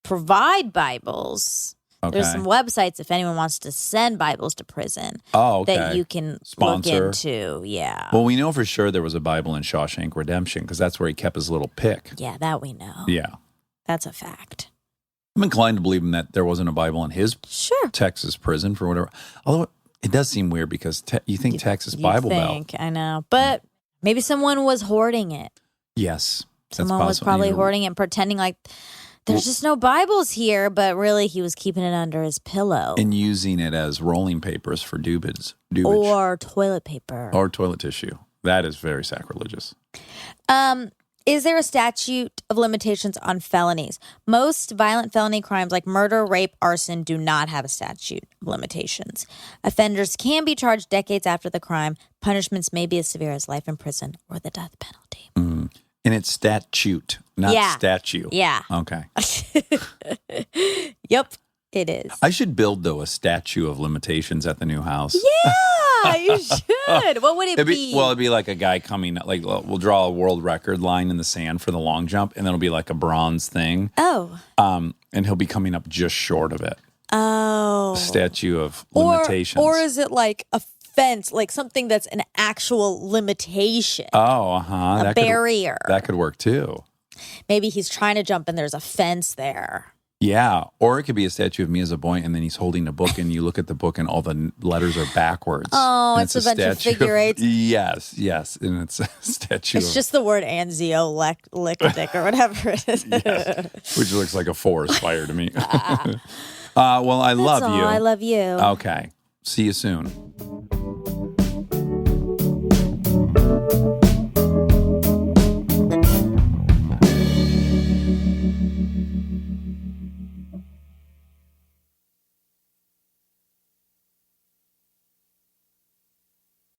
provide Bibles. Okay. There's some websites if anyone wants to send Bibles to prison that you can sponsor. Look into. Yeah. Well, we know for sure there was a Bible in Shawshank Redemption because that's where he kept his little pick. Yeah, that we know. Yeah. That's a fact. I'm inclined to believe that there wasn't a Bible in his Texas prison for whatever. Although it does seem weird because you think Texas Bible Belt. I know. But maybe someone was hoarding it. Yes. Someone was probably hoarding it and pretending like there's just no Bibles here, but really he was keeping it under his pillow. And using it as rolling papers for dubage. Or toilet paper. Or toilet tissue. That is very sacrilegious. Is there a statute of limitations on felonies? Most violent felony crimes like murder, rape, arson do not have a statute of limitations. Offenders can be charged decades after the crime. Punishments may be as severe as life in prison or the death penalty. Mm. And it's statute, not statue. Yeah. Okay. Yep, it is. I should build, though, a statue of limitations at the new house. Yeah, you should. What would it be? Well, it'd be like a guy coming, like we'll draw a world record line in the sand for the long jump, and then it'll be like a bronze thing. Oh. And he'll be coming up just short of it. Oh. A statue of limitations. Or is it like a fence, like something that's an actual limitation? Oh, uh-huh. A barrier. That could work, too. Maybe he's trying to jump and there's a fence there. Yeah, or it could be a statue of me as a boy, and then he's holding a book, and you look at the book, and all the letters are backwards. Oh, it's a bunch of figure eights. Yes, and it's a statue. It's just the word anxiolytic or whatever it is. Yes, which looks like a forest fire to me. Well, I love you. I love you. Okay, see you soon.